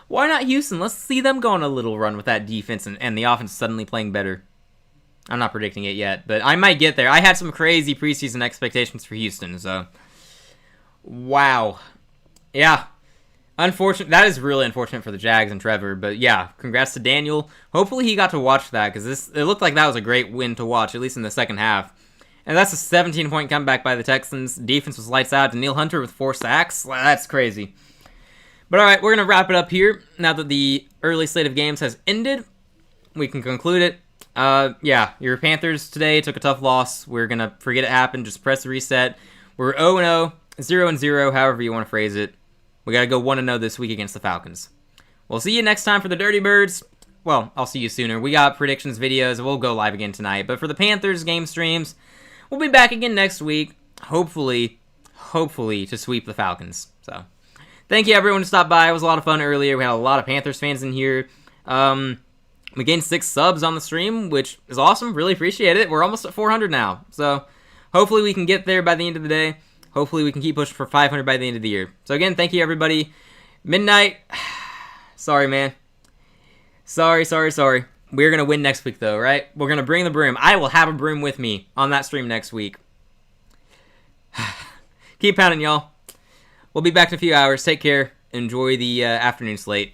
why not Houston? Let's see them go on a little run with that defense and the offense suddenly playing better. I'm not predicting it yet, but I might get there. I had some crazy preseason expectations for Houston, so wow. Yeah. Unfortunate. That is really unfortunate for the Jags and Trevor, but yeah, congrats to Daniel. Hopefully he got to watch that, because it looked like that was a great win to watch, at least in the second half. And that's a 17-point comeback by the Texans. Defense was lights out. Daniil Hunter with 4 sacks. That's crazy. But all right, we're going to wrap it up here. Now that the early slate of games has ended, we can conclude it. Yeah, your Panthers today took a tough loss. We're going to forget it happened. Just press the reset. We're 0-0, 0-0, however you want to phrase it. We got to go 1-0 this week against the Falcons. We'll see you next time for the Dirty Birds. Well, I'll see you sooner. We got predictions videos. We'll go live again tonight. But for the Panthers game streams, we'll be back again next week. Hopefully to sweep the Falcons. So, thank you everyone who stopped by. It was a lot of fun earlier. We had a lot of Panthers fans in here. We gained 6 subs on the stream, which is awesome. Really appreciate it. We're almost at 400 now. So, hopefully we can get there by the end of the day. Hopefully we can keep pushing for 500 by the end of the year. So again, thank you everybody. Midnight. Sorry, man. Sorry. We're going to win next week though, right? We're going to bring the broom. I will have a broom with me on that stream next week. Keep pounding, y'all. We'll be back in a few hours. Take care. Enjoy the afternoon slate.